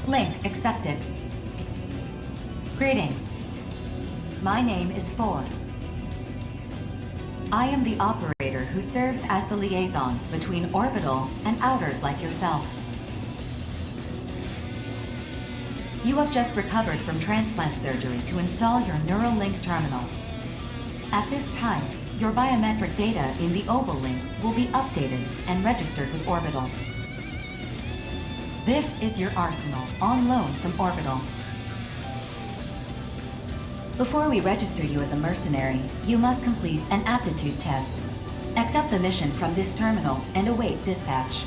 Link accepted. Greetings. My name is Four. I am the operator who serves as the liaison between orbital and outers like yourself. You have just recovered from transplant surgery to install your Neuralink terminal. At this time, your biometric data in the Oval Link will be updated and registered with Orbital. This is your arsenal on loan from Orbital. Before we register you as a mercenary, you must complete an aptitude test. Accept the mission from this terminal and await dispatch.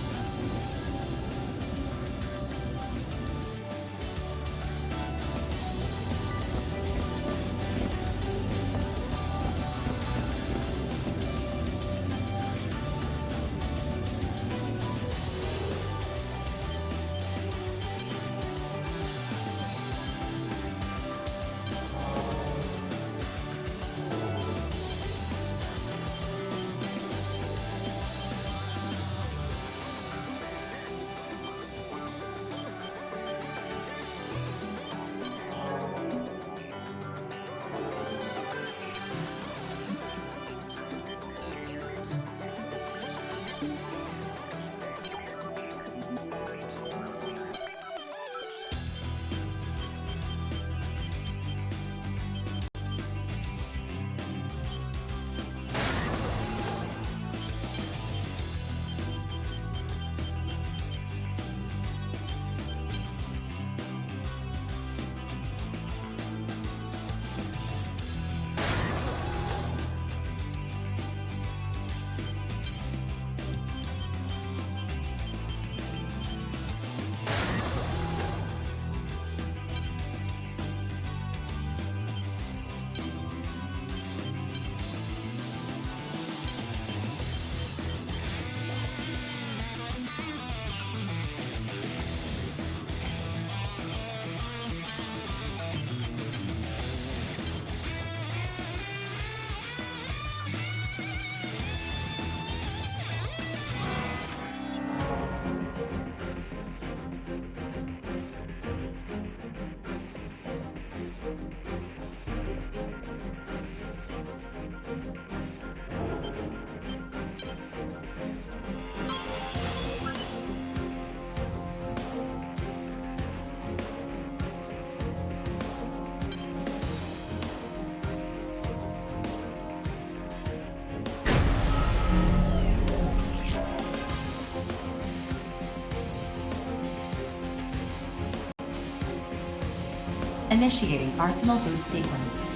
Initiating Arsenal Boot Sequence.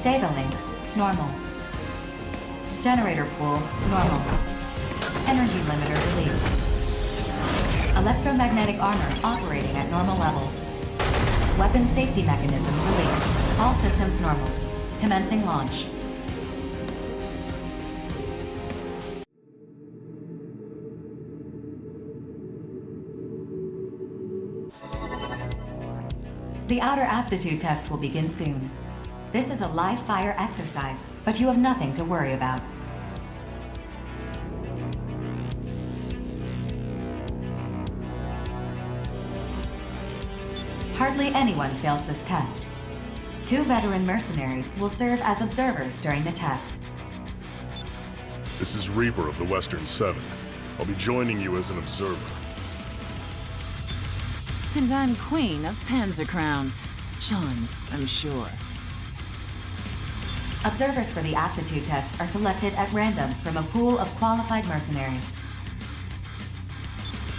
Data Link, normal. Generator Pool, normal. Energy Limiter released. Electromagnetic armor operating at normal levels. Weapon Safety Mechanism released. All systems normal. Commencing launch. The outer aptitude test will begin soon. This is a live fire exercise, but you have nothing to worry about. Hardly anyone fails this test. 2 veteran mercenaries will serve as observers during the test. This is Reaper of the Western Seven. I'll be joining you as an observer. And I'm Queen of Panzercrown. Charmed, I'm sure. Observers for the aptitude test are selected at random from a pool of qualified mercenaries.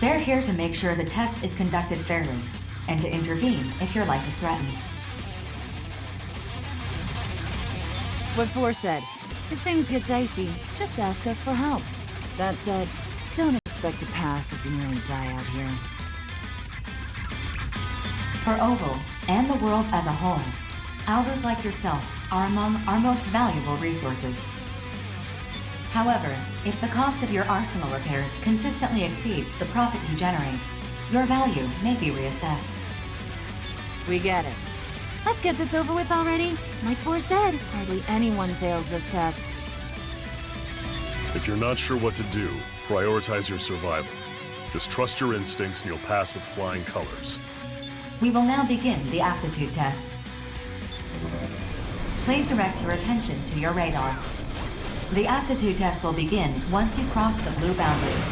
They're here to make sure the test is conducted fairly, and to intervene if your life is threatened. What Four said. If things get dicey, just ask us for help. That said, don't expect to pass if you nearly die out here. For Oval, and the world as a whole, outers like yourself are among our most valuable resources. However, if the cost of your arsenal repairs consistently exceeds the profit you generate, your value may be reassessed. We get it. Let's get this over with already. Like Four said, hardly anyone fails this test. If you're not sure what to do, prioritize your survival. Just trust your instincts and you'll pass with flying colors. We will now begin the aptitude test. Please direct your attention to your radar. The aptitude test will begin once you cross the blue boundary.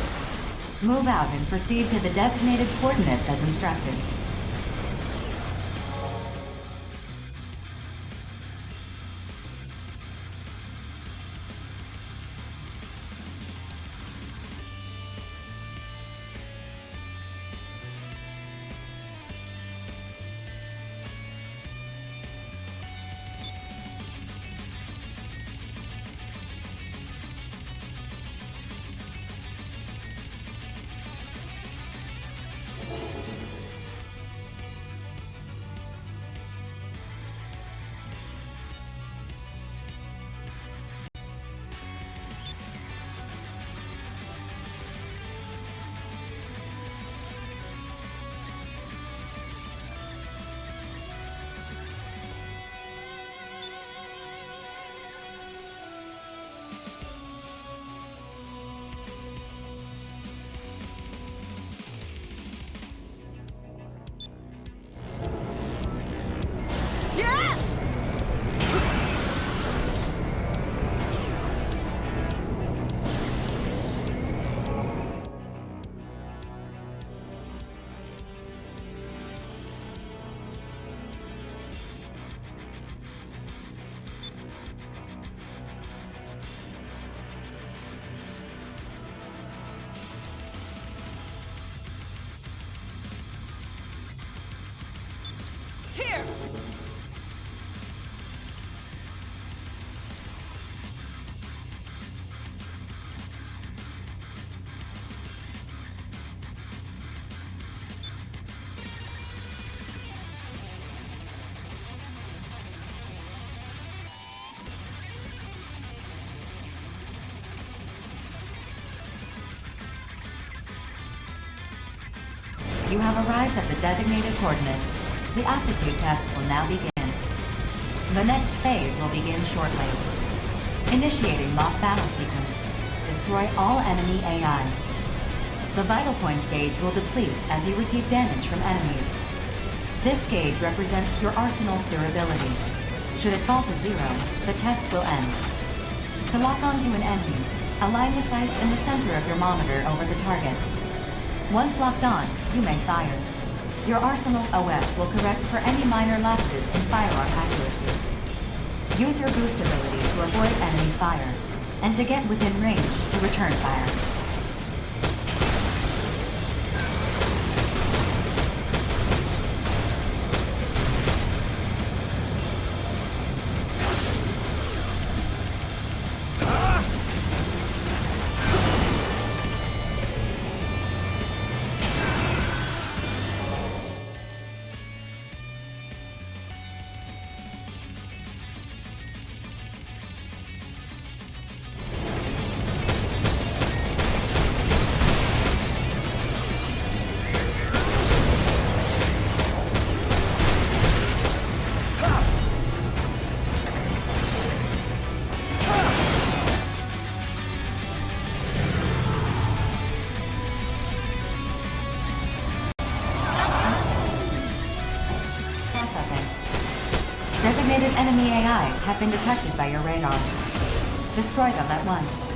Move out and proceed to the designated coordinates as instructed. You have arrived at the designated coordinates. The aptitude test will now begin. The next phase will begin shortly. Initiating mock battle sequence. Destroy all enemy AIs. The vital points gauge will deplete as you receive damage from enemies. This gauge represents your arsenal's durability. Should it fall to 0, the test will end. To lock onto an enemy, align the sights in the center of your monitor over the target. Once locked on, you may fire. Your arsenal's OS will correct for any minor lapses in firearm accuracy. Use your boost ability to avoid enemy fire, and to get within range to return fire. Designated enemy AIs have been detected by your radar. Destroy them at once.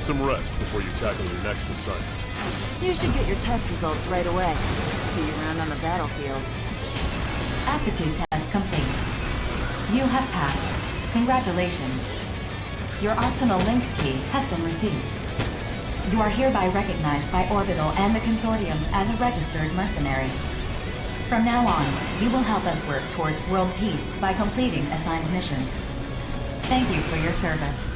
Get some rest before you tackle your next assignment. You should get your test results right away. See you around on the battlefield. Aptitude test complete. You have passed. Congratulations. Your Arsenal link key has been received. You are hereby recognized by Orbital and the consortiums as a registered mercenary. From now on, you will help us work toward world peace by completing assigned missions. Thank you for your service.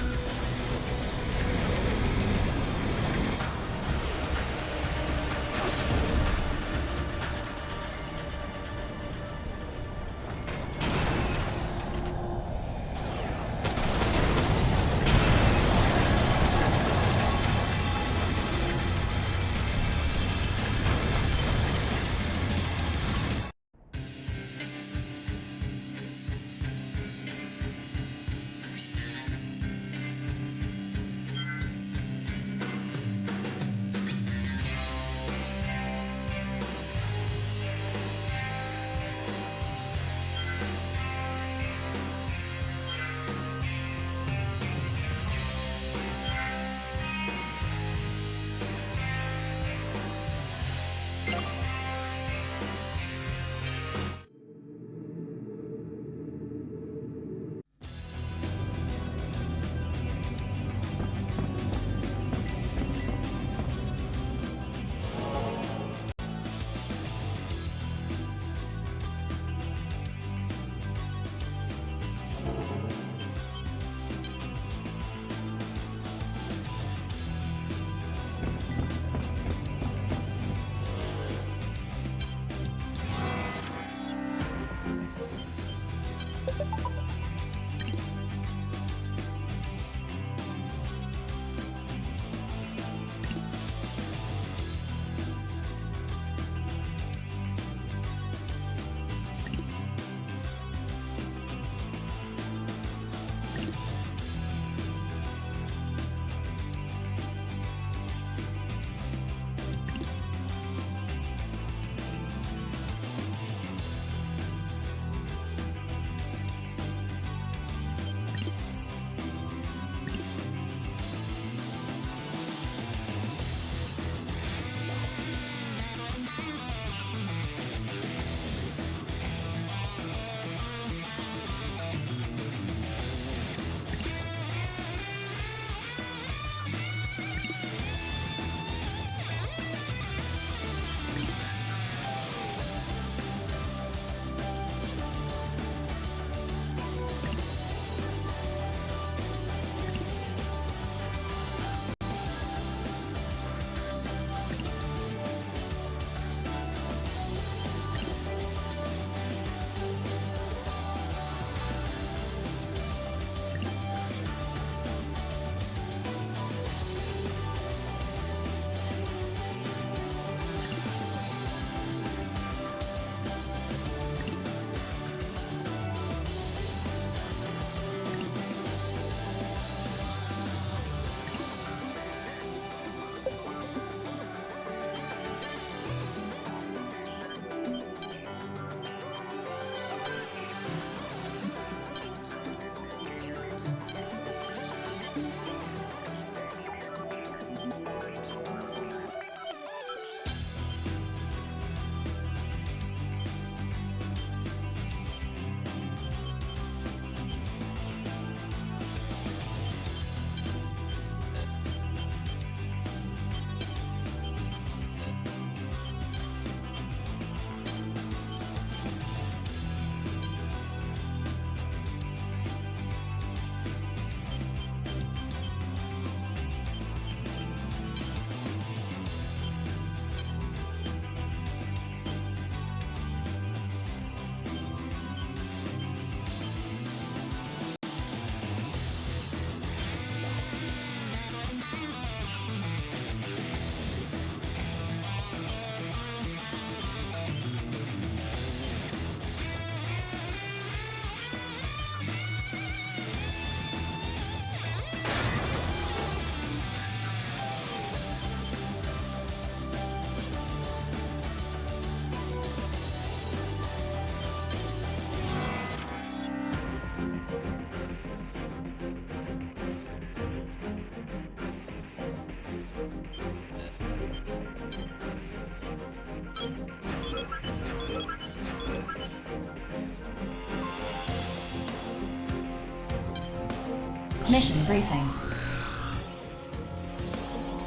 Mission briefing.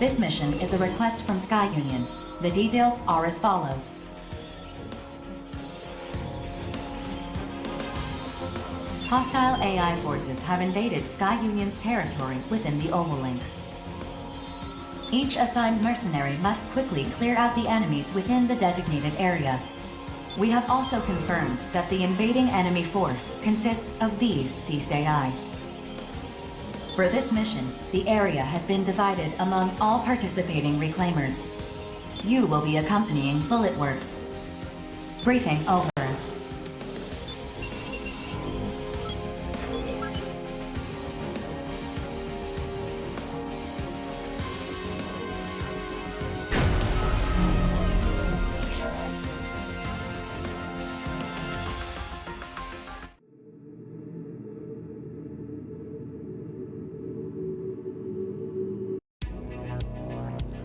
This mission is a request from Sky Union. The details are as follows. Hostile AI forces have invaded Sky Union's territory within the Oval-Link. Each assigned mercenary must quickly clear out the enemies within the designated area. We have also confirmed that the invading enemy force consists of these seized AI. For this mission, the area has been divided among all participating reclaimers. You will be accompanying Bullet Works. Briefing over.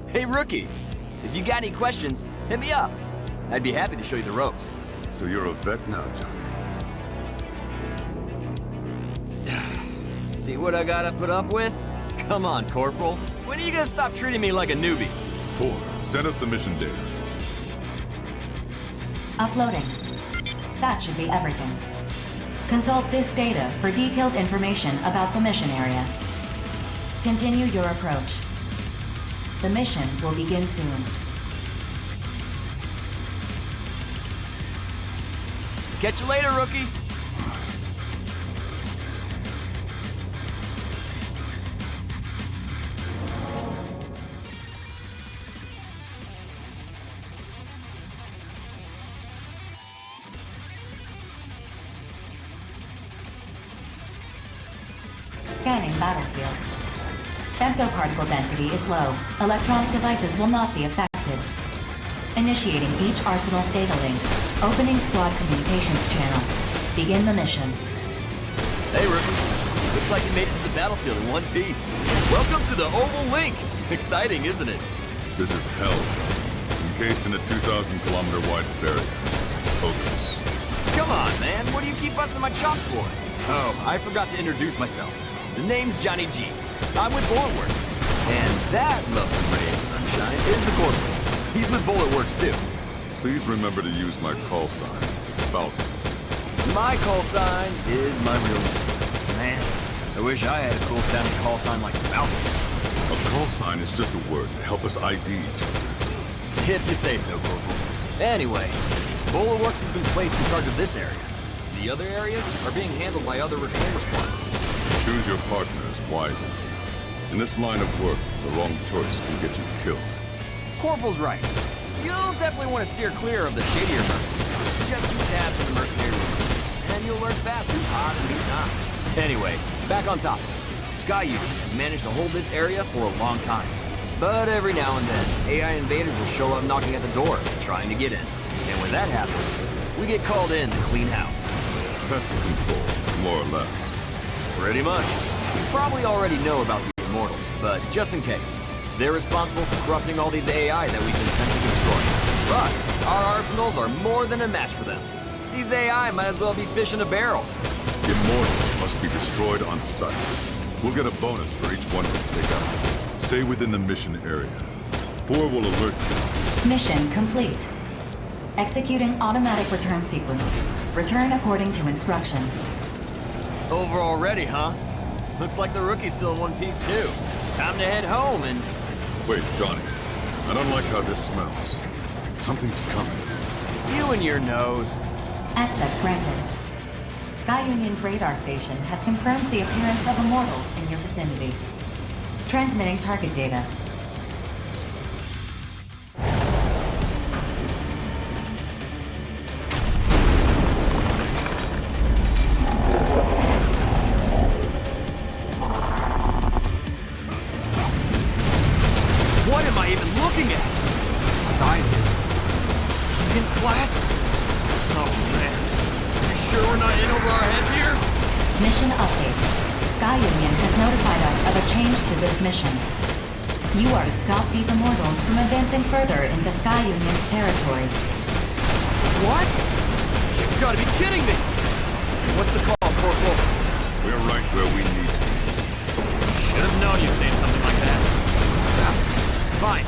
Hey, rookie! If you got any questions, hit me up. I'd be happy to show you the ropes. So you're a vet now, Johnny. See what I gotta put up with? Come on, Corporal. When are you gonna stop treating me like a newbie? 4. Send us the mission data. Uploading. That should be everything. Consult this data for detailed information about the mission area. Continue your approach. The mission will begin soon. Catch you later, rookie! Scanning battlefield. Femtoparticle density is low. Electronic devices will not be affected. Initiating each arsenal's data link. Opening squad communications channel. Begin the mission. Hey, rookie. Looks like you made it to the battlefield in one piece. Welcome to the Oval Link! Exciting, isn't it? This is hell. Encased in a 2,000-kilometer wide barrier. Focus. Come on, man. What do you keep busting my chops for? Oh, I forgot to introduce myself. The name's Johnny G. I'm with Bullet Works. And that lovely ray of sunshine is the Corporal. He's with Bullet Works, too. Please remember to use my call sign, Falcon. My call sign is my real name. Man, I wish I had a cool sounding call sign like Falcon. A call sign is just a word to help us ID each other. If you say so, Corporal. Anyway, Bullet Works has been placed in charge of this area. The other areas are being handled by other reclaimer squads. Choose your partners wisely. In this line of work, the wrong choice can get you killed. Corporal's right. You'll definitely want to steer clear of the shadier mercs. Just keep tabs on the mercenary room, and you'll learn fast who's hot and who's not. Anyway, back on topic. Sky Union has managed to hold this area for a long time. But every now and then, AI invaders will show up knocking at the door, trying to get in. And when that happens, we get called in to clean house. Pest control, more or less. Pretty much. You probably already know about the Immortals, but just in case. They're responsible for corrupting all these AI that we've been sent to destroy. But our arsenals are more than a match for them. These AI might as well be fish in a barrel. The Immortals must be destroyed on sight. We'll get a bonus for each one we take out. Stay within the mission area. 4 will alert you. Mission complete. Executing automatic return sequence. Return according to instructions. Over already, huh? Looks like the rookie's still in one piece, too. Time to head home and... Wait, Johnny. I don't like how this smells. Something's coming. You and your nose. Access granted. Sky Union's radar station has confirmed the appearance of Immortals in your vicinity. Transmitting target data. What am I even looking at? Sizes. In class? Oh, man. You sure we're not in over our heads here? Mission update. Sky Union has notified us of a change to this mission. You are to stop these Immortals from advancing further into Sky Union's territory. What? You've got to be kidding me! What's the call, Corporal? We're right where we need to be. have known you'd say something like that. Fine.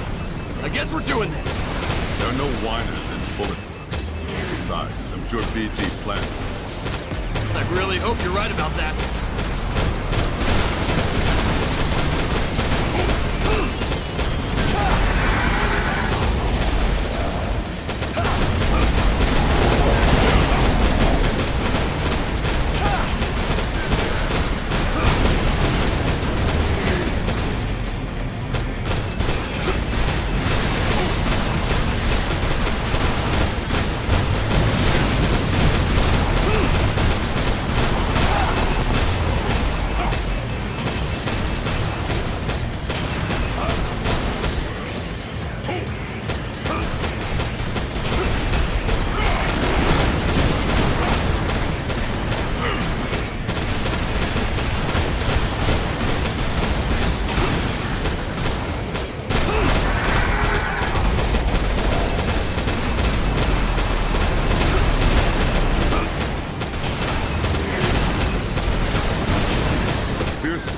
I guess we're doing this. There are no whiners in bullet books. Besides, I'm sure BG planned this. I really hope you're right about that.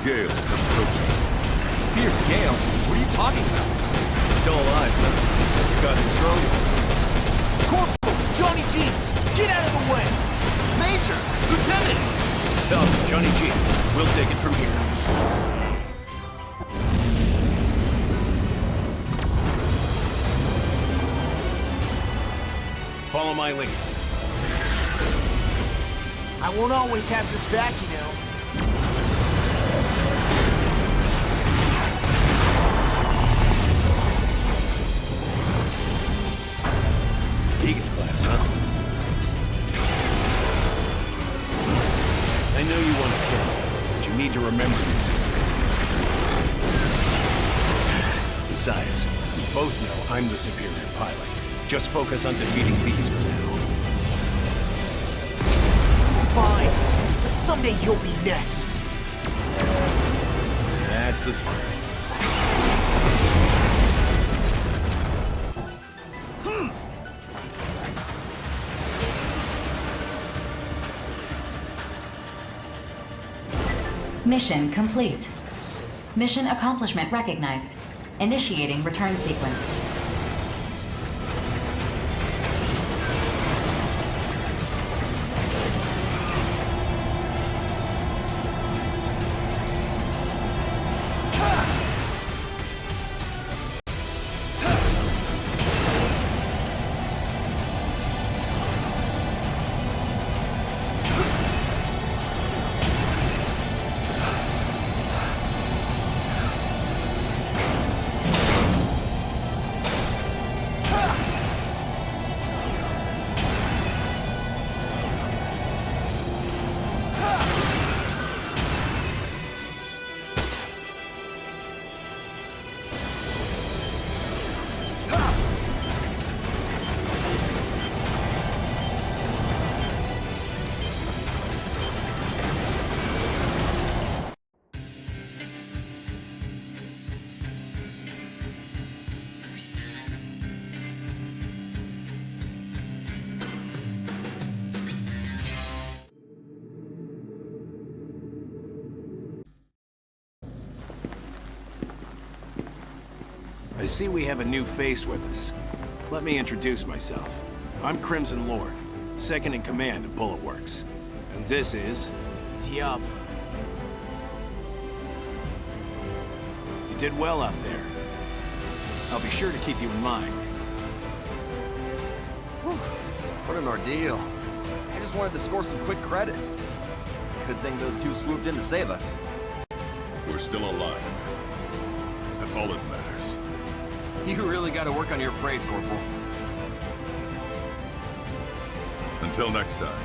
Gale is approaching. Fierce Gale? What are you talking about? Still alive, but got it strong, it seems. Corporal! Johnny G! Get out of the way! Major! Lieutenant! No, Johnny G. We'll take it from here. Follow my lead. I won't always have your back, you know. Deacon class, huh? I know you want to kill me, but you need to remember me. Besides, we both know I'm the superior pilot. Just focus on defeating these for now. Fine, but someday you'll be next. That's the spirit. Mission complete. Mission accomplishment recognized. Initiating return sequence. I see we have a new face with us. Let me introduce myself. I'm Crimson Lord, second in command of Bullet Works. And this is... Diablo. You did well out there. I'll be sure to keep you in mind. Whew. What an ordeal. I just wanted to score some quick credits. Good thing those two swooped in to save us. We're still alive. That's all that matters. You really got to work on your praise, Corporal. Until next time.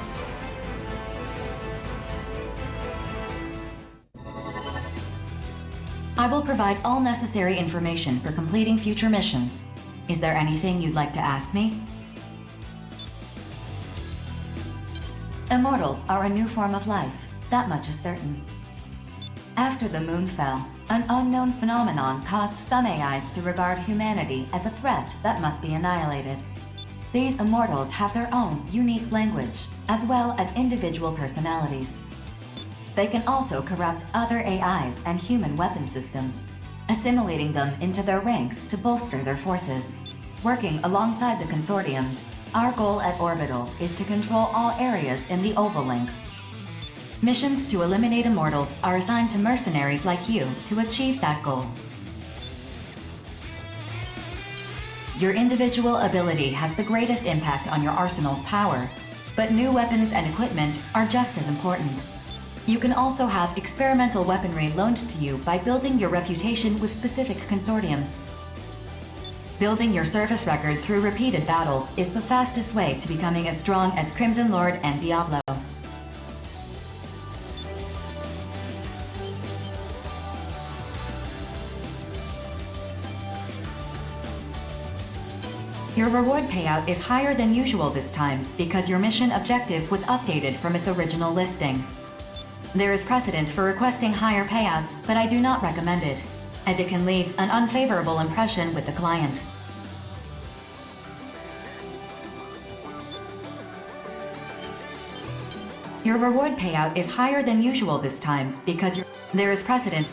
I will provide all necessary information for completing future missions. Is there anything you'd like to ask me? Immortals are a new form of life, that much is certain. After the moon fell, an unknown phenomenon caused some AIs to regard humanity as a threat that must be annihilated. These immortals have their own unique language, as well as individual personalities. They can also corrupt other AIs and human weapon systems, assimilating them into their ranks to bolster their forces. Working alongside the consortiums, our goal at Orbital is to control all areas in the Oval Link. Missions to eliminate immortals are assigned to mercenaries like you to achieve that goal. Your individual ability has the greatest impact on your arsenal's power, but new weapons and equipment are just as important. You can also have experimental weaponry loaned to you by building your reputation with specific consortiums. Building your service record through repeated battles is the fastest way to becoming as strong as Crimson Lord and Diablo. Your reward payout is higher than usual this time because your mission objective was updated from its original listing. There is precedent for requesting higher payouts, but I do not recommend it, as it can leave an unfavorable impression with the client. Your reward payout is higher than usual this time because there is precedent.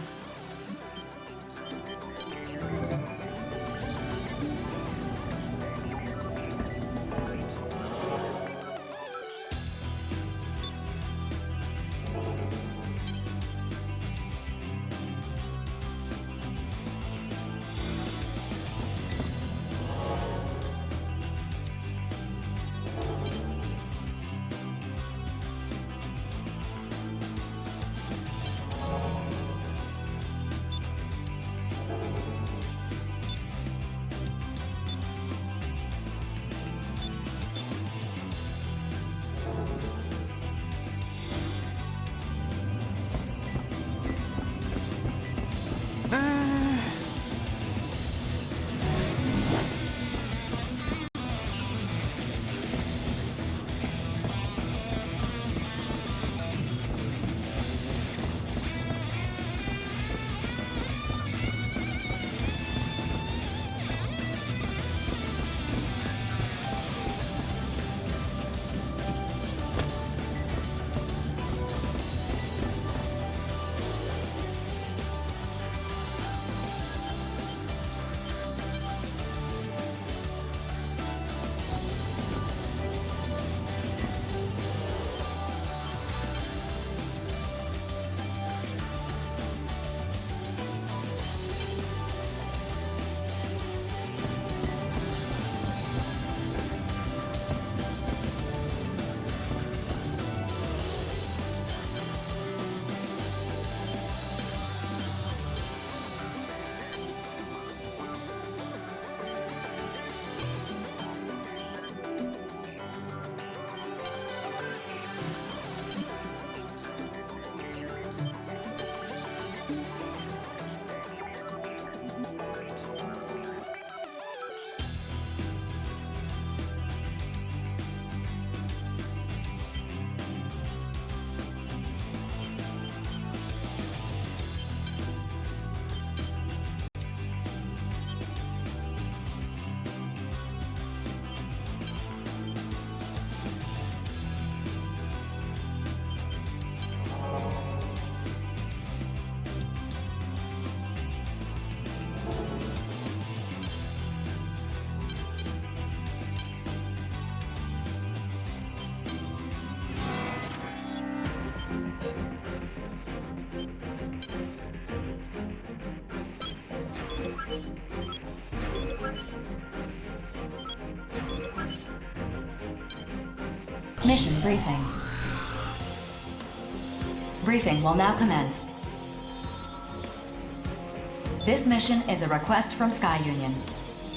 Mission briefing. Briefing will now commence. This mission is a request from Sky Union.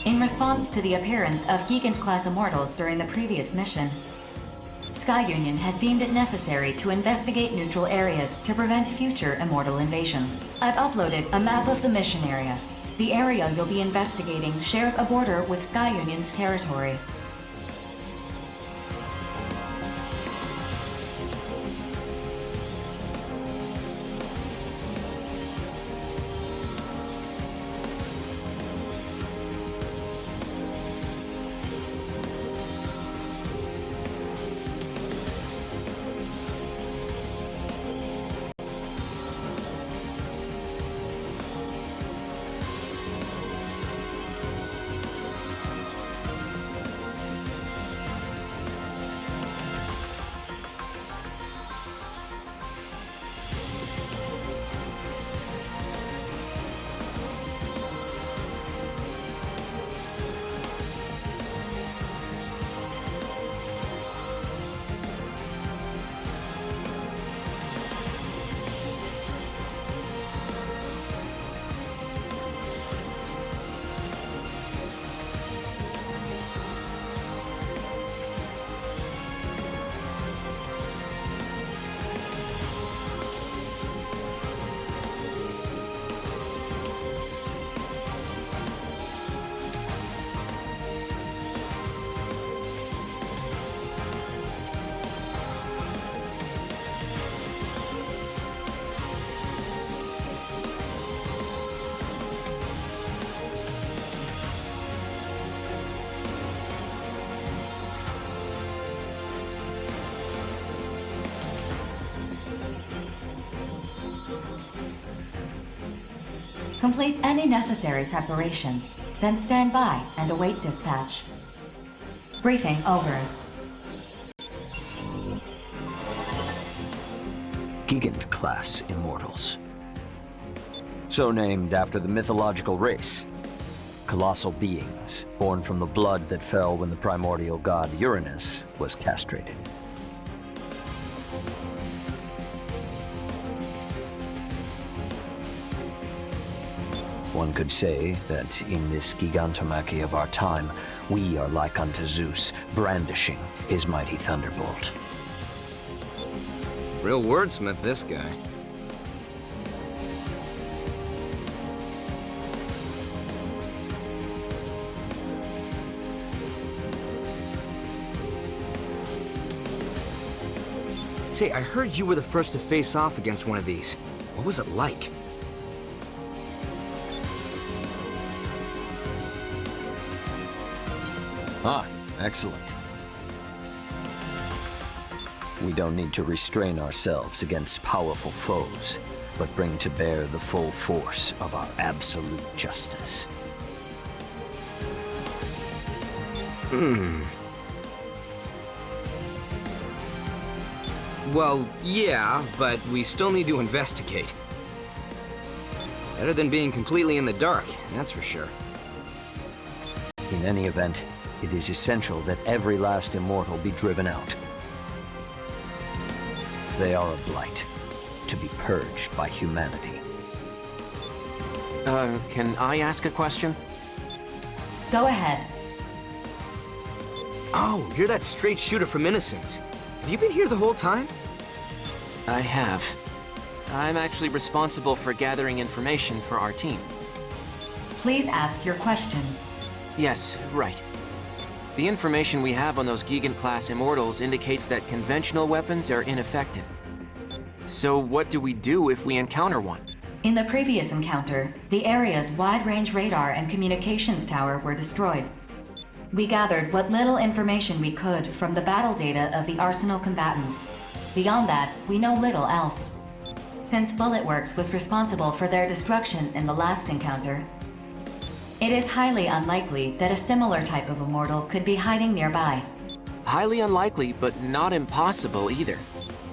In response to the appearance of Gigant-class immortals during the previous mission, Sky Union has deemed it necessary to investigate neutral areas to prevent future immortal invasions. I've uploaded a map of the mission area. The area you'll be investigating shares a border with Sky Union's territory. Complete any necessary preparations, then stand by and await dispatch. Briefing over. Gigant-class immortals. So named after the mythological race. Colossal beings, born from the blood that fell when the primordial god Uranus was castrated. One could say that in this gigantomachy of our time, we are like unto Zeus, brandishing his mighty thunderbolt. Real wordsmith, this guy. Say, I heard you were the first to face off against one of these. What was it like? Ah, excellent. We don't need to restrain ourselves against powerful foes, but bring to bear the full force of our absolute justice. Well, yeah, but we still need to investigate. Better than being completely in the dark, that's for sure. In any event, it is essential that every last immortal be driven out. They are a blight, to be purged by humanity. Can I ask a question? Go ahead. Oh, you're that straight shooter from Innocence. Have you been here the whole time? I have. I'm actually responsible for gathering information for our team. Please ask your question. Yes, right. The information we have on those Gigant-class immortals indicates that conventional weapons are ineffective. So what do we do if we encounter one? In the previous encounter, the area's wide-range radar and communications tower were destroyed. We gathered what little information we could from the battle data of the Arsenal combatants. Beyond that, we know little else. Since Bulletworks was responsible for their destruction in the last encounter, it is highly unlikely that a similar type of immortal could be hiding nearby. Highly unlikely, but not impossible either.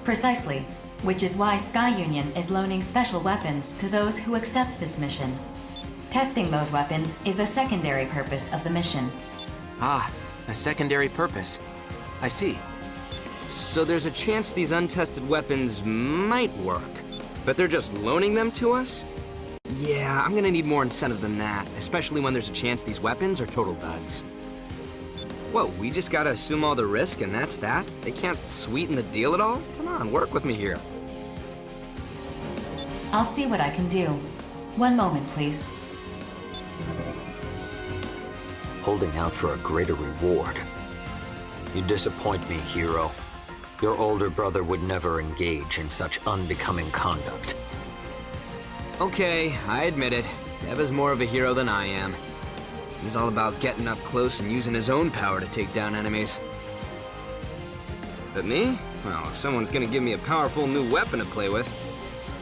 Precisely, which is why Sky Union is loaning special weapons to those who accept this mission. Testing those weapons is a secondary purpose of the mission. Ah, a secondary purpose. I see. So there's a chance these untested weapons might work, but they're just loaning them to us? Yeah, I'm gonna need more incentive than that, especially when there's a chance these weapons are total duds. Whoa, we just gotta assume all the risk and that's that? They can't sweeten the deal at all? Come on, work with me here. I'll see what I can do. One moment, please. Holding out for a greater reward. You disappoint me, hero. Your older brother would never engage in such unbecoming conduct. Okay, I admit it. Dev is more of a hero than I am. He's all about getting up close and using his own power to take down enemies. But me? Well, if someone's gonna give me a powerful new weapon to play with,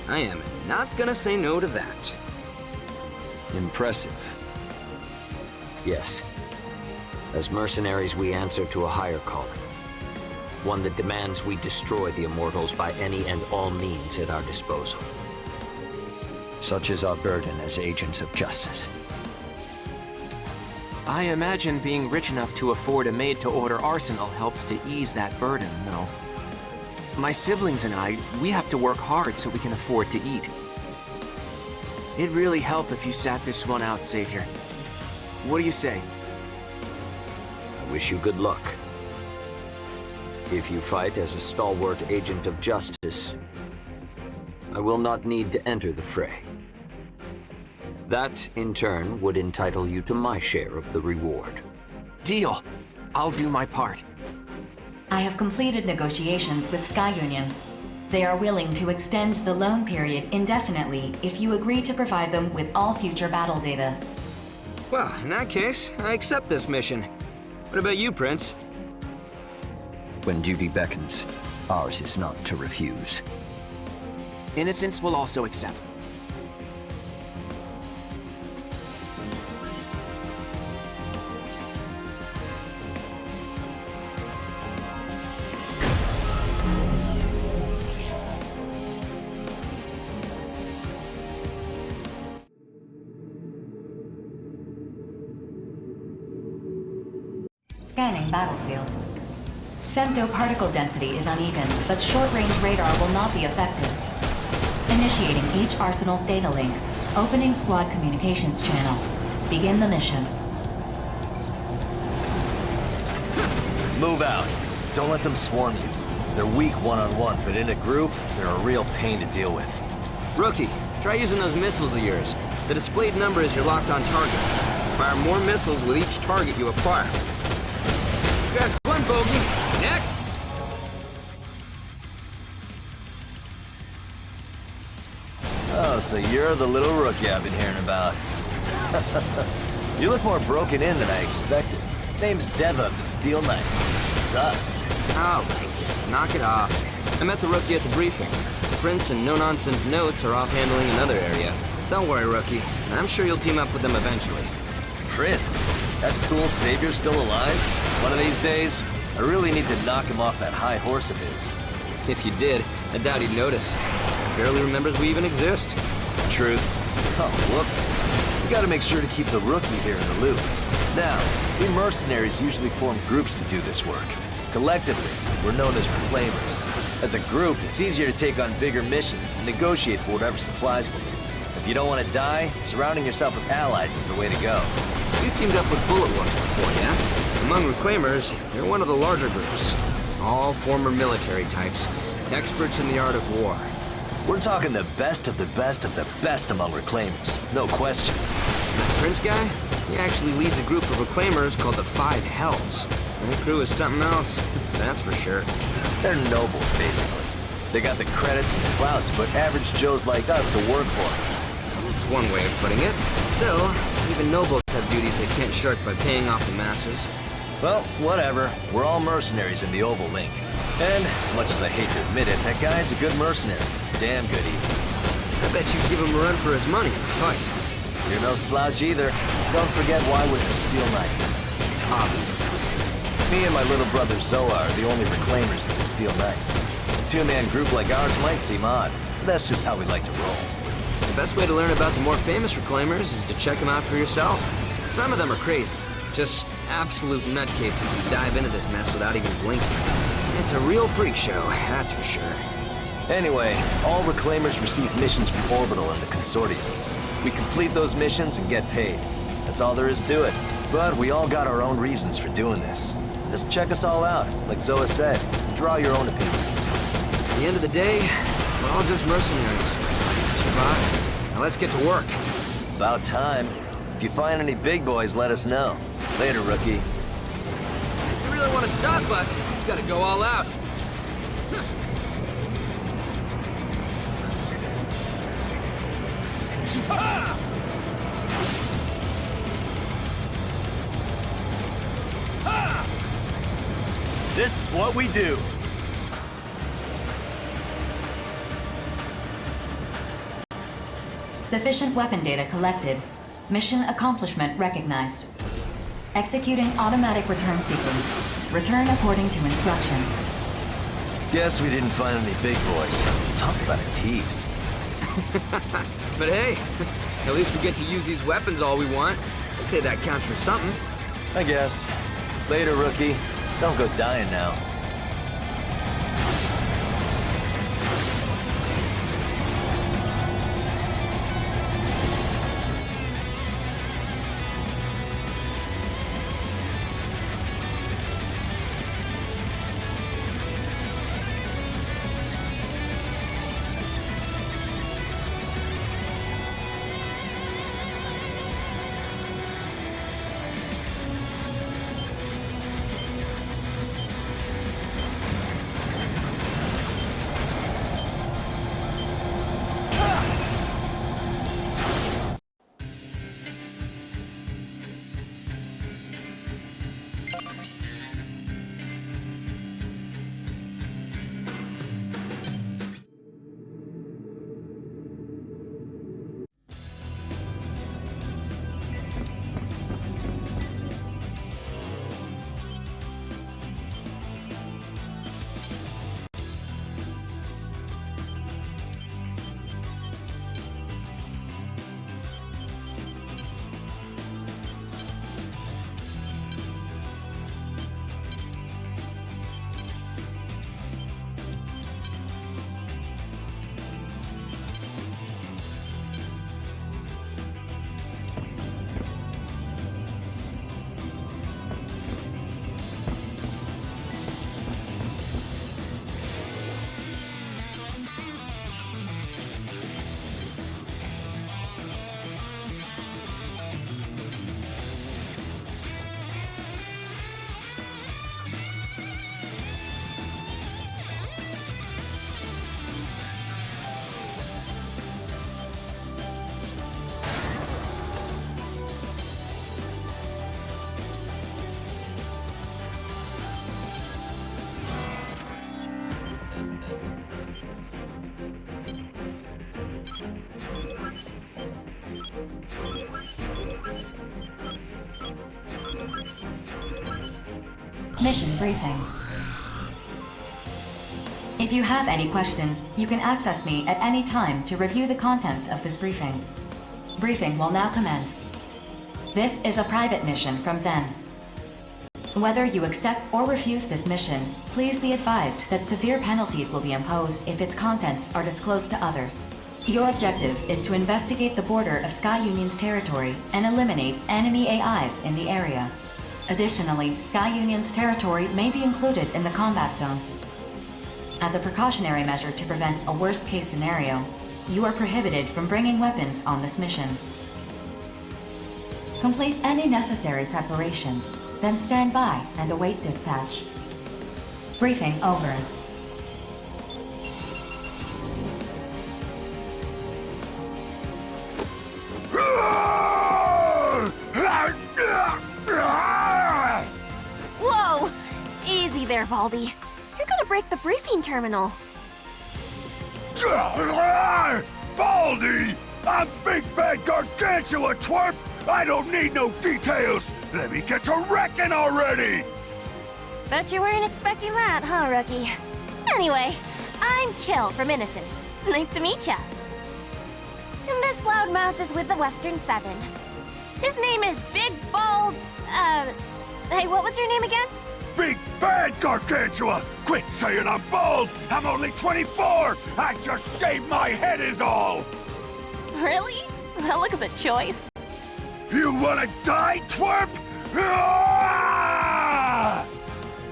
I am not gonna say no to that. Impressive. Yes. As mercenaries, we answer to a higher calling. One that demands we destroy the immortals by any and all means at our disposal. Such is our burden as agents of justice. I imagine being rich enough to afford a made-to-order arsenal helps to ease that burden, though. My siblings and I, we have to work hard so we can afford to eat. It'd really help if you sat this one out, Savior. What do you say? I wish you good luck. If you fight as a stalwart agent of justice, I will not need to enter the fray. That, in turn, would entitle you to my share of the reward. Deal. I'll do my part. I have completed negotiations with Sky Union. They are willing to extend the loan period indefinitely if you agree to provide them with all future battle data. Well, in that case, I accept this mission. What about you, Prince? When duty beckons, ours is not to refuse. Innocence will also accept. Scanning battlefield. Femtoparticle density is uneven, but short-range radar will not be affected. Initiating each arsenal's data link. Opening squad communications channel. Begin the mission. Move out. Don't let them swarm you. They're weak one-on-one, but in a group, they're a real pain to deal with. Rookie, try using those missiles of yours. The displayed number is your locked-on targets. Fire more missiles with each target you acquire. That's one bogey. Next! Oh, so you're the little rookie I've been hearing about. You look more broken in than I expected. Name's Deva of the Steel Knights. What's up? Oh, knock it off. I met the rookie at the briefing. Prince and no-nonsense notes are off handling another area. Don't worry, rookie. I'm sure you'll team up with them eventually. Prince? That tool savior's still alive? One of these days, I really need to knock him off that high horse of his. If you did, I doubt he'd notice. Barely remembers we even exist. Truth. Oh, whoops. We gotta make sure to keep the rookie here in the loop. Now, we mercenaries usually form groups to do this work. Collectively, we're known as reclaimers. As a group, it's easier to take on bigger missions and negotiate for whatever supplies we need. If you don't want to die, surrounding yourself with allies is the way to go. You teamed up with Bullet once before, yeah? Among reclaimers, you're one of the larger groups. All former military types. Experts in the art of war. We're talking the best of the best of the best among reclaimers. No question. That Prince guy? He actually leads a group of reclaimers called the Five Hells. And the crew is something else, that's for sure. They're nobles, basically. They got the credits and clout to put average Joes like us to work for them. That's one way of putting it. Still, even nobles have duties they can't shirk by paying off the masses. Well, whatever. We're all mercenaries in the Oval Link. And, as much as I hate to admit it, that guy's a good mercenary. Damn good even. I bet you'd give him a run for his money in a fight. You're no slouch either. Don't forget why we're the Steel Knights. Obviously. Me and my little brother Zoa are the only reclaimers of the Steel Knights. A two-man group like ours might seem odd, but that's just how we like to roll. The best way to learn about the more famous reclaimers is to check them out for yourself. Some of them are crazy. Just absolute nutcases who dive into this mess without even blinking. It's a real freak show, that's for sure. Anyway, all reclaimers receive missions from Orbital and the consortiums. We complete those missions and get paid. That's all there is to it. But we all got our own reasons for doing this. Just check us all out, like Zoa said, and draw your own opinions. At the end of the day, we're all just mercenaries. Survive. Now let's get to work. About time. If you find any big boys, let us know. Later, rookie. If you really want to stop us, you gotta go all out. This is what we do. Sufficient weapon data collected. Mission accomplishment recognized. Executing automatic return sequence. Return according to instructions. Guess we didn't find any big boys. Talk about a tease. But hey, at least we get to use these weapons all we want. I'd say that counts for something. I guess. Later, rookie. Don't go dying now. Mission briefing. If you have any questions, you can access me at any time to review the contents of this briefing. Briefing will now commence. This is a private mission from Zen. Whether you accept or refuse this mission, please be advised that severe penalties will be imposed if its contents are disclosed to others. Your objective is to investigate the border of Sky Union's territory and eliminate enemy AIs in the area. Additionally, Sky Union's territory may be included in the combat zone. As a precautionary measure to prevent a worst-case scenario, you are prohibited from bringing weapons on this mission. Complete any necessary preparations, then stand by and await dispatch. Briefing over. Whoa! Easy there, Baldy. You're gonna break the briefing terminal. Baldy! I'm Big Bad Gargantua, twerp! I don't need no details! Let me get to wrecking already! Bet you weren't expecting that, huh, rookie? Anyway, I'm Chill from Innocence. Nice to meet ya. And this loudmouth is with the Western Seven. His name is Big Bald... Hey, what was your name again? Big Bad Gargantua! Quit saying I'm bald! I'm only 24! I just shaved my head is all! Really? That looks a choice. You wanna die, twerp? Ah!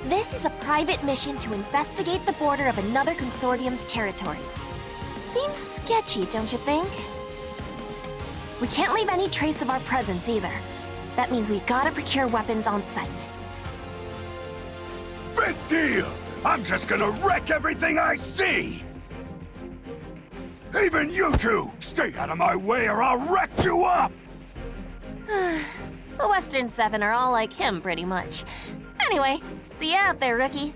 This is a private mission to investigate the border of another consortium's territory. Seems sketchy, don't you think? We can't leave any trace of our presence either. That means we gotta procure weapons on site. Big deal! I'm just gonna wreck everything I see! Even you two! Stay out of my way or I'll wreck you up! The Western Seven are all like him, pretty much. Anyway, see you out there, rookie.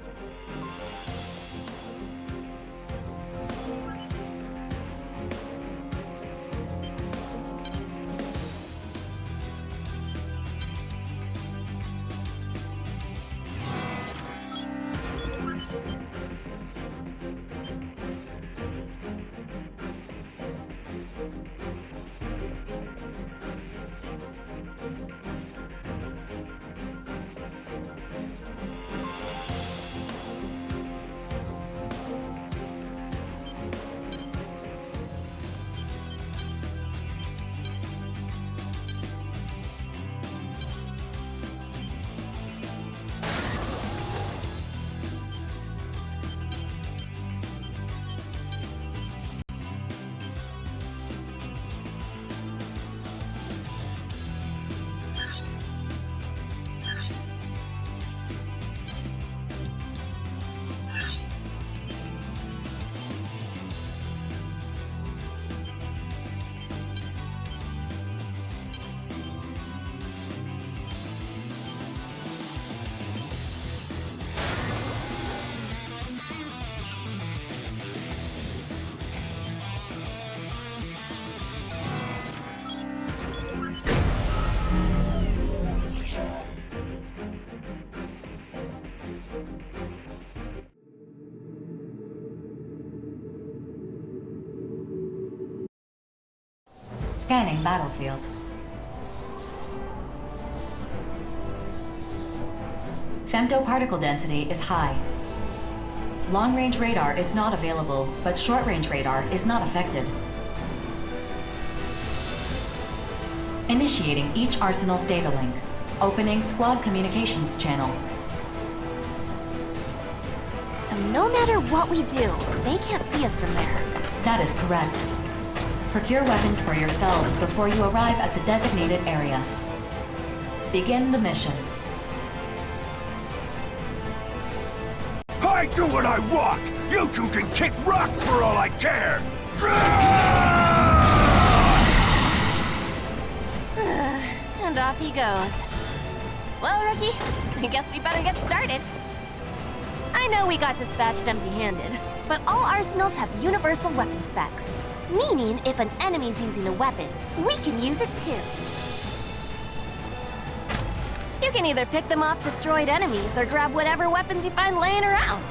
Scanning battlefield. Femtoparticle density is high. Long-range radar is not available, but short-range radar is not affected. Initiating each arsenal's data link. Opening squad communications channel. So no matter what we do, they can't see us from there. That is correct. Procure weapons for yourselves before you arrive at the designated area. Begin the mission. I do what I want! You two can kick rocks for all I care! And off he goes. Well, rookie, I guess we better get started. I know we got dispatched empty-handed, but all arsenals have universal weapon specs. Meaning, if an enemy's using a weapon, we can use it too. You can either pick them off destroyed enemies or grab whatever weapons you find laying around.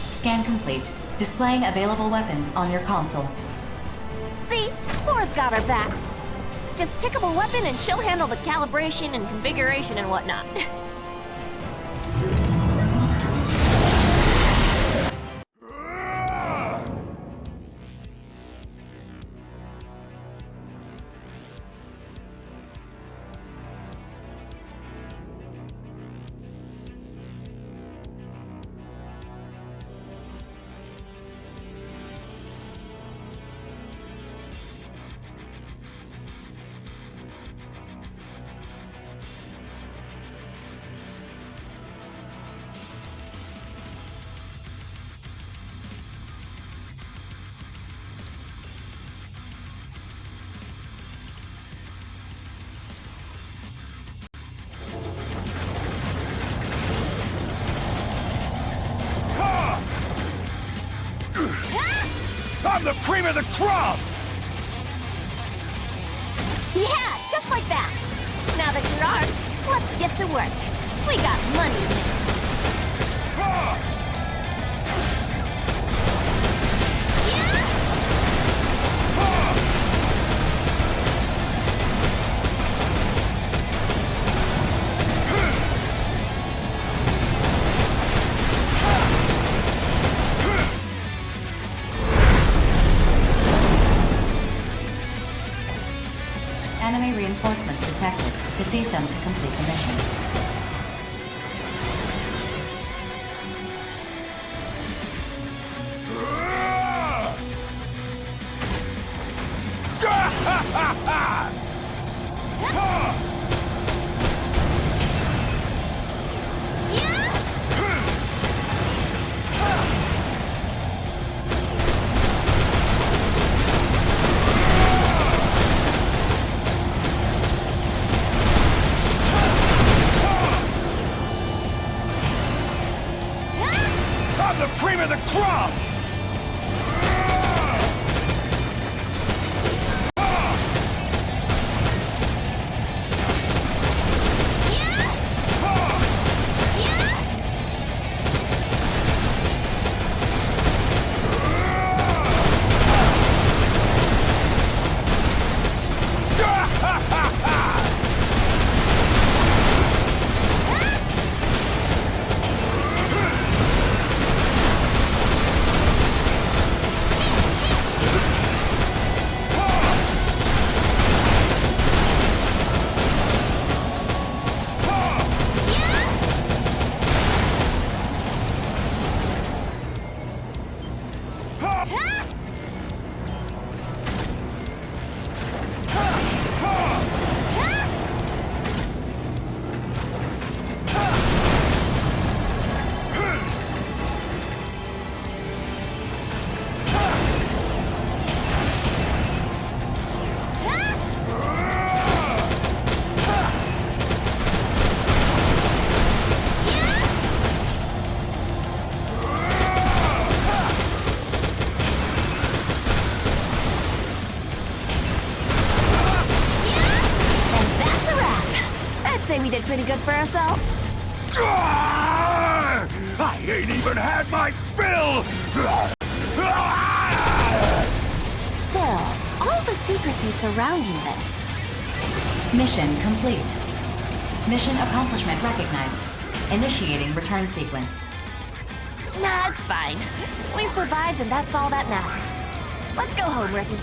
Scan complete. Displaying available weapons on your console. See? Laura's got our backs. Just pick up a weapon and she'll handle the calibration and configuration and whatnot. I'm the cream of the crop! Yeah, just like that. Now that you're armed, let's get to work. We got money to make. Enemy reinforcements detected. Defeat them to complete the mission. I'm the cream of the crop! We did pretty good for ourselves. I ain't even had my fill! Still, all the secrecy surrounding this. Mission complete. Mission accomplishment recognized. Initiating return sequence. Nah, it's fine. We survived and that's all that matters. Let's go home, Ricky.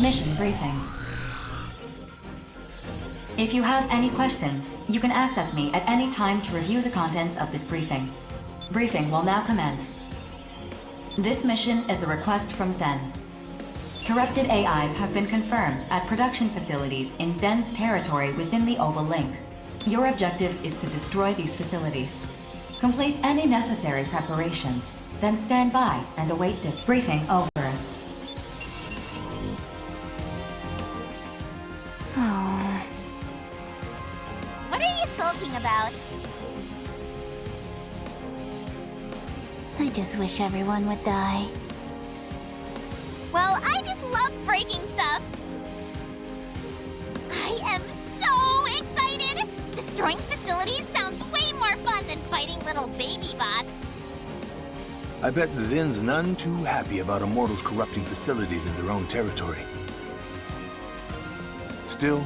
Mission briefing. If you have any questions, you can access me at any time to review the contents of this briefing. Briefing will now commence. This mission is a request from Zen. Corrupted AIs have been confirmed at production facilities in Zen's territory within the Oval Link. Your objective is to destroy these facilities. Complete any necessary preparations, then stand by and await this briefing over. Oh. What are you sulking about? I just wish everyone would die. Well, I just love breaking stuff. I am so excited! Destroying facilities sounds way more fun than fighting little baby bots. I bet Zen's none too happy about immortals corrupting facilities in their own territory. Still,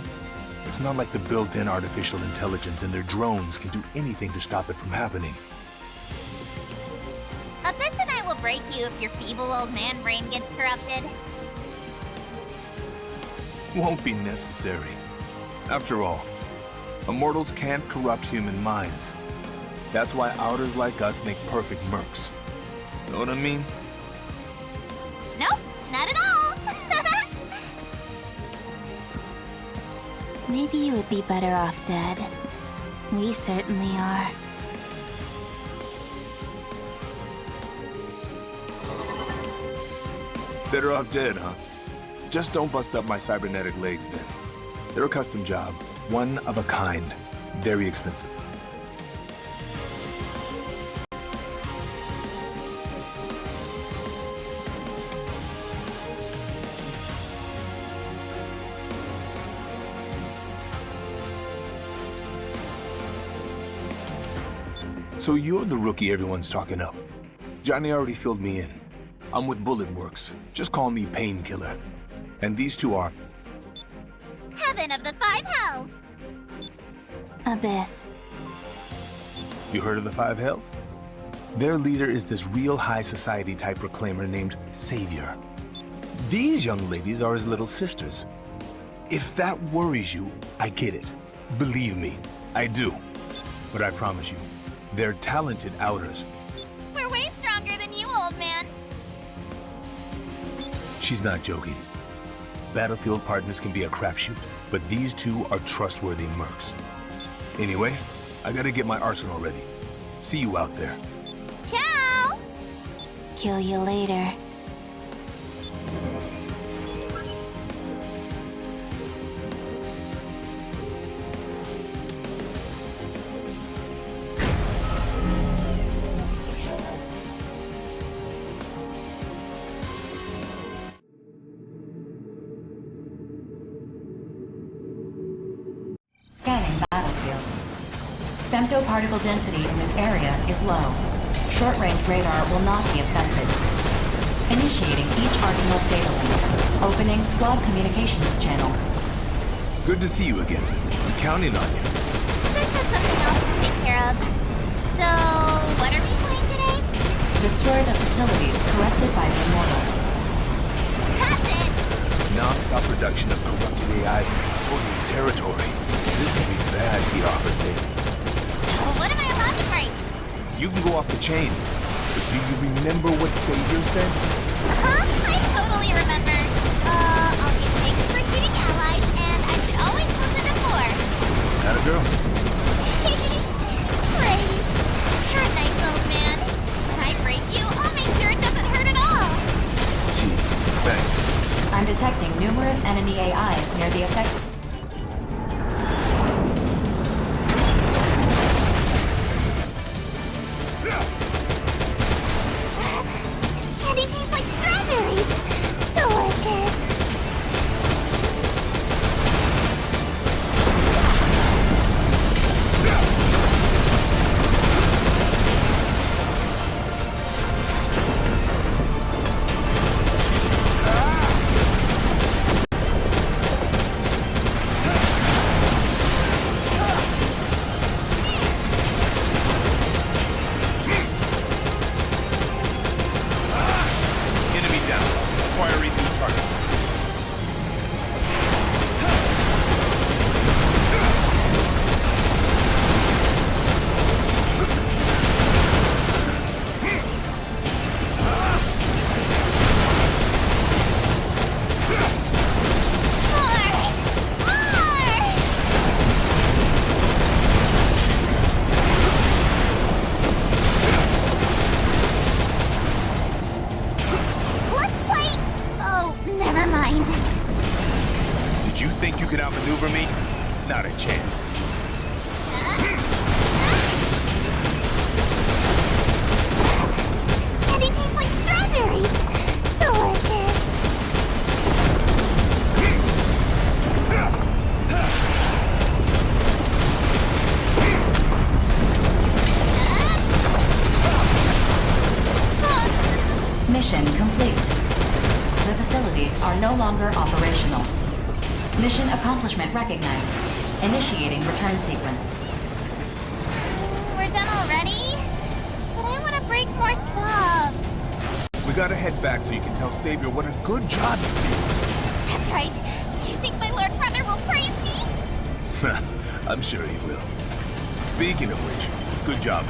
it's not like the built-in artificial intelligence and their drones can do anything to stop it from happening. Abyss and I will break you if your feeble old man brain gets corrupted. Won't be necessary. After all, immortals can't corrupt human minds. That's why outers like us make perfect mercs. Know what I mean? Nope, not at all! Maybe you would be better off dead. We certainly are. Better off dead, huh? Just don't bust up my cybernetic legs then. They're a custom job, one of a kind, very expensive. So you're the rookie everyone's talking up. Johnny already filled me in. I'm with Bullet Works. Just call me Painkiller. And these two are... Heaven of the Five Hells! Abyss. You heard of the Five Hells? Their leader is this real high society type reclaimer named Savior. These young ladies are his little sisters. If that worries you, I get it. Believe me, I do. But I promise you, they're talented outers. We're way stronger than you, old man. She's not joking. Battlefield partners can be a crapshoot, but these two are trustworthy mercs. Anyway, I gotta get my arsenal ready. See you out there. Ciao! Kill you later. Scanning battlefield. Femtoparticle density in this area is low. Short-range radar will not be affected. Initiating each arsenal's data link. Opening squad communications channel. Good to see you again. I'm counting on you. This had something else to take care of. So, what are we playing today? Destroy the facilities corrupted by the immortals. That's it! Non-stop production of corrupted AIs in consortium territory. This can be bad, he offers it. So what am I allowed to break? You can go off the chain, but do you remember what Savior said? I totally remember. I'll get things for shooting allies, and I should always listen to 4. Atta girl. Great. You're a nice old man. When I break you, I'll make sure it doesn't hurt at all. Gee, thanks. I'm detecting numerous enemy AIs near the affected. This candy tastes like strawberries. Delicious. Never mind. Did you think you could outmaneuver me? Not a chance. Candy tastes like strawberries. Delicious. Mission complete. The facilities are no longer operational. Mission accomplishment recognized. Initiating return sequence. We're done already? But I want to break more stuff. We gotta head back so you can tell Savior what a good job you did. That's right. Do you think my Lord Brother will praise me? I'm sure he will. Speaking of which, good job.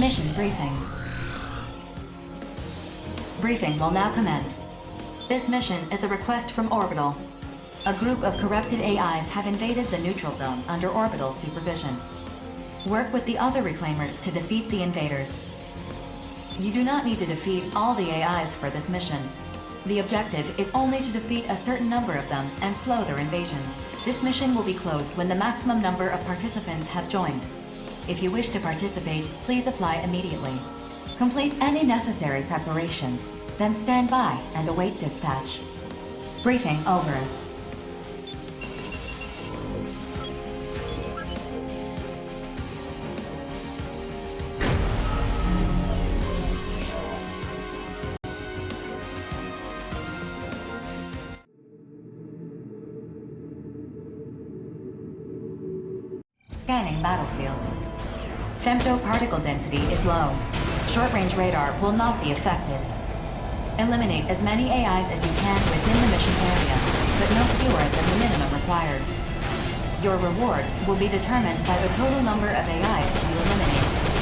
Mission briefing. Briefing will now commence. This mission is a request from Orbital. A group of corrupted AIs have invaded the neutral zone under Orbital's supervision. Work with the other Reclaimers to defeat the invaders. You do not need to defeat all the AIs for this mission. The objective is only to defeat a certain number of them and slow their invasion. This mission will be closed when the maximum number of participants have joined. If you wish to participate, please apply immediately. Complete any necessary preparations, then stand by and await dispatch. Briefing over. Scanning battlefield. Femtoparticle density is low. Short-range radar will not be affected. Eliminate as many AIs as you can within the mission area, but no fewer than the minimum required. Your reward will be determined by the total number of AIs you eliminate.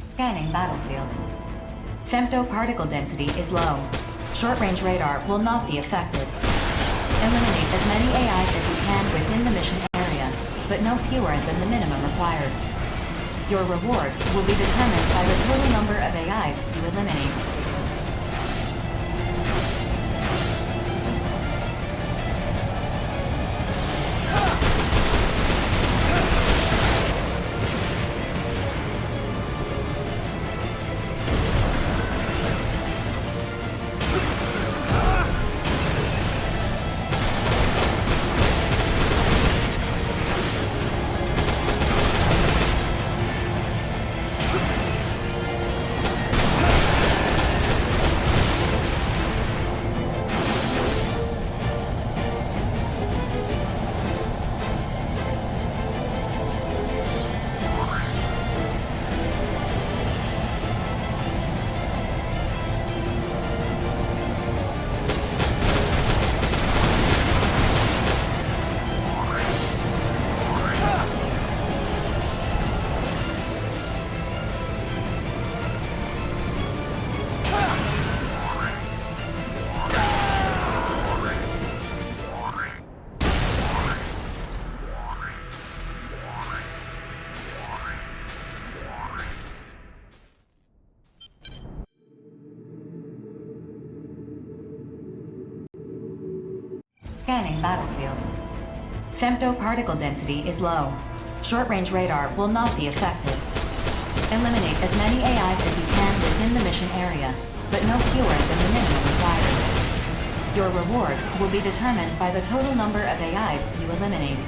Scanning battlefield. Femtoparticle density is low. Short-range radar will not be affected. Eliminate as many AIs as you can within the mission area, but no fewer than the minimum required. Your reward will be determined by the total number of AIs you eliminate. Scanning battlefield. Femtoparticle density is low. Short-range radar will not be affected. Eliminate as many AIs as you can within the mission area, but no fewer than the minimum required. Your reward will be determined by the total number of AIs you eliminate.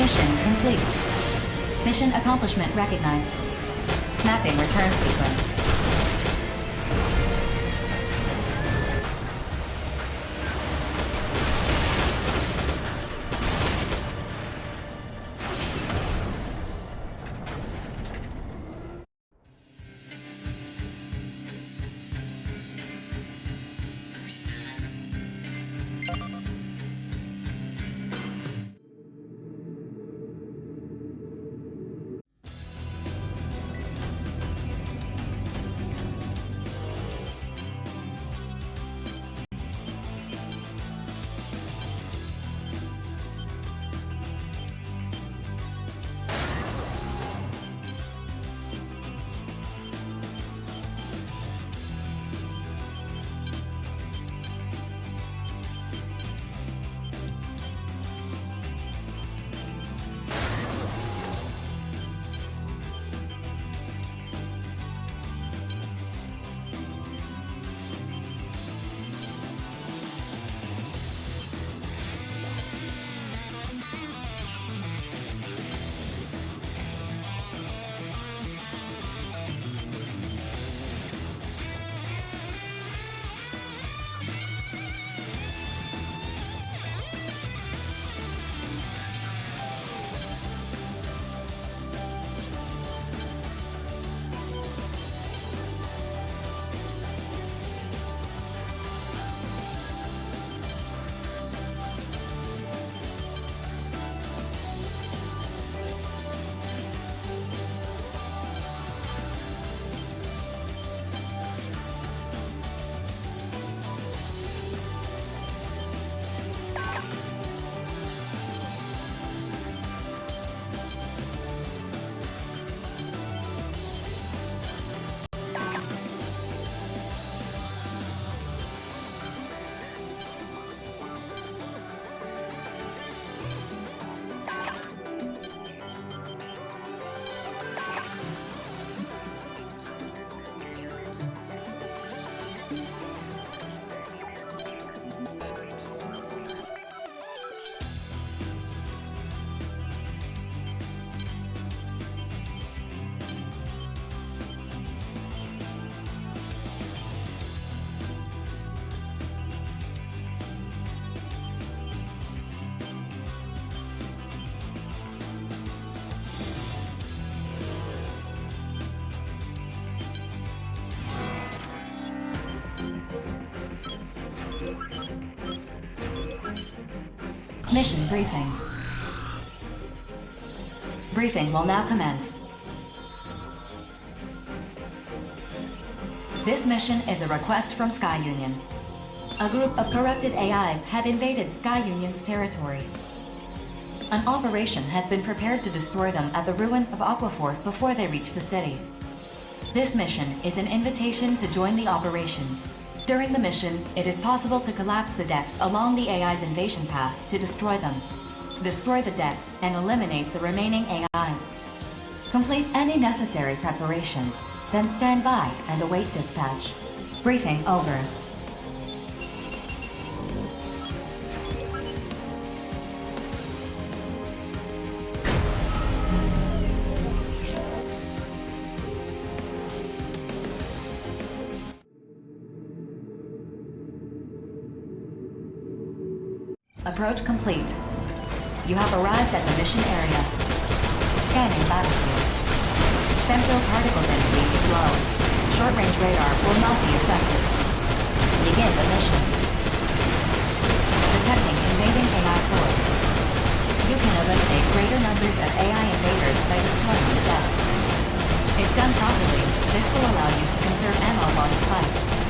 Mission complete. Mission accomplishment recognized. Mapping return sequence. Mission briefing. Briefing will now commence. This mission is a request from Sky Union. A group of corrupted AIs have invaded Sky Union's territory. An operation has been prepared to destroy them at the ruins of Aquafort before they reach the city. This mission is an invitation to join the operation. During the mission, it is possible to collapse the decks along the AI's invasion path to destroy them. Destroy the decks and eliminate the remaining AIs. Complete any necessary preparations, then stand by and await dispatch. Briefing over. Approach complete. You have arrived at the mission area. Scanning battlefield. Femtoparticle density is low. Short-range radar will not be effective. Begin the mission. Detecting invading AI force. You can eliminate greater numbers of AI invaders by destroying the decks. If done properly, this will allow you to conserve ammo while you fight.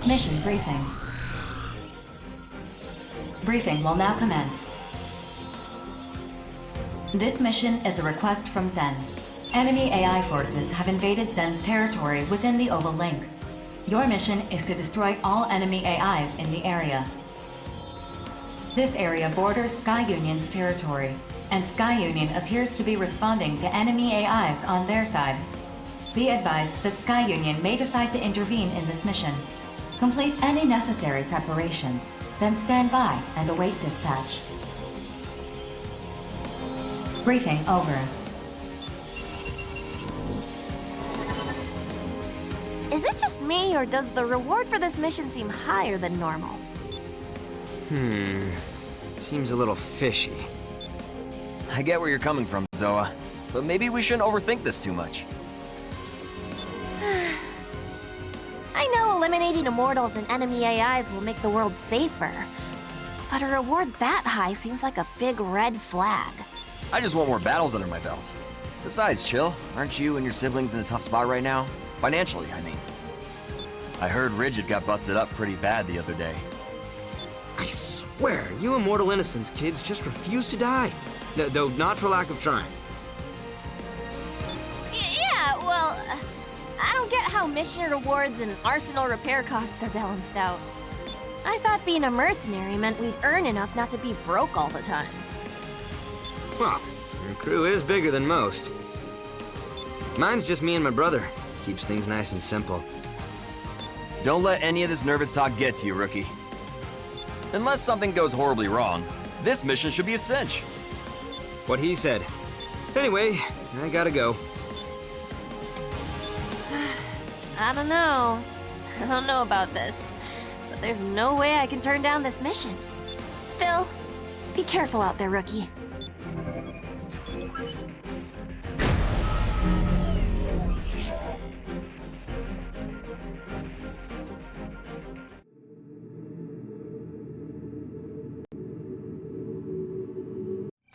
Mission briefing. Briefing will now commence. This mission is a request from Zen. Enemy AI forces have invaded Zen's territory within the Oval Link. Your mission is to destroy all enemy AIs in the area. This area borders Sky Union's territory, and Sky Union appears to be responding to enemy AIs on their side. Be advised that Sky Union may decide to intervene in this mission. Complete any necessary preparations, then stand by and await dispatch. Briefing over. Is it just me, or does the reward for this mission seem higher than normal? Seems a little fishy. I get where you're coming from, Zoa, but maybe we shouldn't overthink this too much. I know eliminating immortals and enemy AIs will make the world safer, but a reward that high seems like a big red flag. I just want more battles under my belt. Besides, Chill, aren't you and your siblings in a tough spot right now? Financially, I mean. I heard Rigid got busted up pretty bad the other day. I swear, you Immortal Innocence kids just refuse to die. No, though not for lack of trying. Yeah, well, I don't get how mission rewards and arsenal repair costs are balanced out. I thought being a mercenary meant we'd earn enough not to be broke all the time. Well, your crew is bigger than most. Mine's just me and my brother. Keeps things nice and simple. Don't let any of this nervous talk get to you, rookie. Unless something goes horribly wrong, this mission should be a cinch. What he said. Anyway, I gotta go. I don't know. I don't know about this, but there's no way I can turn down this mission. Still, be careful out there, rookie.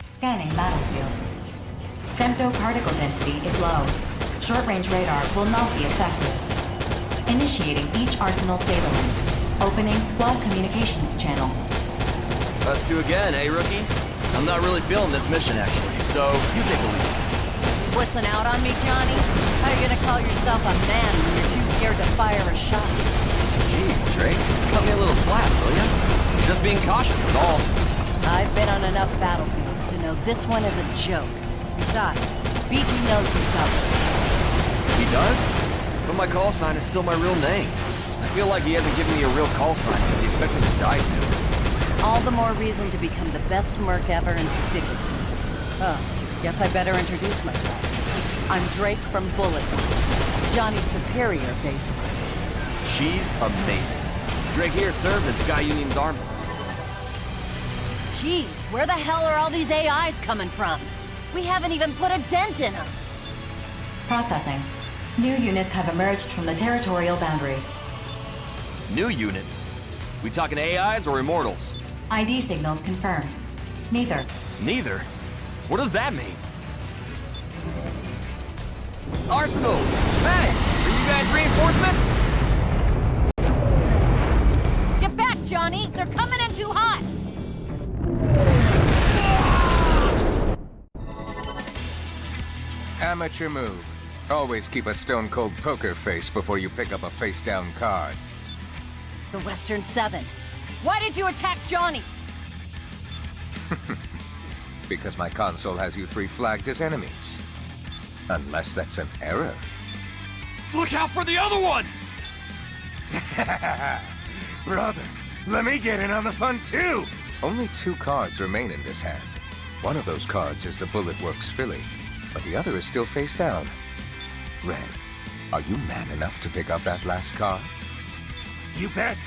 Scanning battlefield. Femto particle density is low. Short-range radar will not be effective. Initiating each arsenal's data link. Opening squad communications channel. Us two again, eh, rookie? I'm not really feeling this mission, actually, so you take a lead. Whistling out on me, Johnny? How are you gonna call yourself a man when you're too scared to fire a shot? Jeez, Drake, cut me a little slack, will ya? Just being cautious is all. I've been on enough battlefields to know this one is a joke. Besides, BG knows you've got what it takes. He does? But my call sign is still my real name. I feel like he hasn't given me a real call sign because he expects me to die soon. All the more reason to become the best merc ever and stick it to me. Oh, guess I better introduce myself. I'm Drake from Bullet Wars. Johnny's superior, basically. She's amazing. Drake here served in Sky Union's army. Jeez, where the hell are all these AIs coming from? We haven't even put a dent in them. Processing. New units have emerged from the territorial boundary. New units? We talking AIs or immortals? ID signals confirmed. Neither. Neither? What does that mean? Arsenals! Hey! Are you guys reinforcements? Get back, Johnny! They're coming in too hot! Amateur move. Always keep a stone-cold poker face before you pick up a face-down card. The Western 7. Why did you attack Johnny? Because my console has you three flagged as enemies. Unless that's an error. Look out for the other one! Brother, let me get in on the fun too! Only 2 cards remain in this hand. One of those cards is the Bullet Works filly, but the other is still face down. Ren, are you man enough to pick up that last card? You bet!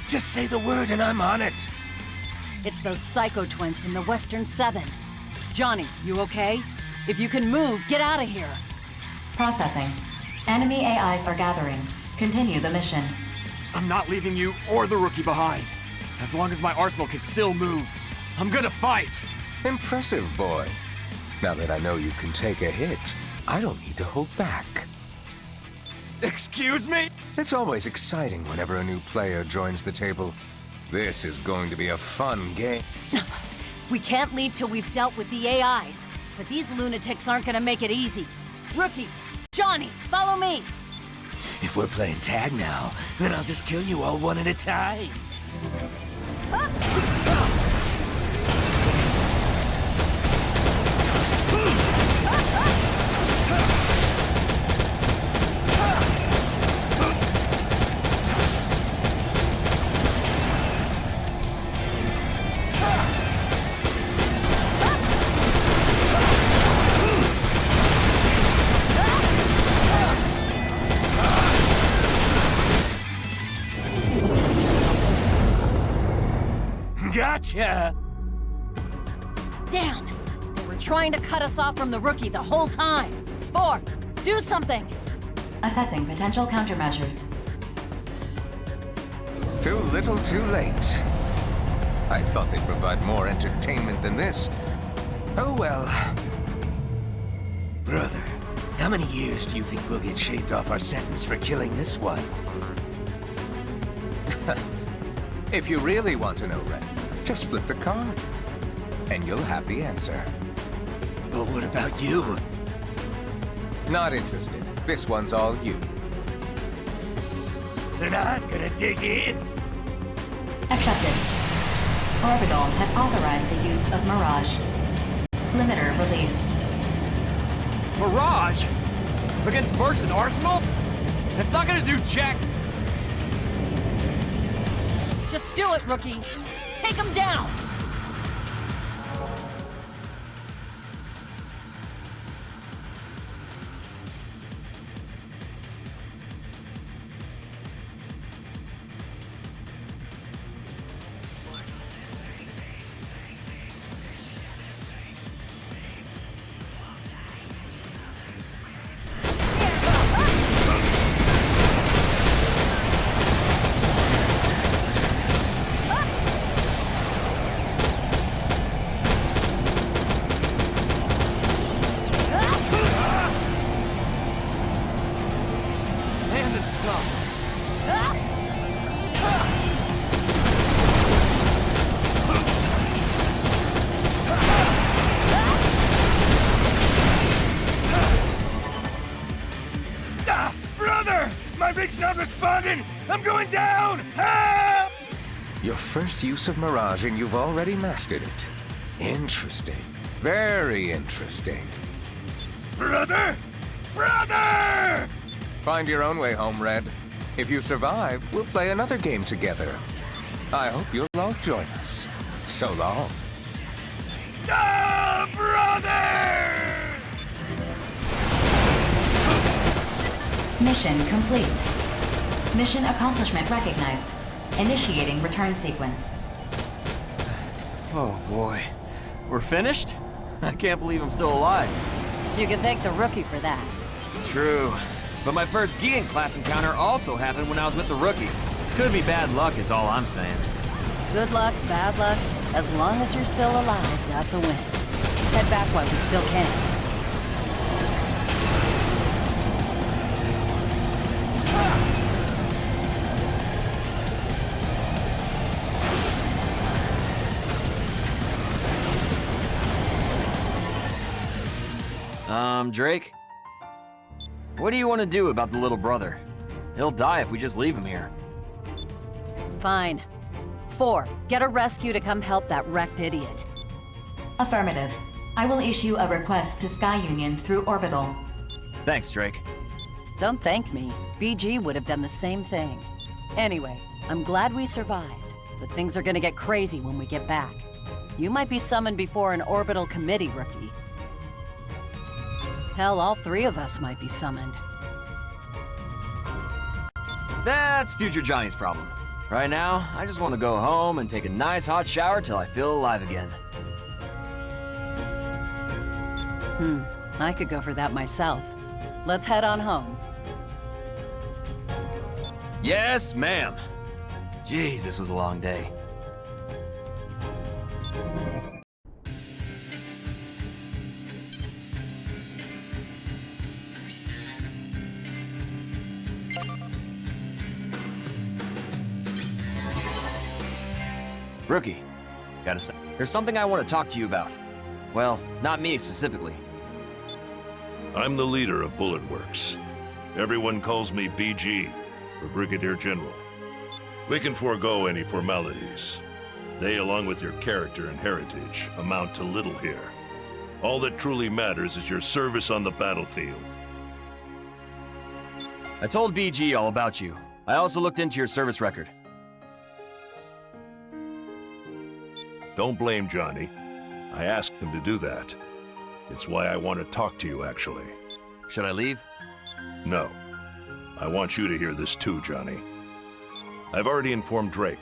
Just say the word and I'm on it! It's those Psycho Twins from the Western 7. Johnny, you okay? If you can move, get out of here! Processing. Enemy AIs are gathering. Continue the mission. I'm not leaving you or the rookie behind. As long as my arsenal can still move, I'm gonna fight! Impressive, boy. Now that I know you can take a hit, I don't need to hold back. Excuse me? It's always exciting whenever a new player joins the table. This is going to be a fun game. We can't leave till we've dealt with the AIs. But these lunatics aren't gonna make it easy. Rookie, Johnny, follow me. If we're playing tag now, then I'll just kill you all one at a time. Gotcha! Damn! They were trying to cut us off from the rookie the whole time. 4, do something! Assessing potential countermeasures. Too little, too late. I thought they'd provide more entertainment than this. Oh well. Brother, how many years do you think we'll get shaved off our sentence for killing this one? If you really want to know, Red, just flip the card, and you'll have the answer. But what about you? Not interested. This one's all you. Then I'm gonna dig in. Accepted. Orbital has authorized the use of Mirage. Limiter release. Mirage? Against mercs and arsenals? That's not gonna do jack. Just do it, rookie! Take him down! Man, this is tough. Ah, brother! My rig's not responding! I'm going down! Help! Your first use of Mirage and you've already mastered it. Interesting. Very interesting. Brother! Brother! Find your own way home, Red. If you survive, we'll play another game together. I hope you'll all join us. So long. Ah, brother! Mission complete. Mission accomplishment recognized. Initiating return sequence. Oh boy. We're finished? I can't believe I'm still alive. You can thank the rookie for that. True. But my first Gigan class encounter also happened when I was with the rookie. Could be bad luck is all I'm saying. Good luck, bad luck, as long as you're still alive, that's a win. Let's head back while we still can. Drake? What do you want to do about the little brother? He'll die if we just leave him here. Fine. 4, get a rescue to come help that wrecked idiot. Affirmative. I will issue a request to Sky Union through Orbital. Thanks, Drake. Don't thank me. BG would have done the same thing. Anyway, I'm glad we survived, but things are gonna get crazy when we get back. You might be summoned before an orbital committee, rookie. Hell, all 3 of us might be summoned. That's future Johnny's problem. Right now, I just want to go home and take a nice hot shower till I feel alive again. I could go for that myself. Let's head on home. Yes, ma'am. Jeez, this was a long day. Rookie, gotta say, there's something I want to talk to you about. Well, not me specifically. I'm the leader of Bullet Works. Everyone calls me BG, for Brigadier General. We can forego any formalities. They, along with your character and heritage, amount to little here. All that truly matters is your service on the battlefield. I told BG all about you. I also looked into your service record. Don't blame Johnny. I asked him to do that. It's why I want to talk to you, actually. Should I leave? No. I want you to hear this too, Johnny. I've already informed Drake,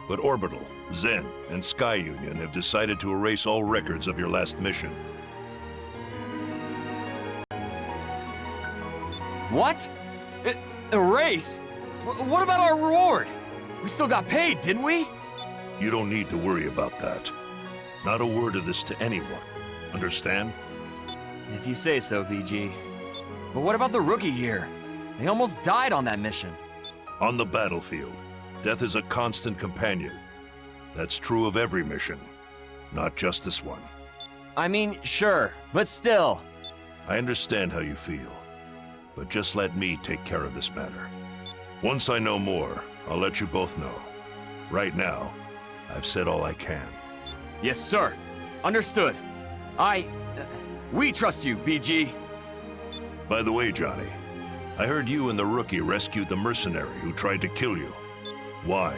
but Orbital, Zen, and Sky Union have decided to erase all records of your last mission. What? Erase? What about our reward? We still got paid, didn't we? You don't need to worry about that. Not a word of this to anyone. Understand? If you say so, BG. But what about the rookie here? They almost died on that mission. On the battlefield, death is a constant companion. That's true of every mission, not just this one. I mean, sure, but still. I understand how you feel, but just let me take care of this matter. Once I know more, I'll let you both know. Right now, I've said all I can. Yes, sir. Understood. We trust you, BG. By the way, Johnny, I heard you and the rookie rescued the mercenary who tried to kill you. Why?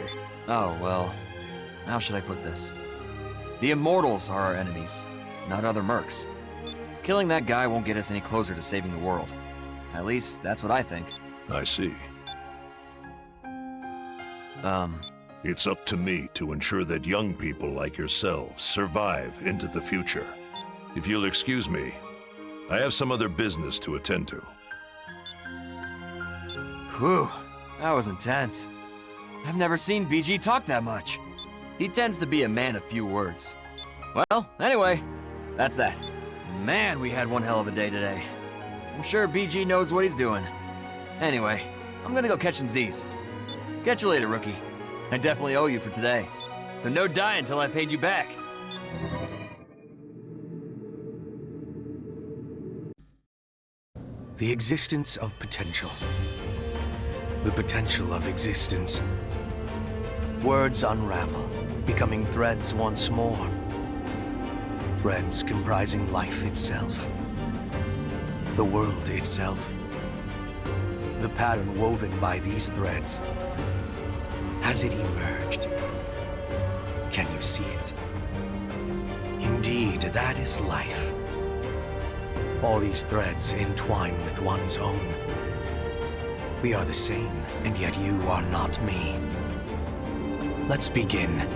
Oh, well, how should I put this? The Immortals are our enemies, not other mercs. Killing that guy won't get us any closer to saving the world. At least, that's what I think. I see. It's up to me to ensure that young people like yourselves survive into the future. If you'll excuse me, I have some other business to attend to. Whew, that was intense. I've never seen BG talk that much. He tends to be a man of few words. Well, anyway, that's that. Man, we had one hell of a day today. I'm sure BG knows what he's doing. Anyway, I'm gonna go catch some Z's. Catch you later, rookie. I definitely owe you for today, so no die until I paid you back. The existence of potential. The potential of existence. Words unravel, becoming threads once more. Threads comprising life itself. The world itself. The pattern woven by these threads. Has it emerged? Can you see it? Indeed, that is life. All these threads entwine with one's own. We are the same, and yet you are not me. Let's begin.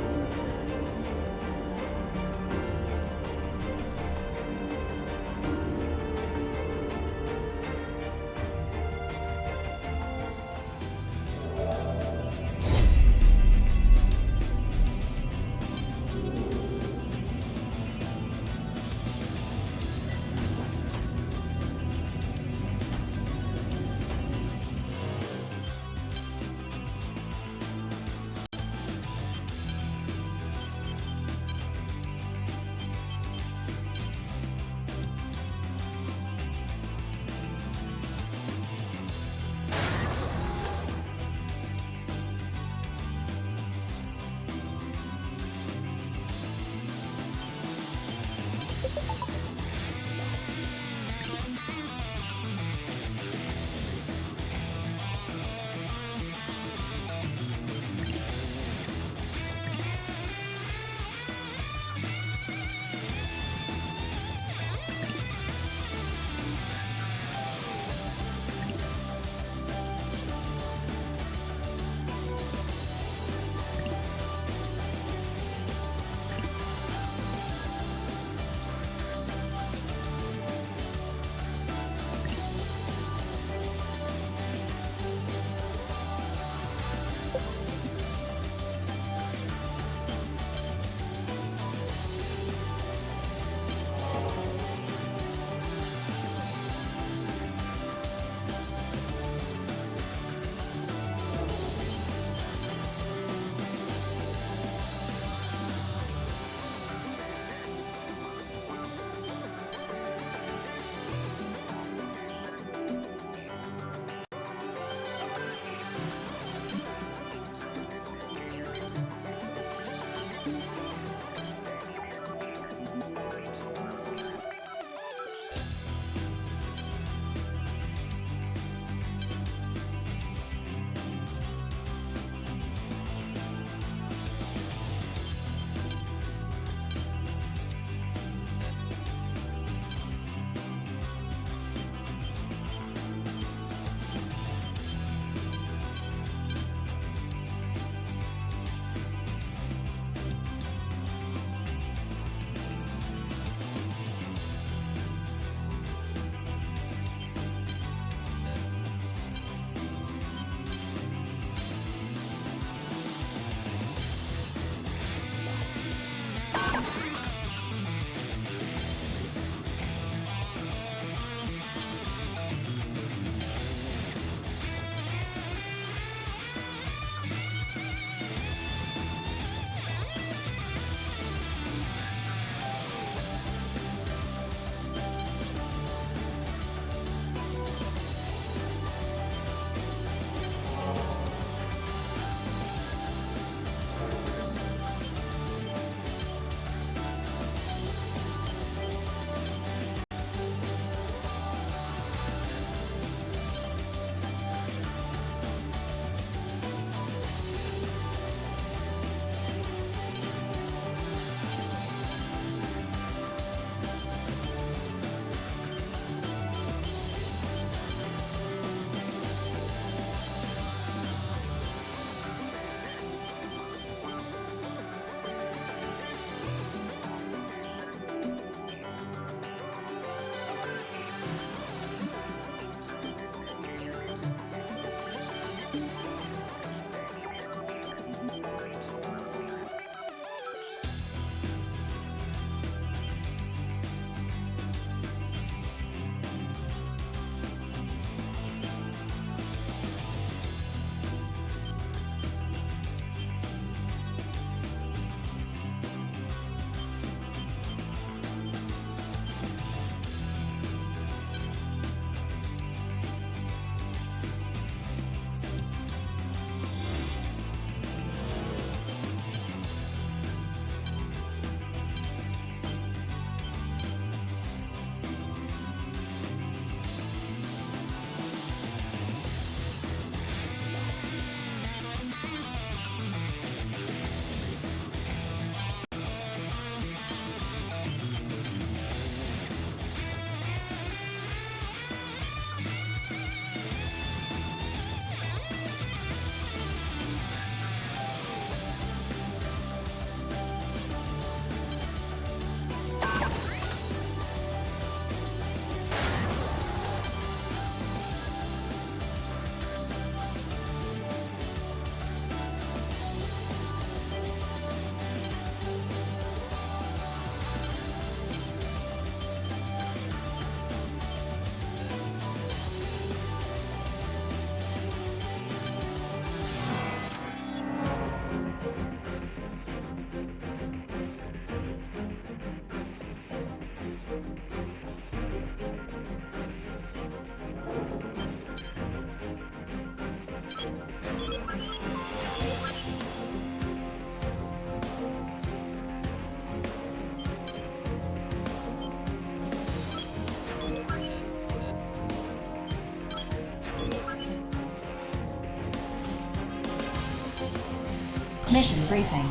Mission briefing.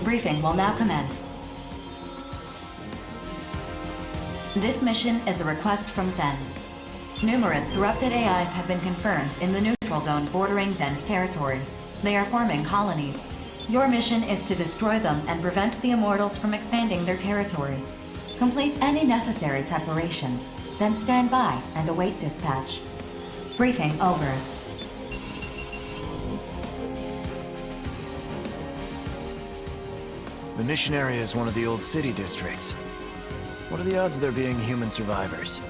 Briefing will now commence. This mission is a request from Zen. Numerous corrupted AIs have been confirmed in the neutral zone bordering Zen's territory. They are forming colonies. Your mission is to destroy them and prevent the Immortals from expanding their territory. Complete any necessary preparations, then stand by and await dispatch. Briefing over. The mission area is one of the old city districts. What are the odds of there being human survivors?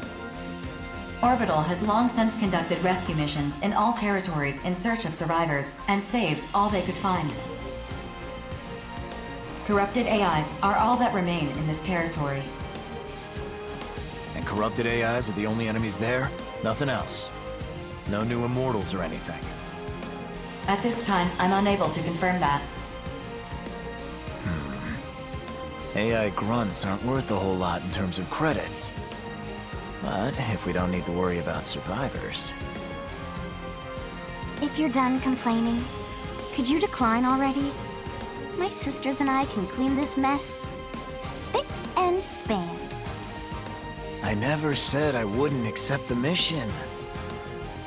Orbital has long since conducted rescue missions in all territories in search of survivors and saved all they could find. Corrupted AIs are all that remain in this territory. And corrupted AIs are the only enemies there? Nothing else? No new Immortals or anything? At this time, I'm unable to confirm that. AI grunts aren't worth a whole lot in terms of credits. But if we don't need to worry about survivors... If you're done complaining, could you decline already? My sisters and I can clean this mess spick and span. I never said I wouldn't accept the mission.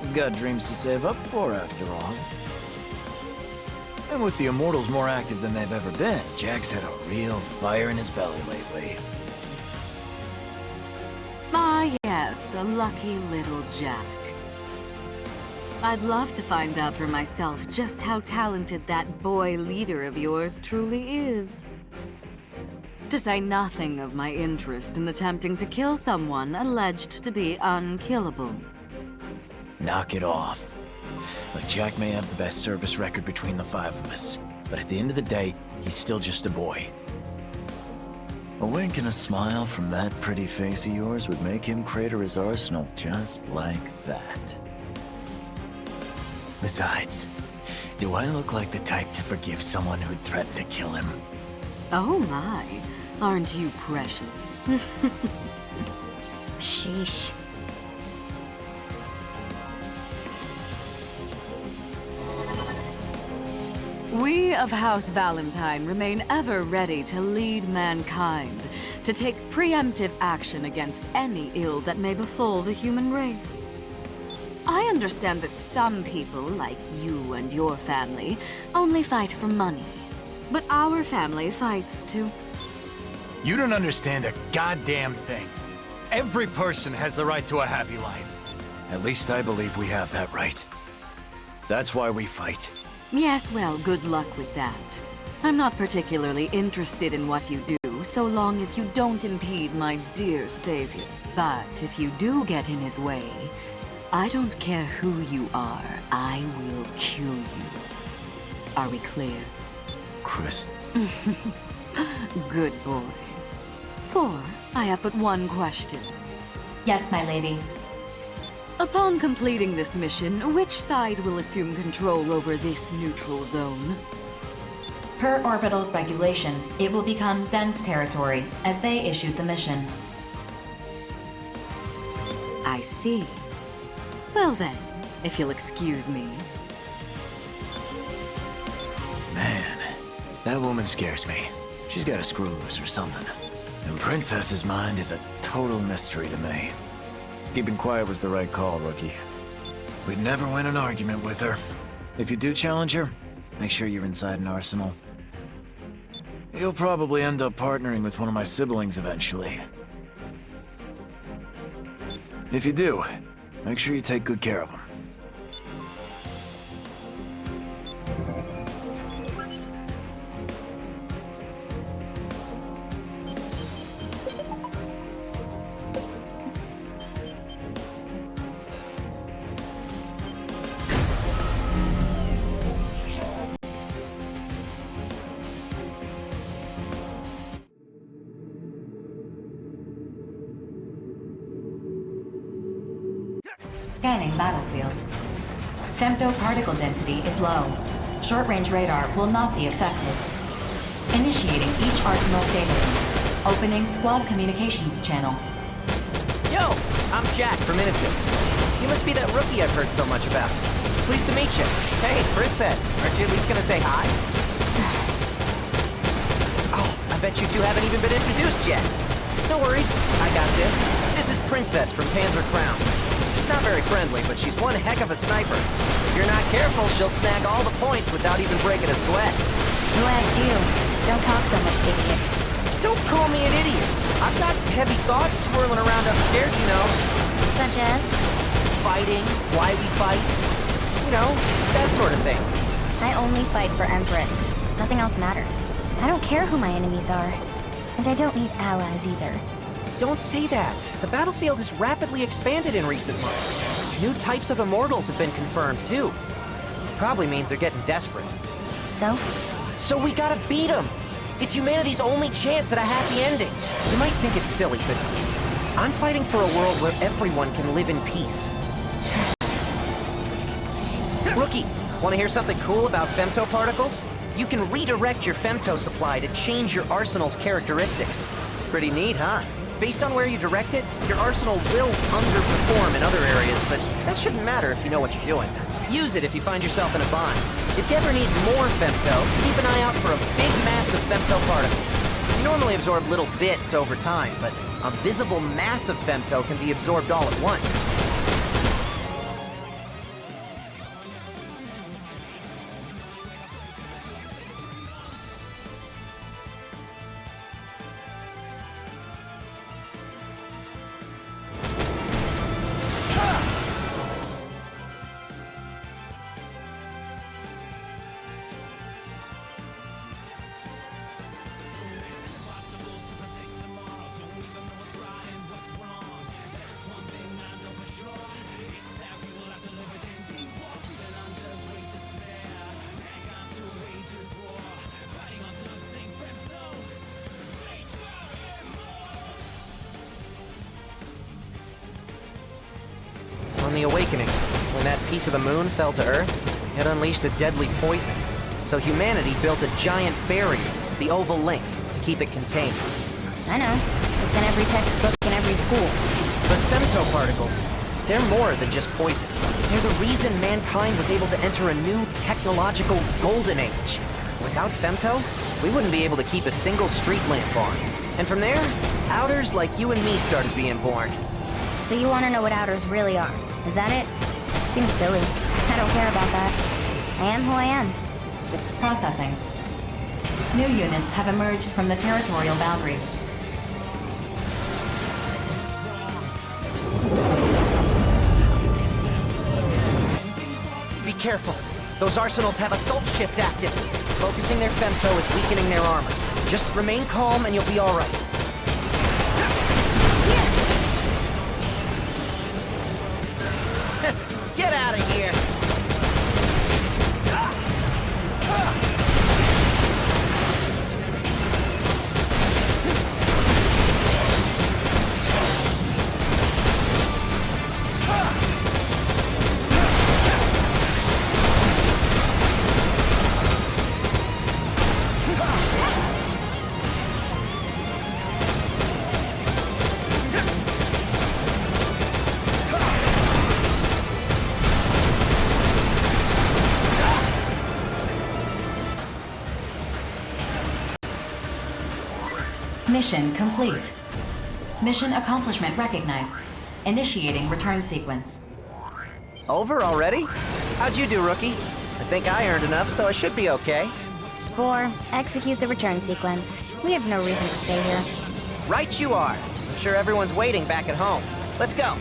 We've got dreams to save up for, after all. And with the Immortals more active than they've ever been, Jack's had a real fire in his belly lately. Ah, yes, a lucky little Jack. I'd love to find out for myself just how talented that boy leader of yours truly is. To say nothing of my interest in attempting to kill someone alleged to be unkillable. Knock it off. Look, Jack may have the best service record between the five of us, but at the end of the day, he's still just a boy. A wink and a smile from that pretty face of yours would make him crater his arsenal just like that. Besides, do I look like the type to forgive someone who'd threatened to kill him? Oh my, aren't you precious? Sheesh. We of House Valentine remain ever ready to lead mankind, to take preemptive action against any ill that may befall the human race. I understand that some people, like you and your family, only fight for money. But our family fights too. You don't understand a goddamn thing. Every person has the right to a happy life. At least I believe we have that right. That's why we fight. Yes, well, good luck with that. I'm not particularly interested in what you do, so long as you don't impede my dear savior. But if you do get in his way, I don't care who you are, I will kill you. Are we clear? Chris. Good boy. 4, I have but one question. Yes, my lady. Upon completing this mission, which side will assume control over this neutral zone? Per Orbital's regulations, it will become Zen's territory, as they issued the mission. I see. Well then, if you'll excuse me. Man, that woman scares me. She's got a screw loose or something. And Princess's mind is a total mystery to me. Keeping quiet was the right call, rookie. We'd never win an argument with her. If you do challenge her, make sure you're inside an arsenal. You'll probably end up partnering with one of my siblings eventually. If you do, make sure you take good care of them. Scanning battlefield. Femto particle density is low. Short-range radar will not be affected. Initiating each arsenal's data link. Opening squad communications channel. Yo, I'm Jack from Innocence. You must be that rookie I've heard so much about. Pleased to meet you. Hey, Princess, aren't you at least gonna say hi? Oh, I bet you two haven't even been introduced yet. No worries, I got this. This is Princess from Panzer Crown. She's not very friendly, but she's one heck of a sniper. If you're not careful, she'll snag all the points without even breaking a sweat. Who asked you? Don't talk so much, idiot. Don't call me an idiot. I've got heavy thoughts swirling around upstairs, you know. Such as? Fighting, why we fight. You know, that sort of thing. I only fight for Empress. Nothing else matters. I don't care who my enemies are. And I don't need allies either. Don't say that. The battlefield has rapidly expanded in recent months. New types of immortals have been confirmed, too. Probably means they're getting desperate. So? So we gotta beat them! It's humanity's only chance at a happy ending. You might think it's silly, but I'm fighting for a world where everyone can live in peace. Rookie, wanna hear something cool about femtoparticles? You can redirect your femto supply to change your arsenal's characteristics. Pretty neat, huh? Based on where you direct it, your arsenal will underperform in other areas, but that shouldn't matter if you know what you're doing. Use it if you find yourself in a bind. If you ever need more femto, keep an eye out for a big mass of femto particles. You normally absorb little bits over time, but a visible mass of femto can be absorbed all at once. On the Awakening, when that piece of the moon fell to Earth, it unleashed a deadly poison. So humanity built a giant barrier, the Oval Link, to keep it contained. I know. It's in every textbook in every school. But femtoparticles, they're more than just poison. They're the reason mankind was able to enter a new technological golden age. Without femto, we wouldn't be able to keep a single street lamp on. And from there, outers like you and me started being born. So you want to know what outers really are? Is that it? Seems silly. I don't care about that. I am who I am. Processing. New units have emerged from the territorial boundary. Be careful. Those arsenals have assault shift active. Focusing their femto is weakening their armor. Just remain calm and you'll be all right. Get out of here! Mission complete. Mission accomplishment recognized. Initiating return sequence. Over already? How'd you do, Rookie? I think I earned enough, so I should be okay. 4. Execute the return sequence. We have no reason to stay here. Right you are. I'm sure everyone's waiting back at home. Let's go.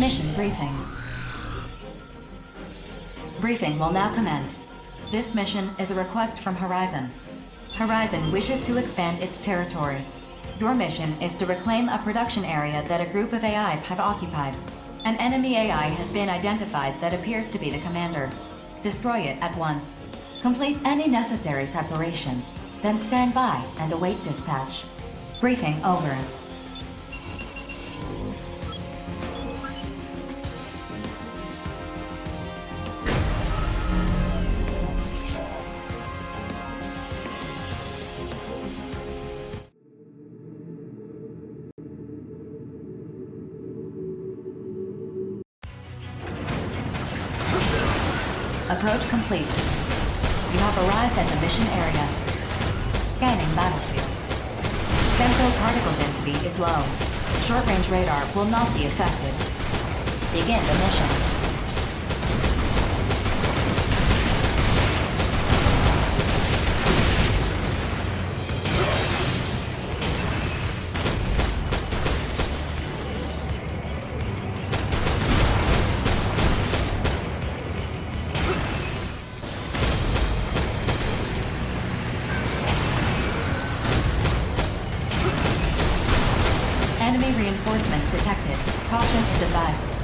Mission briefing. Briefing will now commence. This mission is a request from Horizon. Horizon wishes to expand its territory. Your mission is to reclaim a production area that a group of AIs have occupied. An enemy AI has been identified that appears to be the commander. Destroy it at once. Complete any necessary preparations, then stand by and await dispatch. Briefing over. Approach complete. You have arrived at the mission area. Scanning battlefield. Temporal particle density is low. Short-range radar will not be affected. Begin the mission. Enemy reinforcements detected. Caution is advised.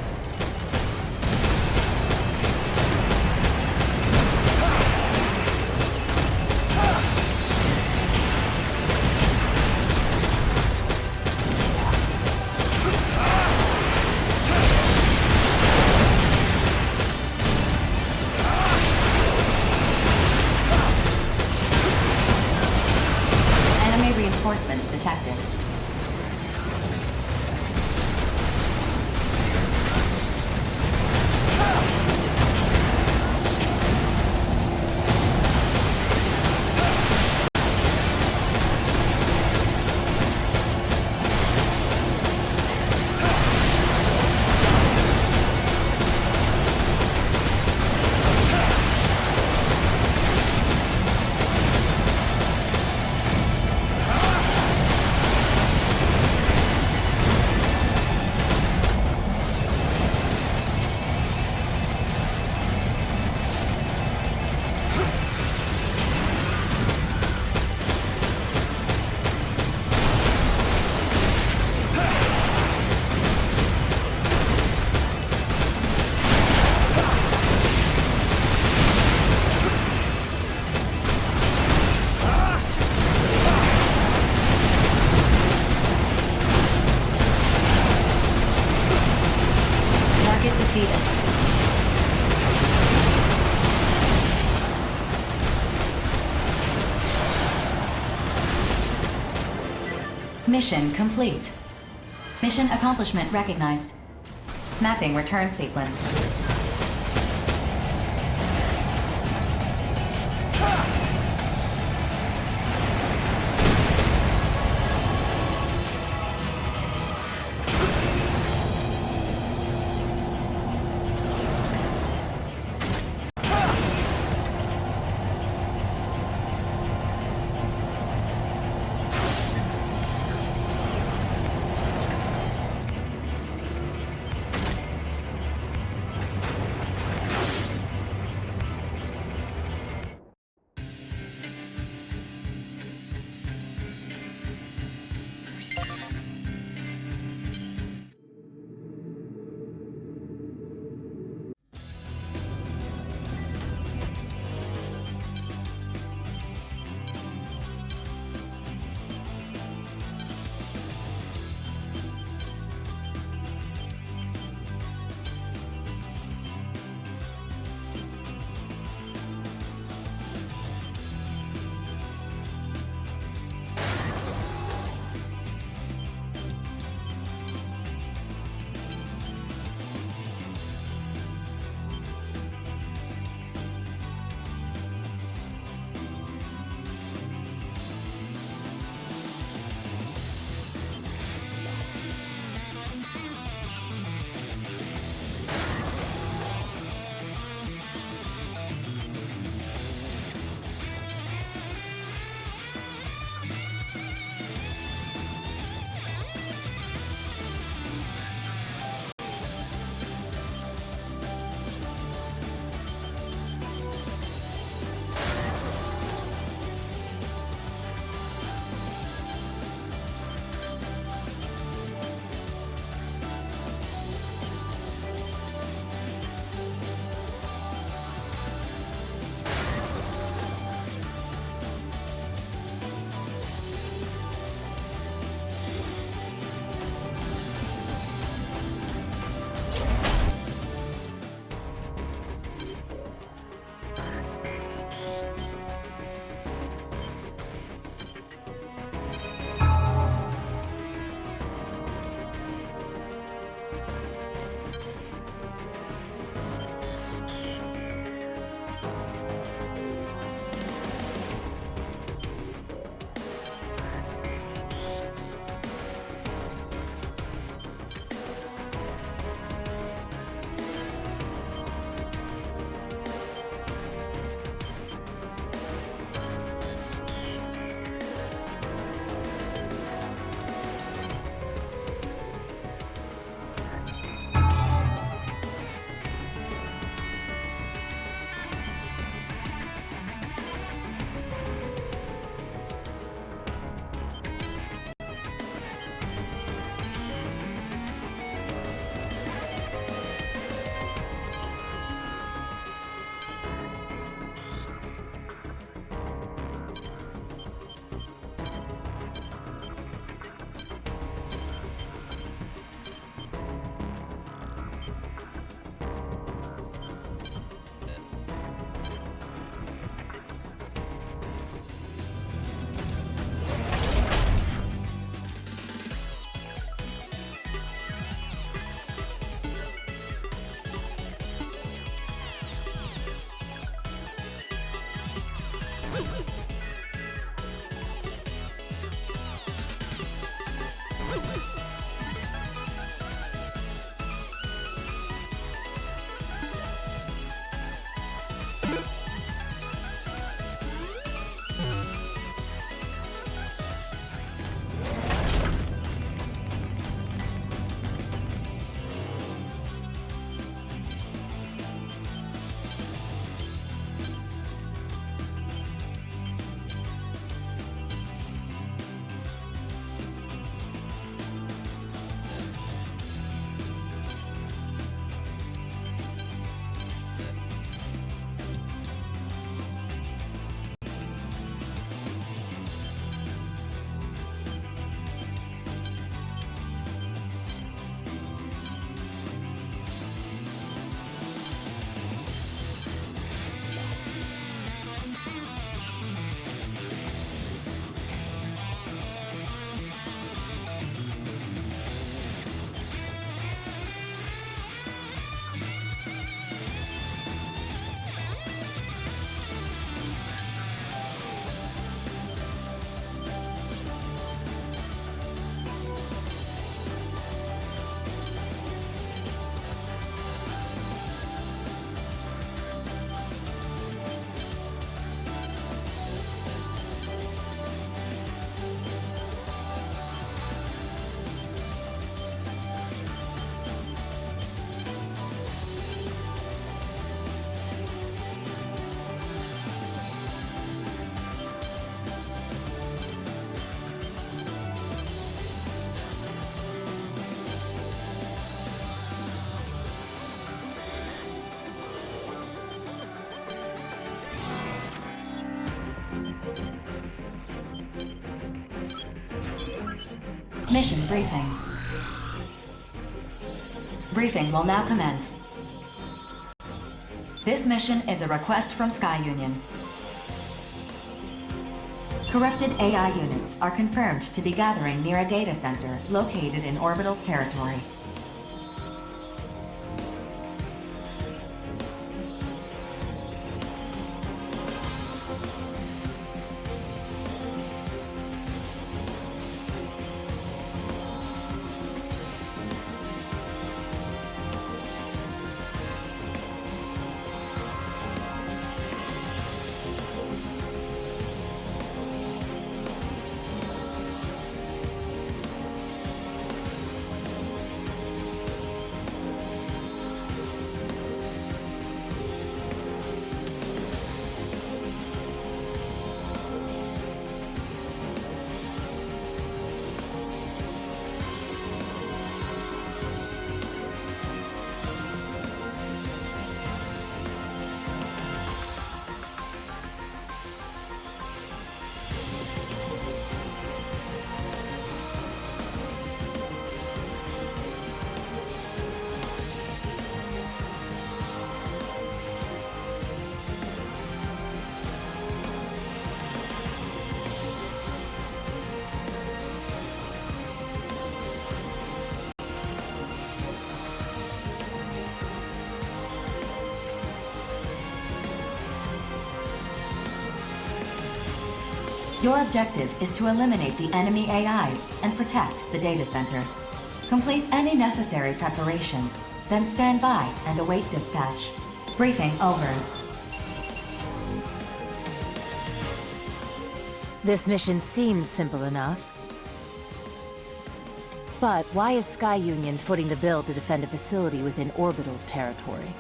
Enemy reinforcements detected. Mission complete. Mission accomplishment recognized. Mapping return sequence. Mission briefing. Briefing will now commence. This mission is a request from Sky Union. Corrupted AI units are confirmed to be gathering near a data center located in Orbital's territory. Your objective is to eliminate the enemy AIs and protect the data center. Complete any necessary preparations, then stand by and await dispatch. Briefing over. This mission seems simple enough. But why is Sky Union footing the bill to defend a facility within Orbital's territory?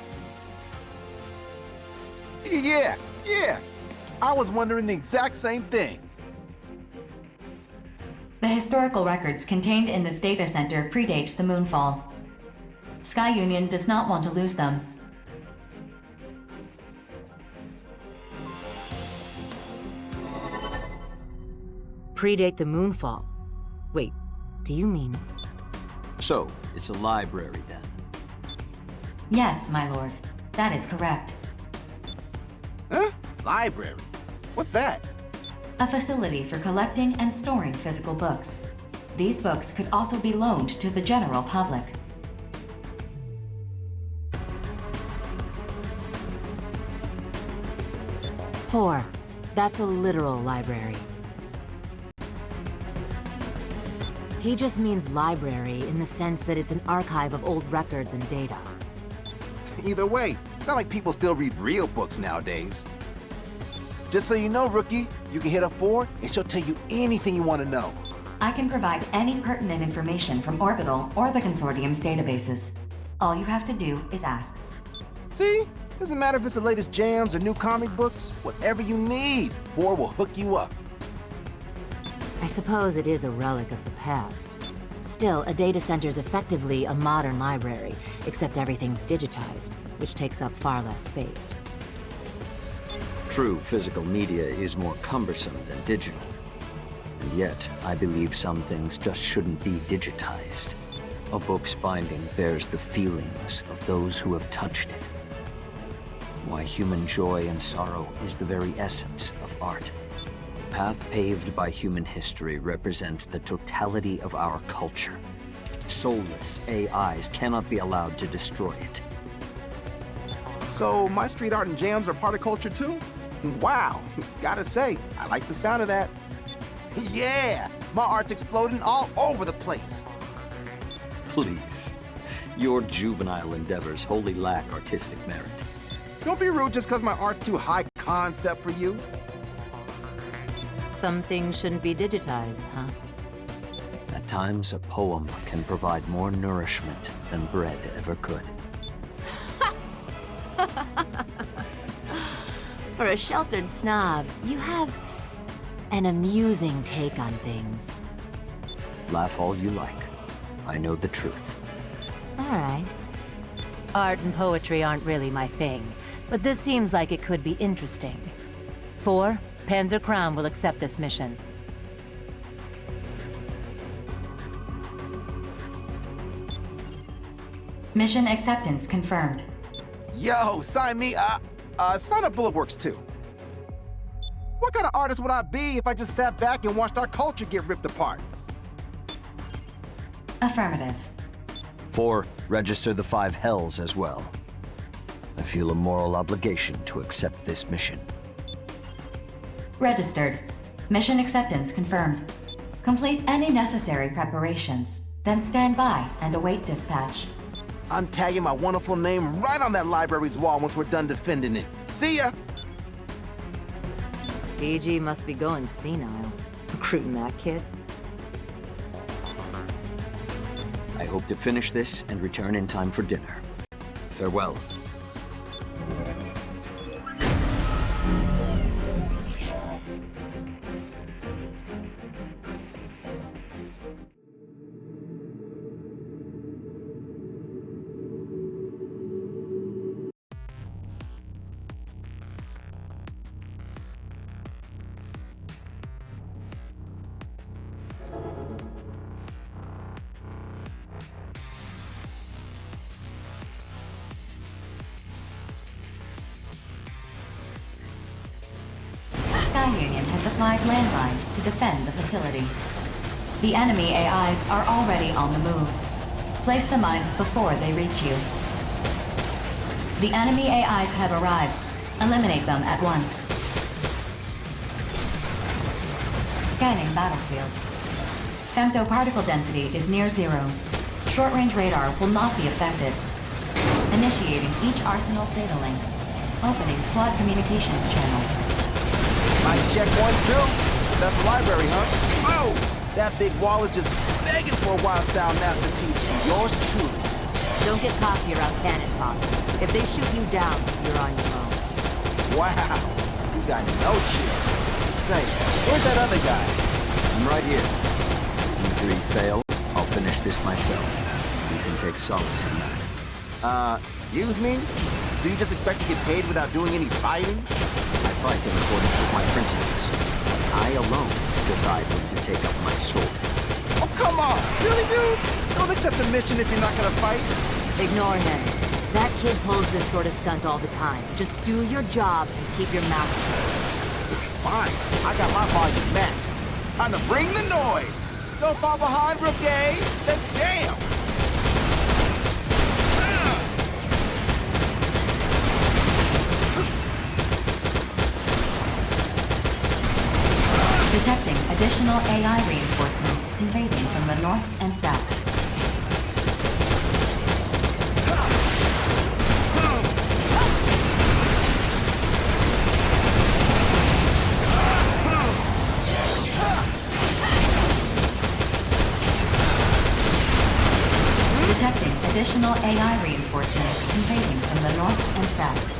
Yeah. I was wondering the exact same thing. The historical records contained in this data center predate the moonfall. Sky Union does not want to lose them. Predate the moonfall? Wait, do you mean? So, it's a library then? Yes, my lord. That is correct. Huh? Library? What's that? A facility for collecting and storing physical books. These books could also be loaned to the general public. Four. That's a literal library. He just means library in the sense that it's an archive of old records and data. Either way, it's not like people still read real books nowadays. Just so you know, Rookie, you can hit up 4 and she'll tell you anything you want to know. I can provide any pertinent information from Orbital or the Consortium's databases. All you have to do is ask. See? Doesn't matter if it's the latest jams or new comic books. Whatever you need, 4 will hook you up. I suppose it is a relic of the past. Still, a data center is effectively a modern library, except everything's digitized, which takes up far less space. True, physical media is more cumbersome than digital. And yet, I believe some things just shouldn't be digitized. A book's binding bears the feelings of those who have touched it. Why human joy and sorrow is the very essence of art. The path paved by human history represents the totality of our culture. Soulless AIs cannot be allowed to destroy it. So, my street art and jams are part of culture too? Wow, gotta say, I like the sound of that. Yeah, my art's exploding all over the place. Please. Your juvenile endeavors wholly lack artistic merit. Don't be rude just because my art's too high concept for you. Some things shouldn't be digitized, huh? At times, a poem can provide more nourishment than bread ever could. For a sheltered snob, you have an amusing take on things. Laugh all you like. I know the truth. All right. Art and poetry aren't really my thing, but this seems like it could be interesting. 4, Panzer Crown will accept this mission. Mission acceptance confirmed. Yo, sign me, sign up Bulletworks too. What kind of artist would I be if I just sat back and watched our culture get ripped apart? Affirmative. 4. Register the 5 hells as well. I feel a moral obligation to accept this mission. Registered. Mission acceptance confirmed. Complete any necessary preparations, then stand by and await dispatch. I'm tagging my wonderful name right on that library's wall once we're done defending it. See ya! BG must be going senile, recruiting that kid. I hope to finish this and return in time for dinner. Farewell. Sky Union has applied landmines to defend the facility. The enemy AIs are already on the move. Place the mines before they reach you. The enemy AIs have arrived. Eliminate them at once. Scanning battlefield. Femtoparticle density is near 0. Short-range radar will not be affected. Initiating each arsenal's data link. Opening squad communications channel. Mic check 1, 2. That's a library, huh? Oh! That big wall is just begging for a wild-style masterpiece from yours truly. Don't get cocky around cannon pop. If they shoot you down, you're on your own. Wow, you got no chill. Say, where's that other guy? I'm right here. If you 3 fail, I'll finish this myself. You can take solace in that. Excuse me? So you just expect to get paid without doing any fighting? I fight in accordance with my principles. I alone decide when to take up my sword. Oh, come on! Really, dude? Don't accept the mission if you're not gonna fight. Ignore him. That kid pulls this sort of stunt all the time. Just do your job and keep your mouth shut. Fine. I got my volume maxed. Time to bring the noise! Don't fall behind, rookie! Let's jam! Detecting additional AI reinforcements invading from the north and south. Detecting additional AI reinforcements invading from the north and south.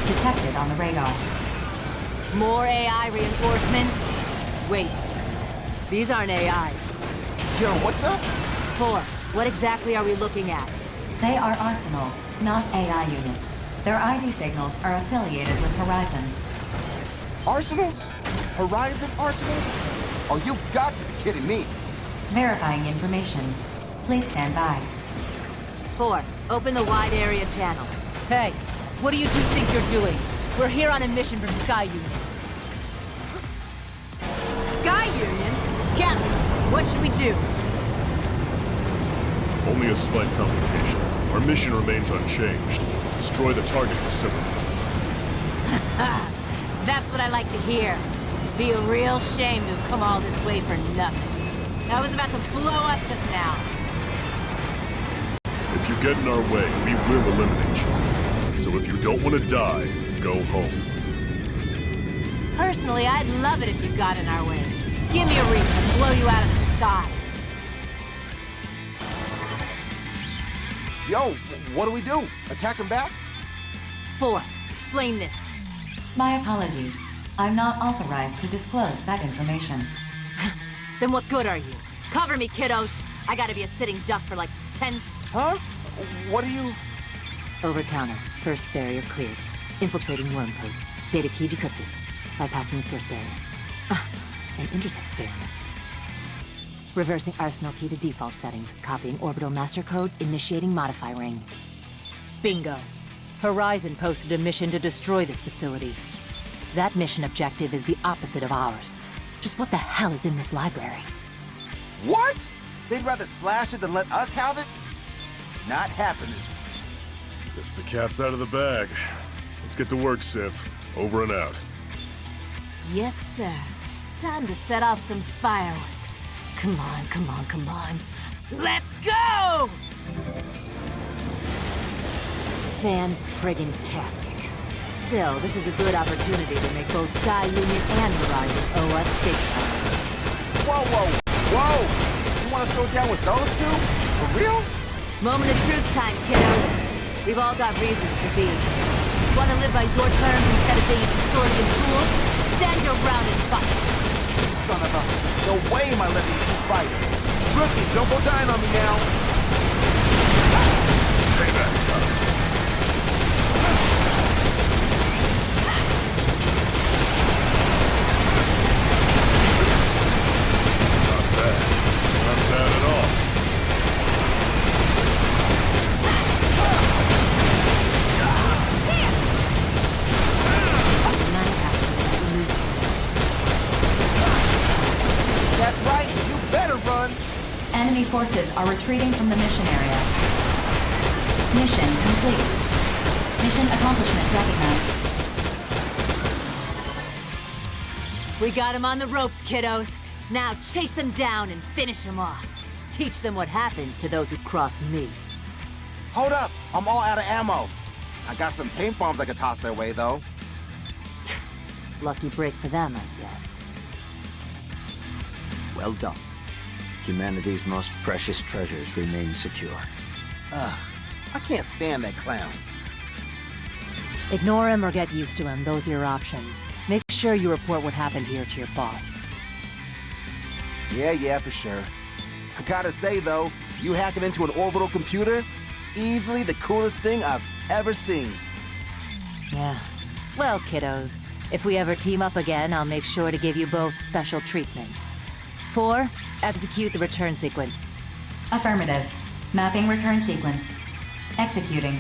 Detected on the radar. More AI reinforcements? Wait, these aren't AIs. Yo, what's up? 4, what exactly are we looking at? They are arsenals, not AI units. Their ID signals are affiliated with Horizon. Arsenals? Horizon arsenals? Oh, you got to be kidding me. Verifying information. Please stand by. 4, open the wide area channel. Hey, what do you two think you're doing? We're here on a mission from Sky Union. Sky Union? Captain, what should we do? Only a slight complication. Our mission remains unchanged. Destroy the target facility. That's what I like to hear. Be a real shame to have come all this way for nothing. I was about to blow up just now. If you get in our way, we will eliminate you. So if you don't want to die, go home. Personally, I'd love it if you got in our way. Give me a reason to blow you out of the sky. Yo, what do we do? Attack him back? 4. Explain this. My apologies. I'm not authorized to disclose that information. Then what good are you? Cover me, kiddos. I gotta be a sitting duck for like 10... Huh? What are you... Over-counter. First barrier cleared. Infiltrating worm code. Data key decrypted. Bypassing the source barrier. An intercept barrier. Reversing arsenal key to default settings. Copying orbital master code. Initiating modify ring. Bingo. Horizon posted a mission to destroy this facility. That mission objective is the opposite of ours. Just what the hell is in this library? What? They'd rather slash it than let us have it? Not happening. Guess the cat's out of the bag. Let's get to work, Sif. Over and out. Yes, sir. Time to set off some fireworks. Come on, come on, come on. Let's go! Fan-friggin-tastic. Still, this is a good opportunity to make both Sky Union and Horizon owe us big time. Whoa, whoa, whoa! You want to throw down with those two? For real? Moment of truth time, kiddos. We've all got reasons to be. Want to live by your terms instead of being a consortium tool? Stand your ground and fight. Son of a... No way am I letting these two fight. Rookie, don't go dying on me now. Payback time. Not bad. Not bad at all. That's right, you better run! Enemy forces are retreating from the mission area. Mission complete. Mission accomplishment recognized. We got him on the ropes, kiddos. Now chase them down and finish him off. Teach them what happens to those who cross me. Hold up, I'm all out of ammo. I got some paint bombs I could toss their way, though. Lucky break for them, I guess. Well done. Humanity's most precious treasures remain secure. Ugh, I can't stand that clown. Ignore him or get used to him. Those are your options. Make sure you report what happened here to your boss. Yeah, for sure. I gotta say, though, you hacking into an orbital computer? Easily the coolest thing I've ever seen. Yeah. Well, kiddos, if we ever team up again, I'll make sure to give you both special treatment. 4, execute the return sequence. Affirmative. Mapping return sequence. Executing.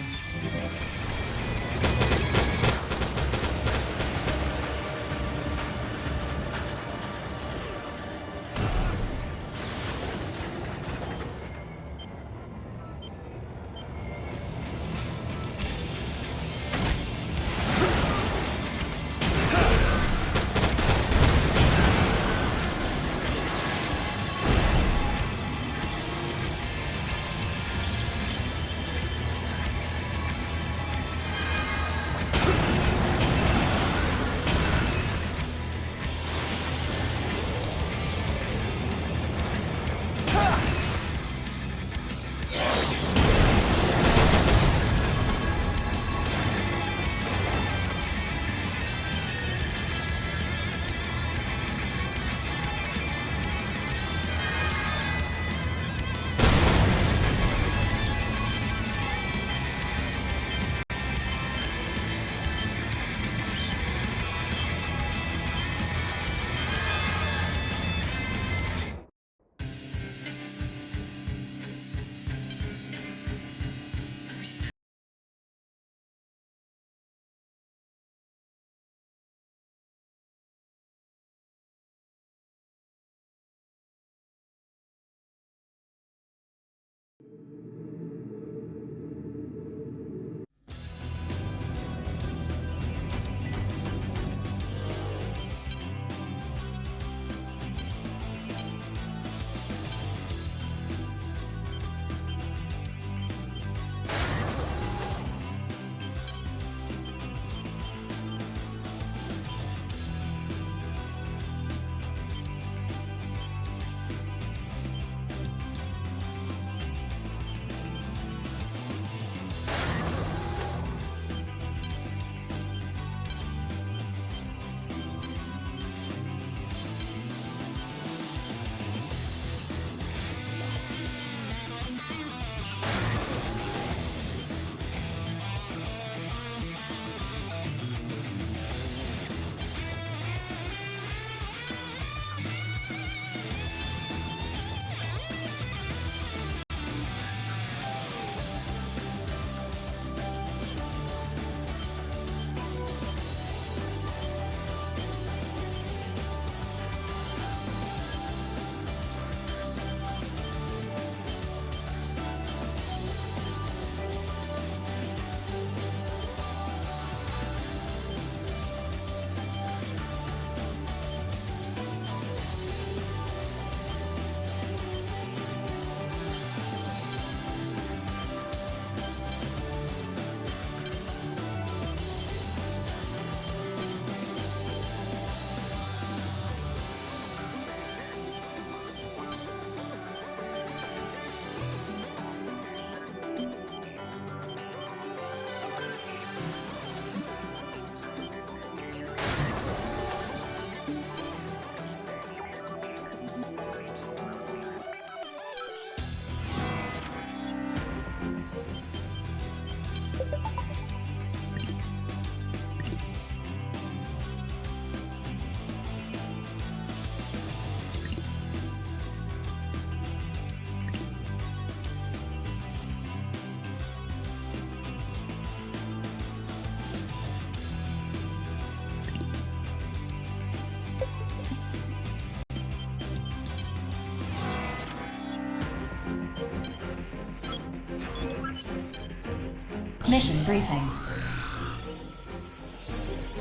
Mission briefing.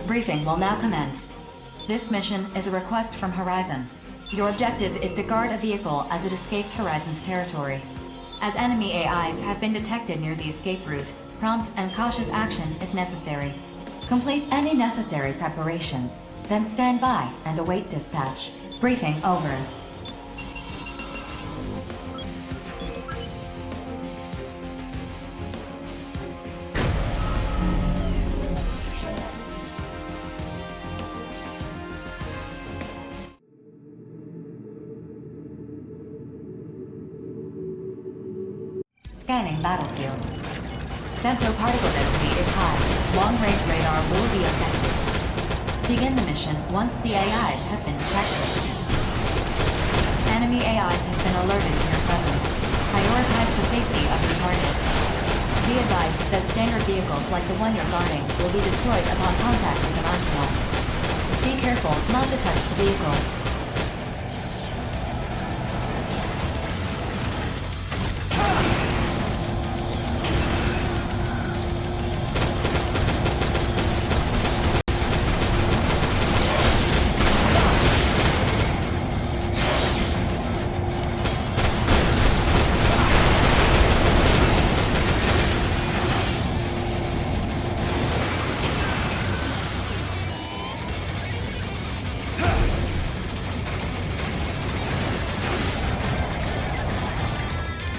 Briefing will now commence. This mission is a request from Horizon. Your objective is to guard a vehicle as it escapes Horizon's territory. As enemy AIs have been detected near the escape route, prompt and cautious action is necessary. Complete any necessary preparations, then stand by and await dispatch. Briefing over. Scanning battlefield. Femtoparticle density is high. Long-range radar will be effective. Begin the mission once the AIs have been detected. Enemy AIs have been alerted to your presence. Prioritize the safety of your target. Be advised that standard vehicles like the one you're guarding will be destroyed upon contact with an arsenal. Be careful not to touch the vehicle.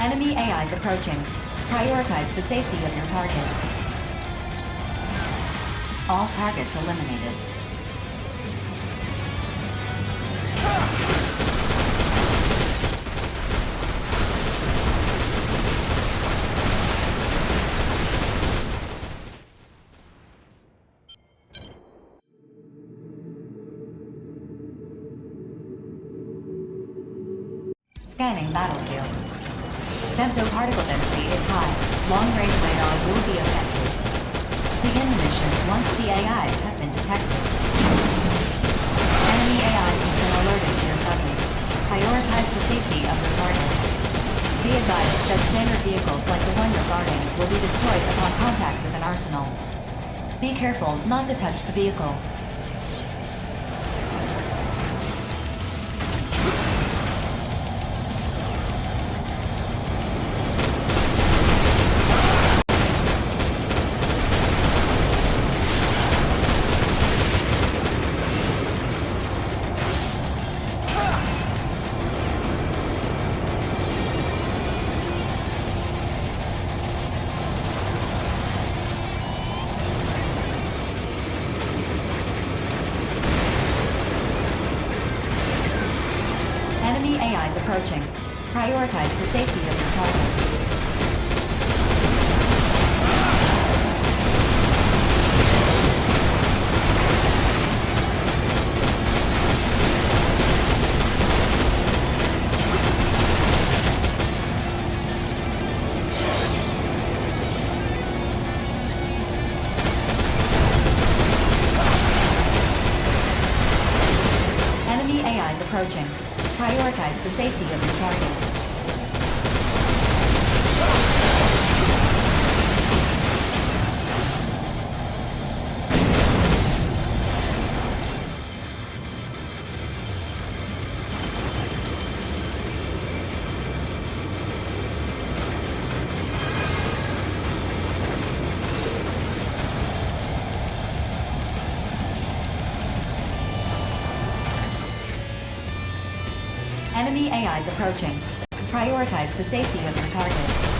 Enemy AIs approaching. Prioritize the safety of your target. All targets eliminated. Scanning battlefield. Femtoparticle density is high. Long-range radar will be effective. Begin the mission once the AIs have been detected. Enemy AIs have been alerted to your presence. Prioritize the safety of your target. Be advised that standard vehicles like the one you're guarding will be destroyed upon contact with an arsenal. Be careful not to touch the vehicle. Enemy AIs approaching. Prioritize the safety of your target. Enemy AIs approaching. Prioritize the safety of your target. Enemy AIs approaching. Prioritize the safety of your target.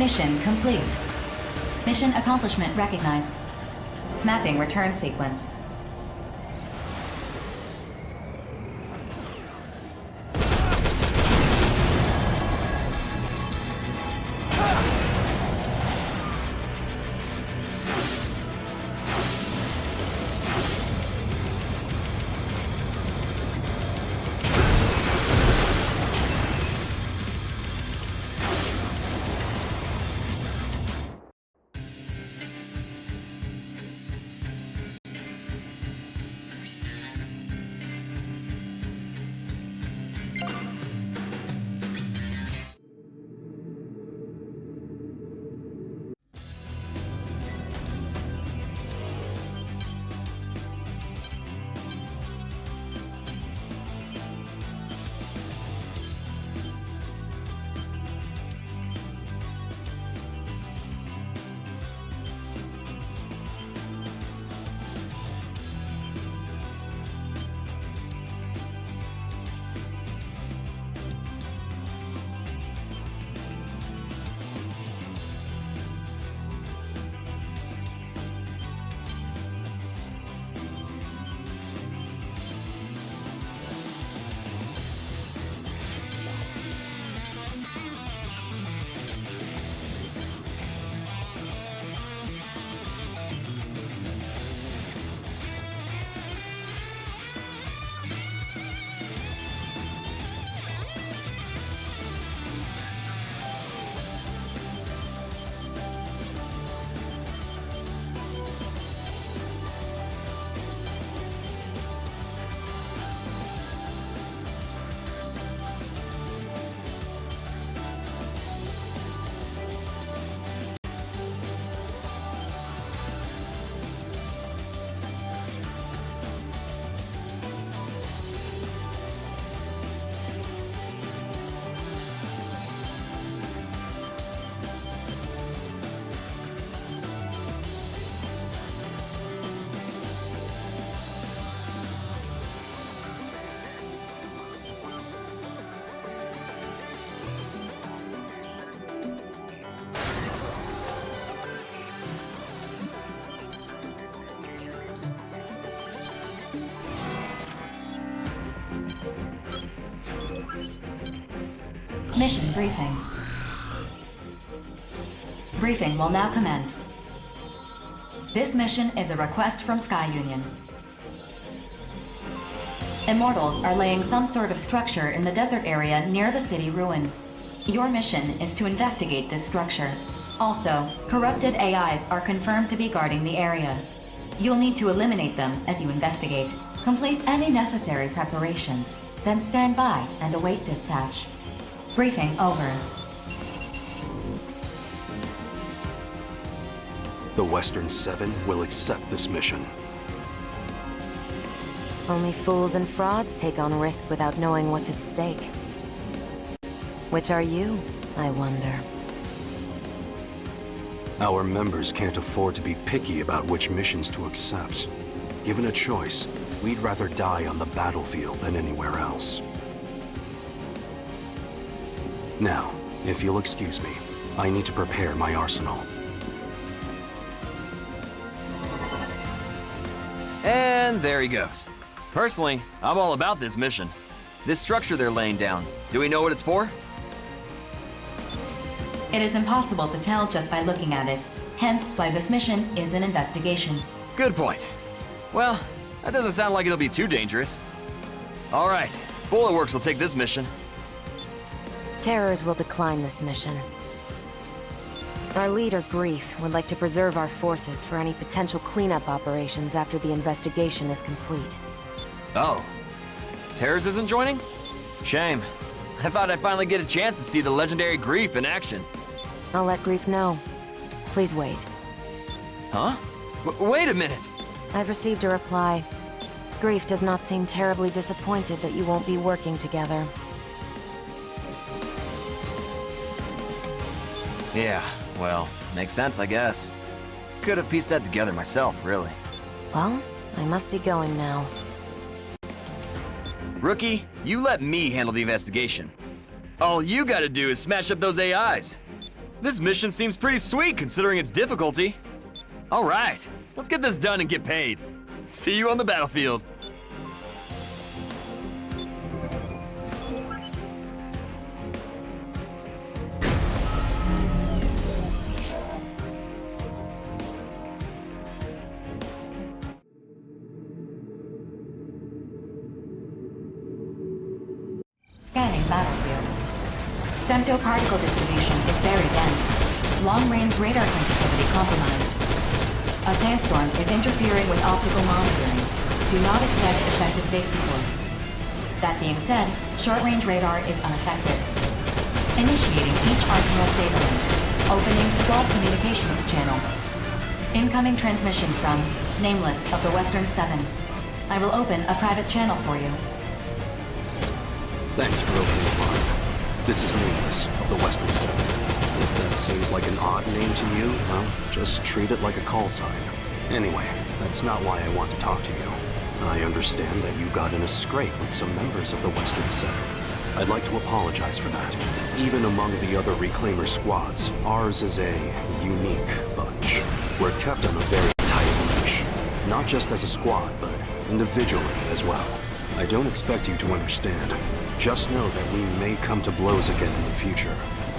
Mission complete. Mission accomplishment recognized. Mapping return sequence. Mission briefing. Briefing will now commence. This mission is a request from Sky Union. Immortals are laying some sort of structure in the desert area near the city ruins. Your mission is to investigate this structure. Also, corrupted AIs are confirmed to be guarding the area. You'll need to eliminate them as you investigate. Complete any necessary preparations, then stand by and await dispatch. Briefing over. The Western Seven will accept this mission. Only fools and frauds take on risk without knowing what's at stake. Which are you, I wonder? Our members can't afford to be picky about which missions to accept. Given a choice, we'd rather die on the battlefield than anywhere else. Now, if you'll excuse me, I need to prepare my arsenal. And there he goes. Personally, I'm all about this mission. This structure they're laying down, do we know what it's for? It is impossible to tell just by looking at it, hence why this mission is an investigation. Good point. Well, that doesn't sound like it'll be too dangerous. All right, Bulletworks will take this mission. Terrors will decline this mission. Our leader, Grief, would like to preserve our forces for any potential cleanup operations after the investigation is complete. Oh. Terrors isn't joining? Shame. I thought I'd finally get a chance to see the legendary Grief in action. I'll let Grief know. Please wait. Huh? Wait a minute! I've received a reply. Grief does not seem terribly disappointed that you won't be working together. Yeah, well, makes sense, I guess. Could have pieced that together myself, really. Well, I must be going now. Rookie, you let me handle the investigation. All you gotta do is smash up those AIs. This mission seems pretty sweet considering its difficulty. All right, let's get this done and get paid. See you on the battlefield. Scanning battlefield. Femtoparticle distribution is very dense. Long-range radar sensitivity compromised. A sandstorm is interfering with optical monitoring. Do not expect effective base support. That being said, short-range radar is unaffected. Initiating each Arsenal's data link. Opening squad communications channel. Incoming transmission from Nameless of the Western 7. I will open a private channel for you. Thanks for opening the line. This is Nameless of the Western 7. If that seems like an odd name to you, well, just treat it like a call sign. Anyway, that's not why I want to talk to you. I understand that you got in a scrape with some members of the Western 7. I'd like to apologize for that. Even among the other Reclaimer squads, ours is a unique bunch. We're kept on a very tight leash. Not just as a squad, but individually as well. I don't expect you to understand. Just know that we may come to blows again in the future.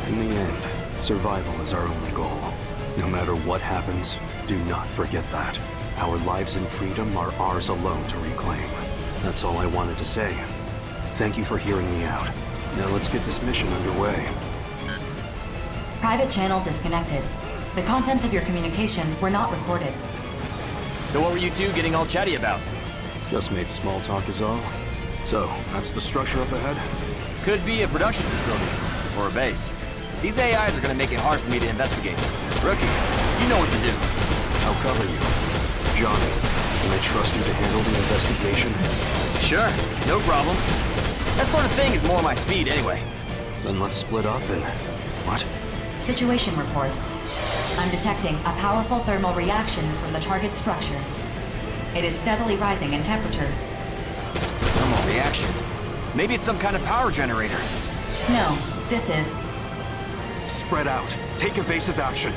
In the end, survival is our only goal. No matter what happens, do not forget that. Our lives and freedom are ours alone to reclaim. That's all I wanted to say. Thank you for hearing me out. Now let's get this mission underway. Private channel disconnected. The contents of your communication were not recorded. So what were you two getting all chatty about? Just made small talk is all. So, that's the structure up ahead? Could be a production facility, or a base. These AIs are gonna make it hard for me to investigate. Rookie, you know what to do. I'll cover you. Johnny, can I trust you to handle the investigation? Sure, no problem. That sort of thing is more my speed anyway. Then let's split up and... what? Situation report. I'm detecting a powerful thermal reaction from the target structure. It is steadily rising in temperature. Thermal reaction? Maybe it's some kind of power generator. No, this is... Spread out. Take evasive action.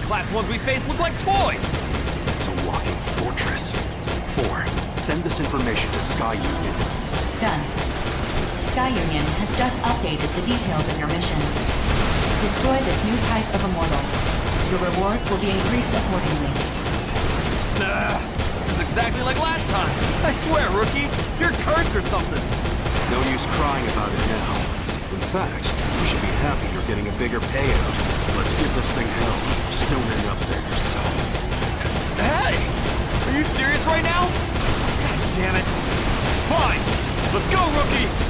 Class ones we faced look like toys! It's a walking fortress. 4. Send this information to Sky Union. Done. Sky Union has just updated the details of your mission. Destroy this new type of immortal. Your reward will be increased accordingly. This is exactly like last time. I swear, Rookie, you're cursed or something. No use crying about it now. In fact, you should be happy you're getting a bigger payout. Let's give this thing hell. Just don't end up there yourself. Hey! Are you serious right now? God damn it. Fine! Let's go, Rookie!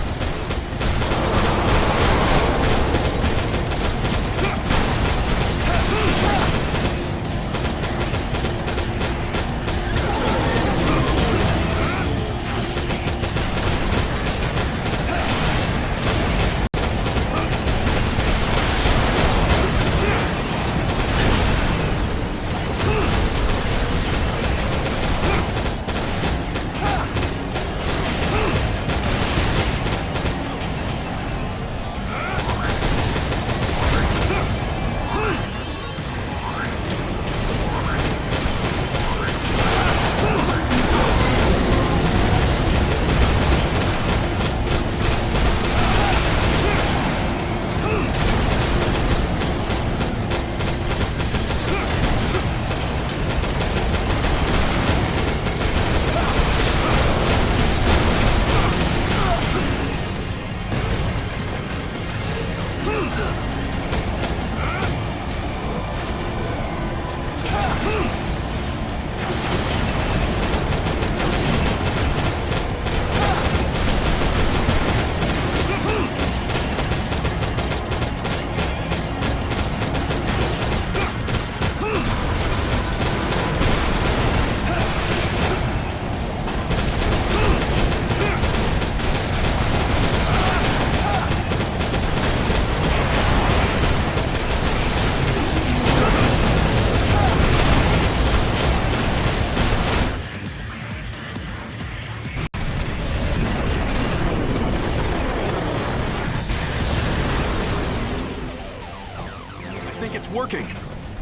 working.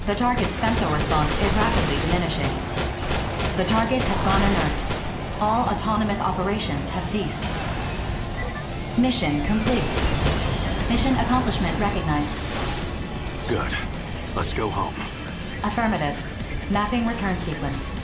The target's femto response is rapidly diminishing. The target has gone inert. All autonomous operations have ceased. Mission complete. Mission accomplishment recognized. Good. Let's go home. Affirmative. Mapping return sequence.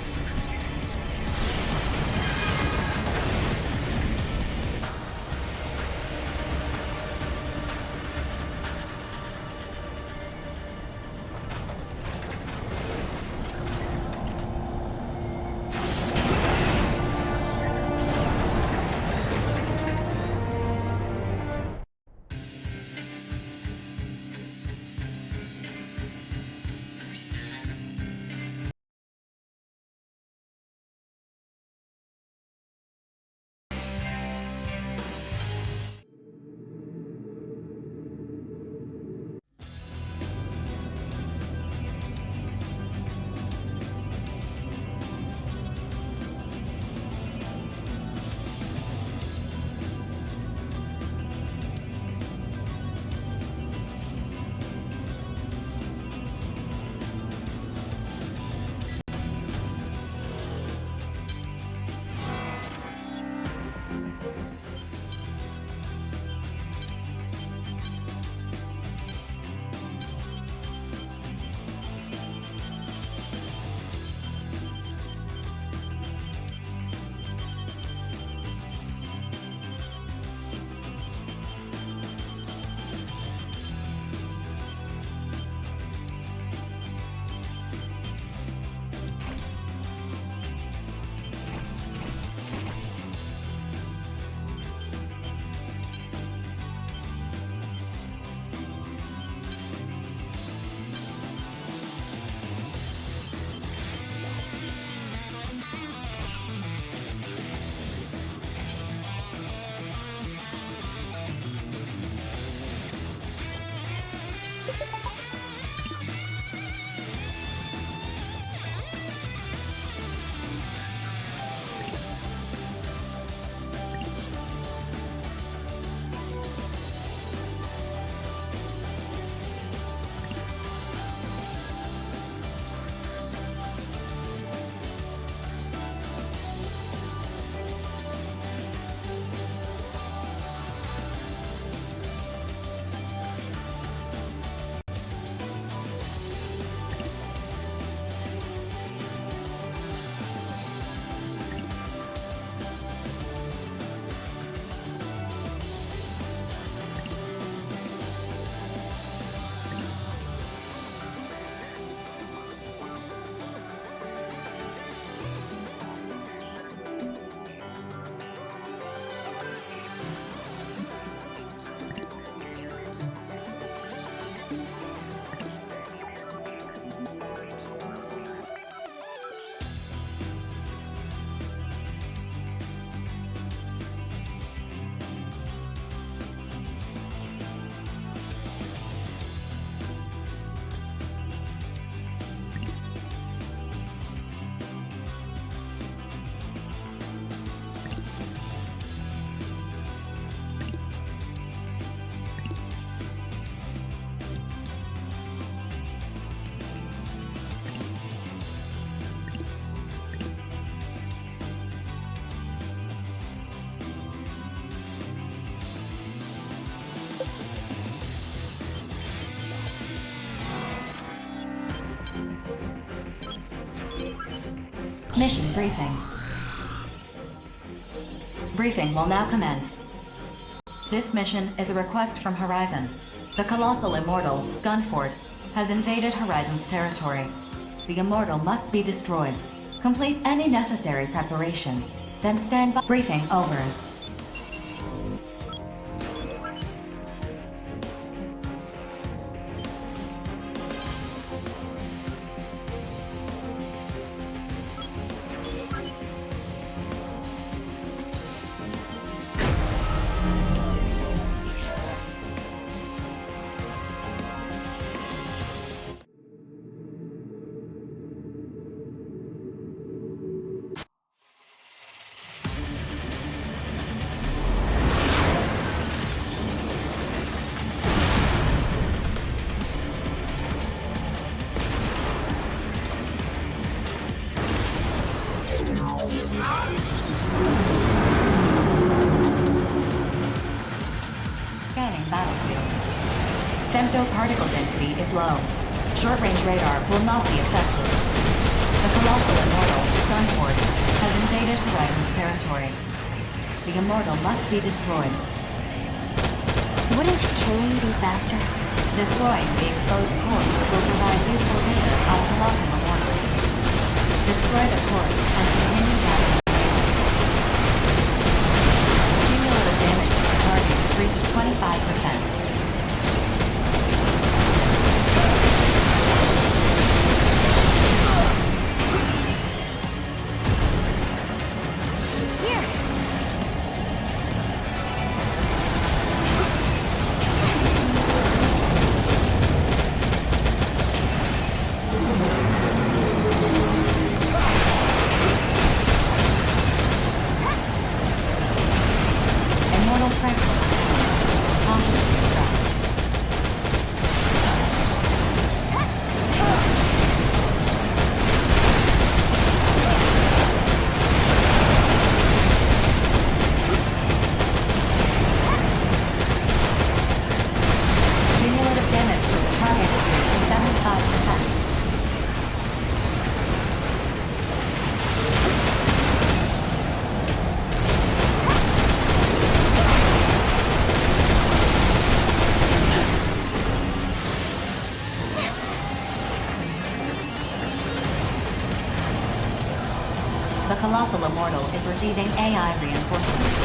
Mission briefing. Briefing will now commence. This mission is a request from Horizon. The colossal immortal, Gunfort, has invaded Horizon's territory. The immortal must be destroyed. Complete any necessary preparations, then stand by. Briefing over. Scanning battlefield. Femto-particle density is low. Short-range radar will not be effective. The colossal immortal, Gunport, has invaded Horizon's territory. The immortal must be destroyed. Wouldn't killing be faster? Destroying the exposed cores will provide useful data on colossal immortals. Destroy the cores and continue damage. Cumulative damage to the target has reached 25%. The colossal immortal is receiving AI reinforcements.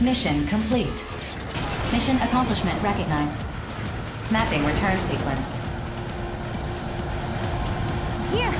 Mission complete. Mission accomplishment recognized. Mapping return sequence. Here!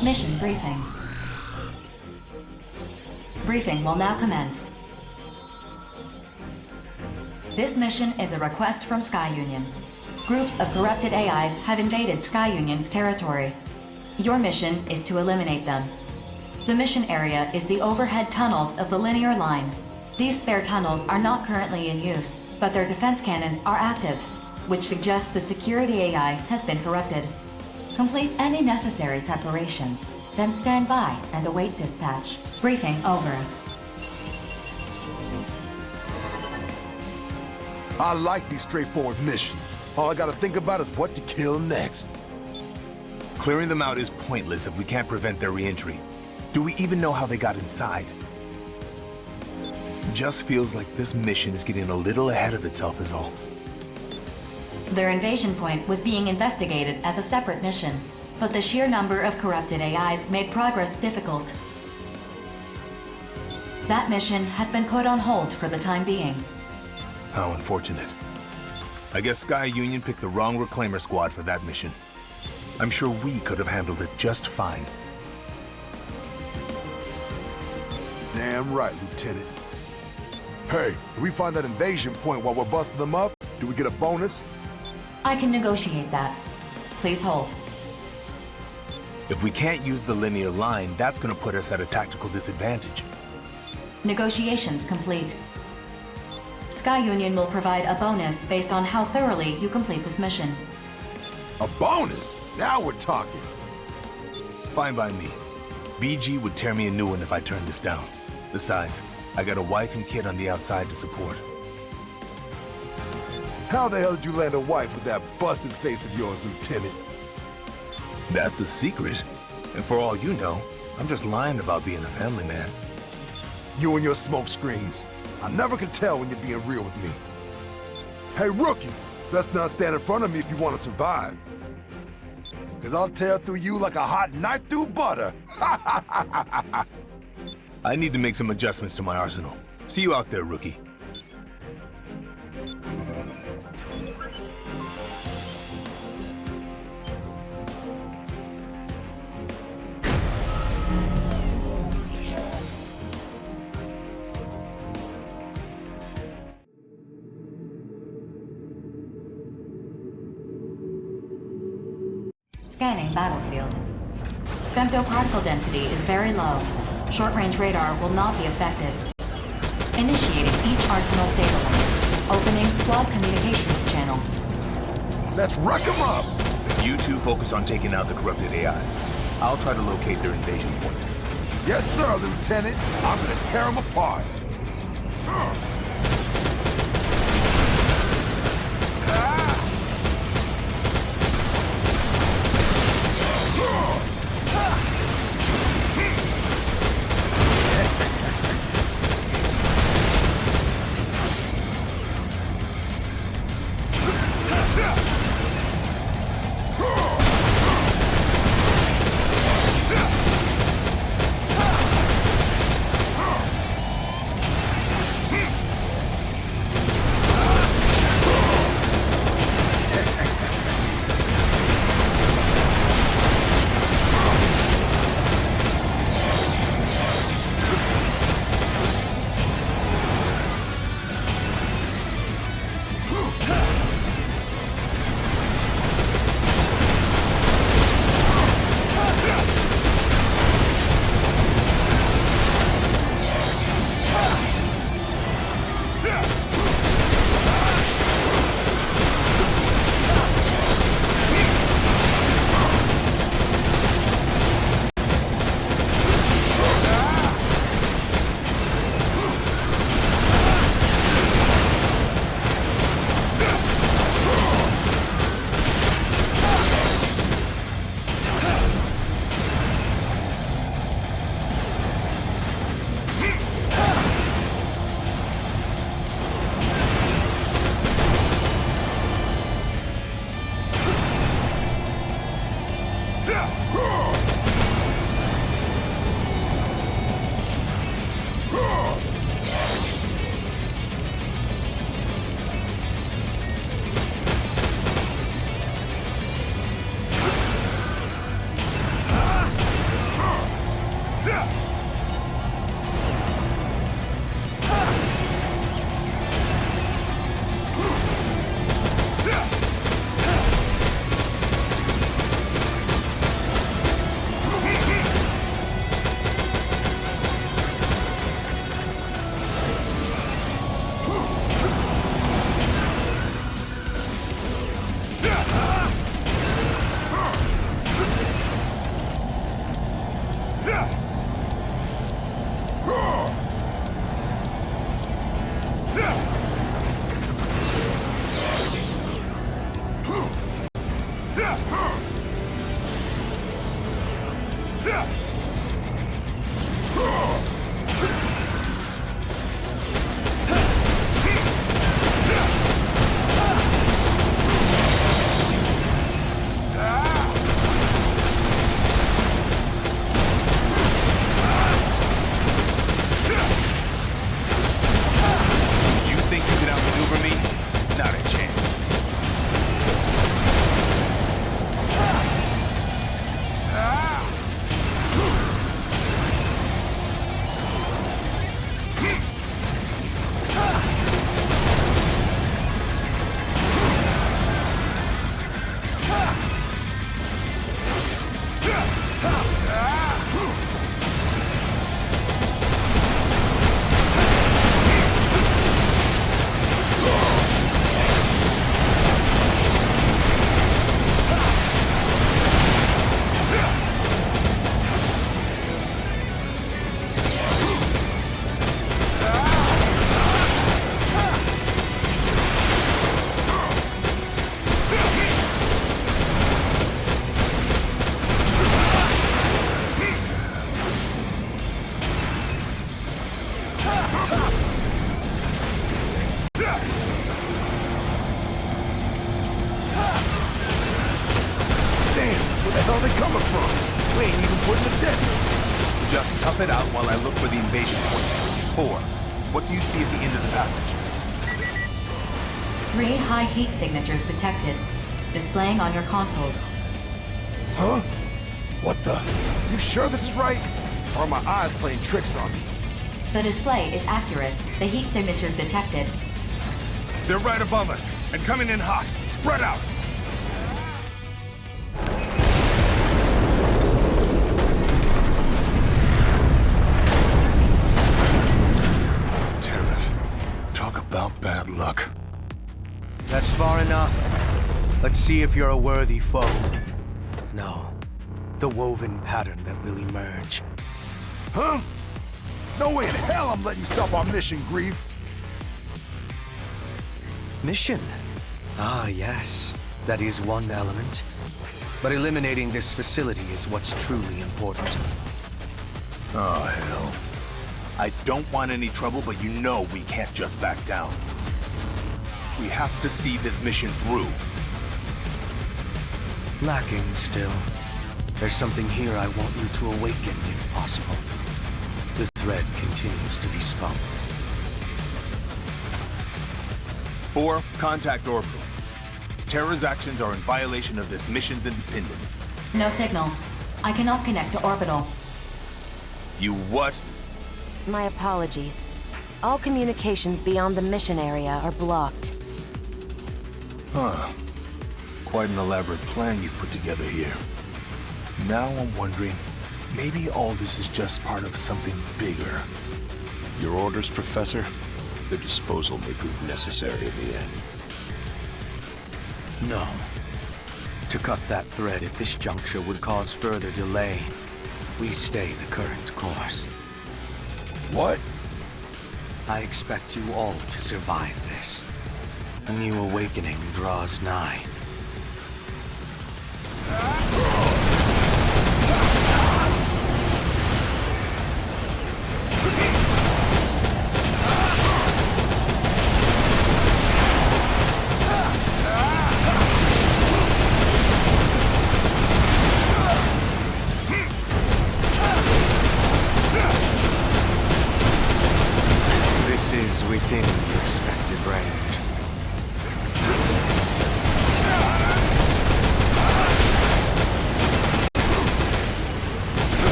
Mission briefing. Briefing will now commence. This mission is a request from Sky Union. Groups of corrupted AIs have invaded Sky Union's territory. Your mission is to eliminate them. The mission area is the overhead tunnels of the linear line. These spare tunnels are not currently in use, but their defense cannons are active, which suggests the security AI has been corrupted. Complete any necessary preparations, then stand by and await dispatch. Briefing over. I like these straightforward missions. All I gotta think about is what to kill next. Clearing them out is pointless if we can't prevent their re-entry. Do we even know how they got inside? Just feels like this mission is getting a little ahead of itself is all. Their invasion point was being investigated as a separate mission, but the sheer number of corrupted AIs made progress difficult. That mission has been put on hold for the time being. How unfortunate. I guess Sky Union picked the wrong Reclaimer squad for that mission. I'm sure we could have handled it just fine. Damn right, Lieutenant. Hey, if we find that invasion point while we're busting them up, do we get a bonus? I can negotiate that. Please hold. If we can't use the linear line, that's gonna put us at a tactical disadvantage. Negotiations complete. Sky Union will provide a bonus based on how thoroughly you complete this mission. A bonus? Now we're talking. Fine by me. BG would tear me a new one if I turned this down. Besides, I got a wife and kid on the outside to support. How the hell did you land a wife with that busted face of yours, Lieutenant? That's a secret. And for all you know, I'm just lying about being a family man. You and your smoke screens. I never can tell when you're being real with me. Hey, rookie, best not stand in front of me if you want to survive. Because I'll tear through you like a hot knife through butter. I need to make some adjustments to my arsenal. See you out there, rookie. Scanning battlefield. Femtoparticle density is very low. Short-range radar will not be affected. Initiating each arsenal stable. Opening squad communications channel. Let's wreck them up! You two focus on taking out the corrupted AIs. I'll try to locate their invasion point. Yes, sir, Lieutenant. I'm gonna tear them apart. it out while I look for the invasion point. 4. What do you see at the end of the passage? 3 high heat signatures detected, displaying on your consoles. Huh? What the? You sure this is right? Or are my eyes playing tricks on me? The display is accurate. The heat signatures detected. They're right above us, and coming in hot. Spread out! Terrors. Talk about bad luck. That's far enough. Let's see if you're a worthy foe. No. The woven pattern that will emerge. Huh? No way in hell I'm letting you stop our mission, Grief. Mission? Ah, yes. That is one element. But eliminating this facility is what's truly important. Oh, hell. I don't want any trouble, but you know we can't just back down. We have to see this mission through. Lacking still. There's something here I want you to awaken, if possible. The thread continues to be spun. 4. Contact orbital. Terror's actions are in violation of this mission's independence. No signal. I cannot connect to orbital. You what? My apologies. All communications beyond the mission area are blocked. Huh. Quite an elaborate plan you've put together here. Now I'm wondering, maybe all this is just part of something bigger. Your orders, Professor? The disposal may prove necessary in the end. No. To cut that thread at this juncture would cause further delay. We stay the current course. What? I expect you all to survive this. A new awakening draws nigh. This is within the expected range.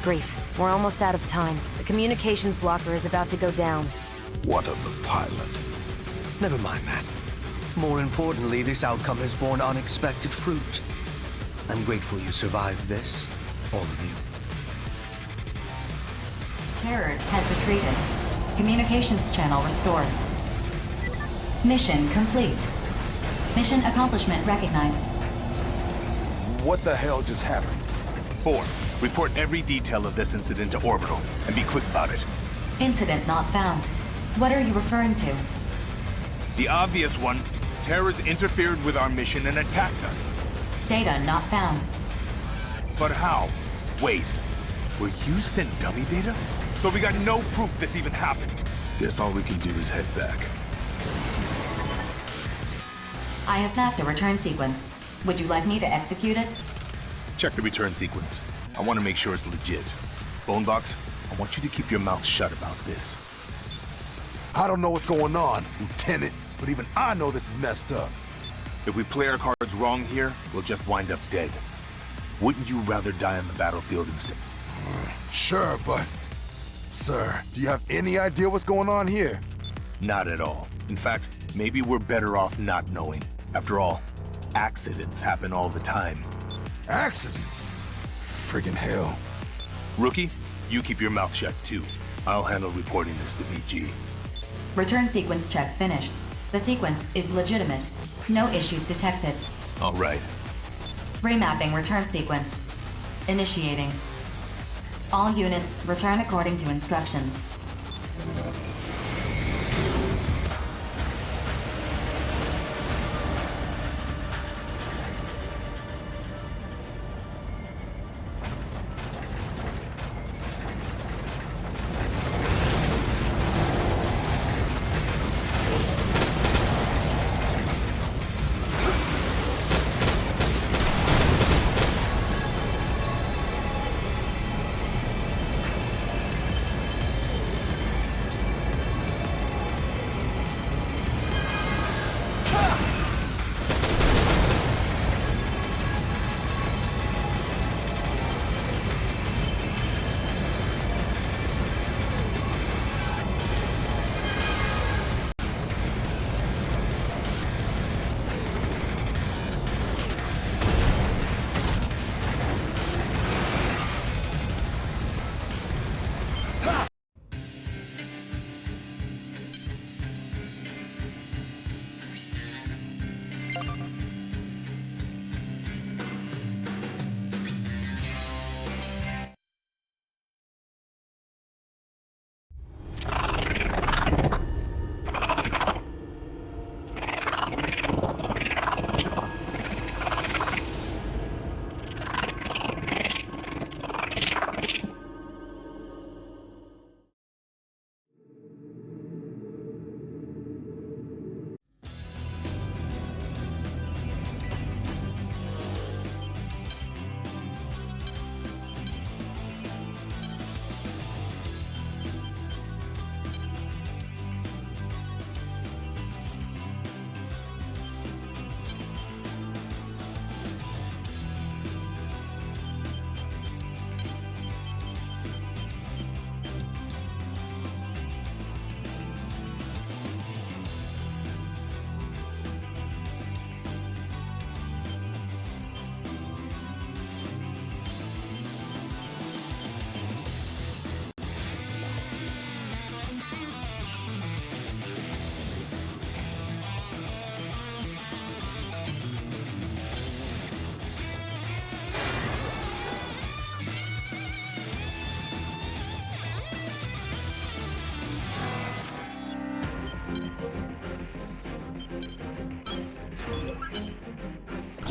Grief, we're almost out of time. The communications blocker is about to go down. What of the pilot? Never mind that. More importantly, this outcome has borne unexpected fruit. I'm grateful you survived this, all of you. Terrors has retreated. Communications channel restored. Mission complete. Mission accomplishment recognized. What the hell just happened? 4. Report every detail of this incident to Orbital, and be quick about it. Incident not found. What are you referring to? The obvious one. Terrors interfered with our mission and attacked us. Data not found. But how? Wait. Were you sent dummy data? So we got no proof this even happened. Guess all we can do is head back. I have mapped a return sequence. Would you like me to execute it? Check the return sequence. I want to make sure it's legit. Bonebox, I want you to keep your mouth shut about this. I don't know what's going on, Lieutenant, but even I know this is messed up. If we play our cards wrong here, we'll just wind up dead. Wouldn't you rather die on the battlefield instead? Sure, but... Sir, do you have any idea what's going on here? Not at all. In fact, maybe we're better off not knowing. After all, accidents happen all the time. Accidents? Friggin' hell. Rookie, you keep your mouth shut too. I'll handle reporting this to BG. Return sequence check finished. The sequence is legitimate. No issues detected. All right. Remapping return sequence. Initiating. All units return according to instructions.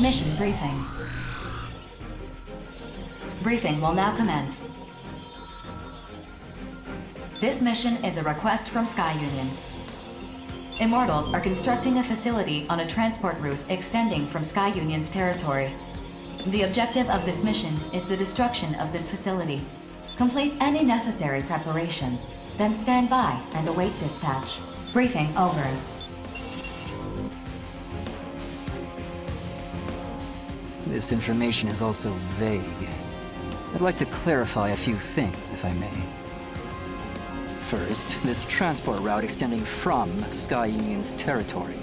Mission briefing. Briefing will now commence. This mission is a request from Sky Union. Immortals are constructing a facility on a transport route extending from Sky Union's territory. The objective of this mission is the destruction of this facility. Complete any necessary preparations, then stand by and await dispatch. Briefing over. This information is also vague. I'd like to clarify a few things, if I may. First, this transport route extending from Sky Union's territory.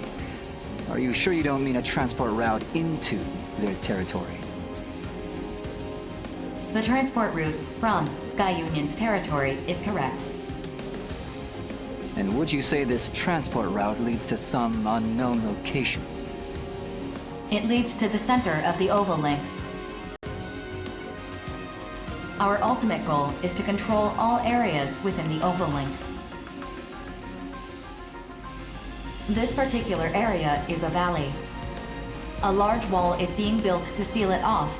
Are you sure you don't mean a transport route into their territory? The transport route from Sky Union's territory is correct. And would you say this transport route leads to some unknown location? It leads to the center of the Oval Link. Our ultimate goal is to control all areas within the Oval Link. This particular area is a valley. A large wall is being built to seal it off,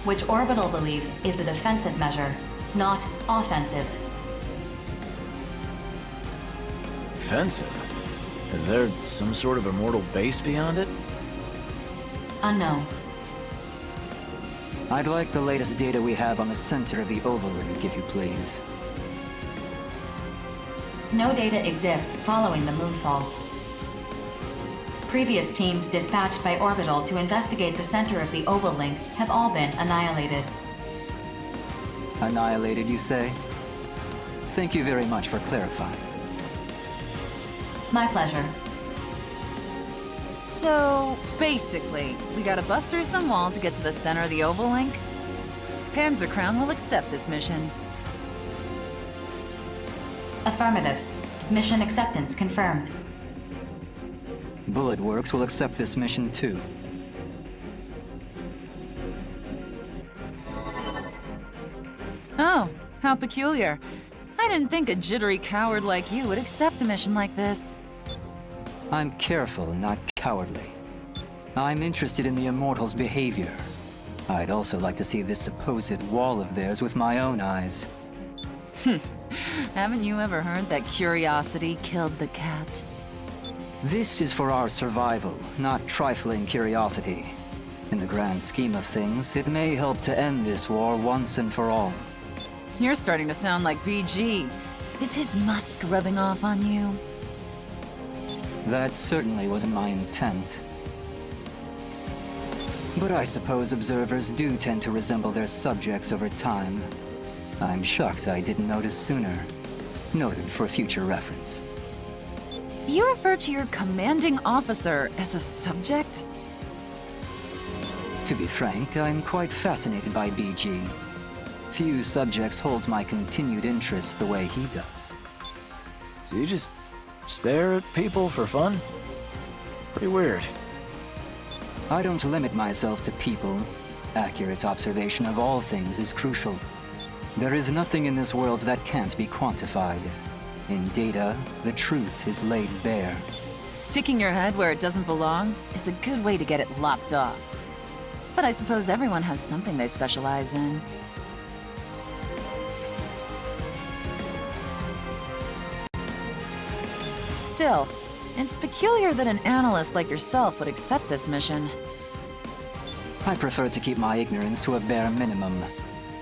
which Orbital believes is a defensive measure, not offensive. Defensive? Is there some sort of immortal base beyond it? Unknown. I'd like the latest data we have on the center of the Oval Link, if you please. No data exists following the moonfall. Previous teams dispatched by Orbital to investigate the center of the Oval Link have all been annihilated. Annihilated, you say? Thank you very much for clarifying. My pleasure. So, basically, we gotta bust through some wall to get to the center of the Oval Link? Panzercrown will accept this mission. Affirmative. Mission acceptance confirmed. Bullet Works will accept this mission too. Oh, how peculiar. I didn't think a jittery coward like you would accept a mission like this. I'm careful, not cowardly. I'm interested in the Immortals' behavior. I'd also like to see this supposed wall of theirs with my own eyes. Haven't you ever heard that curiosity killed the cat? This is for our survival, not trifling curiosity. In the grand scheme of things, it may help to end this war once and for all. You're starting to sound like BG. Is his musk rubbing off on you? That certainly wasn't my intent. But I suppose observers do tend to resemble their subjects over time. I'm shocked I didn't notice sooner. Noted for future reference. You refer to your commanding officer as a subject? To be frank, I'm quite fascinated by BG. Few subjects hold my continued interest the way he does. So you just stare at people for fun? Pretty weird. I don't limit myself to people. Accurate observation of all things is crucial. There is nothing in this world that can't be quantified. In data, the truth is laid bare. Sticking your head where it doesn't belong is a good way to get it lopped off. But I suppose everyone has something they specialize in. Still, it's peculiar that an analyst like yourself would accept this mission. I prefer to keep my ignorance to a bare minimum.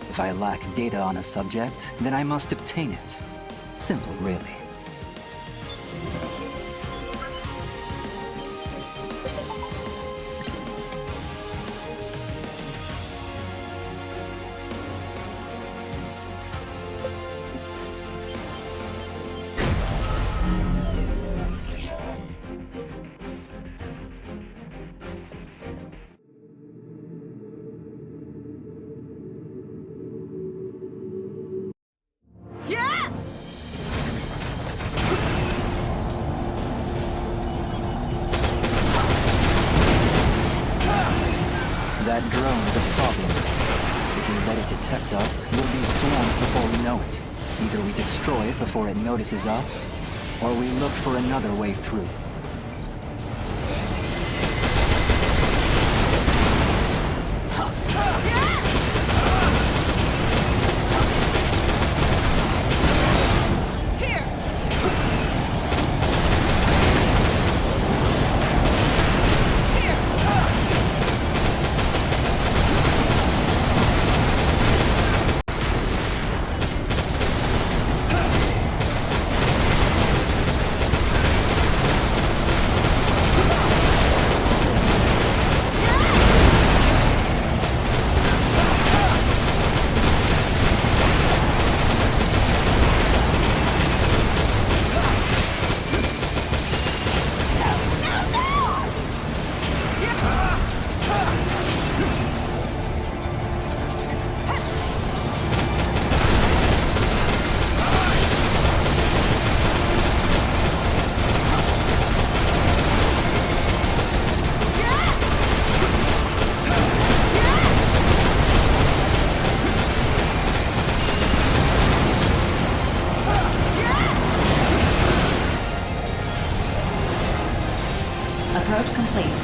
If I lack data on a subject, then I must obtain it. Simple, really. That drone's a problem. If we let it detect us, we'll be swarmed before we know it. Either we destroy it before it notices us, or we look for another way through. Approach complete.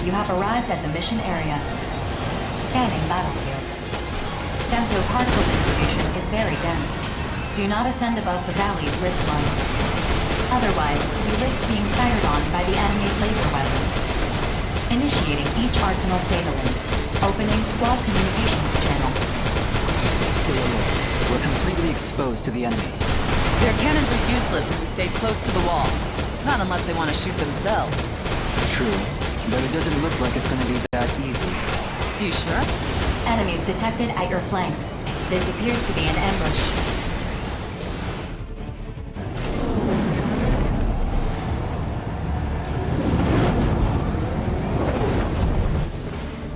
You have arrived at the mission area. Scanning battlefield. Femto-particle distribution is very dense. Do not ascend above the valley's ridgeline. Otherwise, you risk being fired on by the enemy's laser weapons. Initiating each arsenal stabling. Opening squad communications channel. Stay alert. We're completely exposed to the enemy. Their cannons are useless if we stay close to the wall. Not unless they want to shoot themselves. True, but it doesn't look like it's going to be that easy. You sure? Enemies detected at your flank. This appears to be an ambush.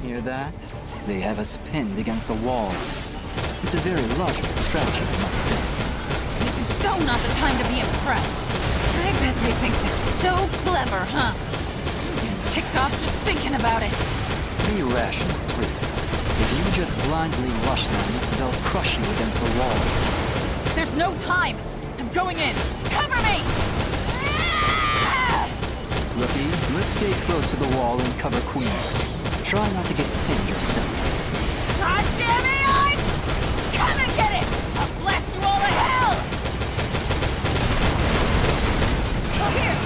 Hear that? They have us pinned against the wall. It's a very logical strategy, I must say. This is so not the time to be impressed. I bet they think they're so clever, huh? I'm getting ticked off just thinking about it. Be rational, please. If you just blindly rush them, they'll crush you against the wall. There's no time! I'm going in! Cover me! Rookie, let's stay close to the wall and cover Queen. Try not to get pinned yourself. God damn it! Come and get it! I'll blast you all to hell! Here!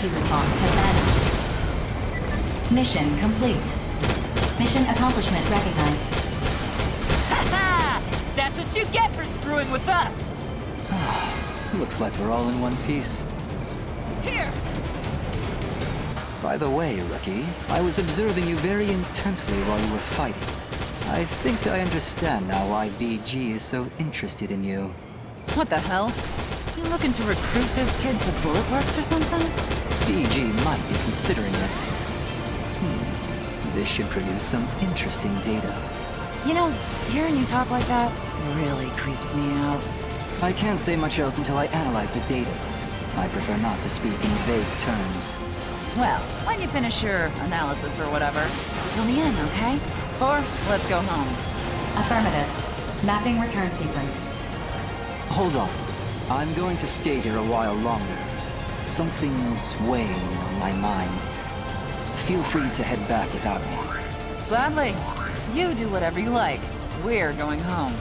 safety response has vanished. Mission complete. Mission accomplishment recognized. Ha! That's what you get for screwing with us! Looks like we're all in one piece. Here! By the way, Rookie, I was observing you very intensely while you were fighting. I think I understand now why BG is so interested in you. What the hell? You looking to recruit this kid to Bullet Works or something? BG might be considering it. This should produce some interesting data. You know, hearing you talk like that really creeps me out. I can't say much else until I analyze the data. I prefer not to speak in vague terms. Well, when you finish your analysis or whatever, fill me in, okay? Or let's go home. Affirmative. Mapping return sequence. Hold on. I'm going to stay here a while longer. Something's weighing on my mind. Feel free to head back without me. Gladly. You do whatever you like. We're going home.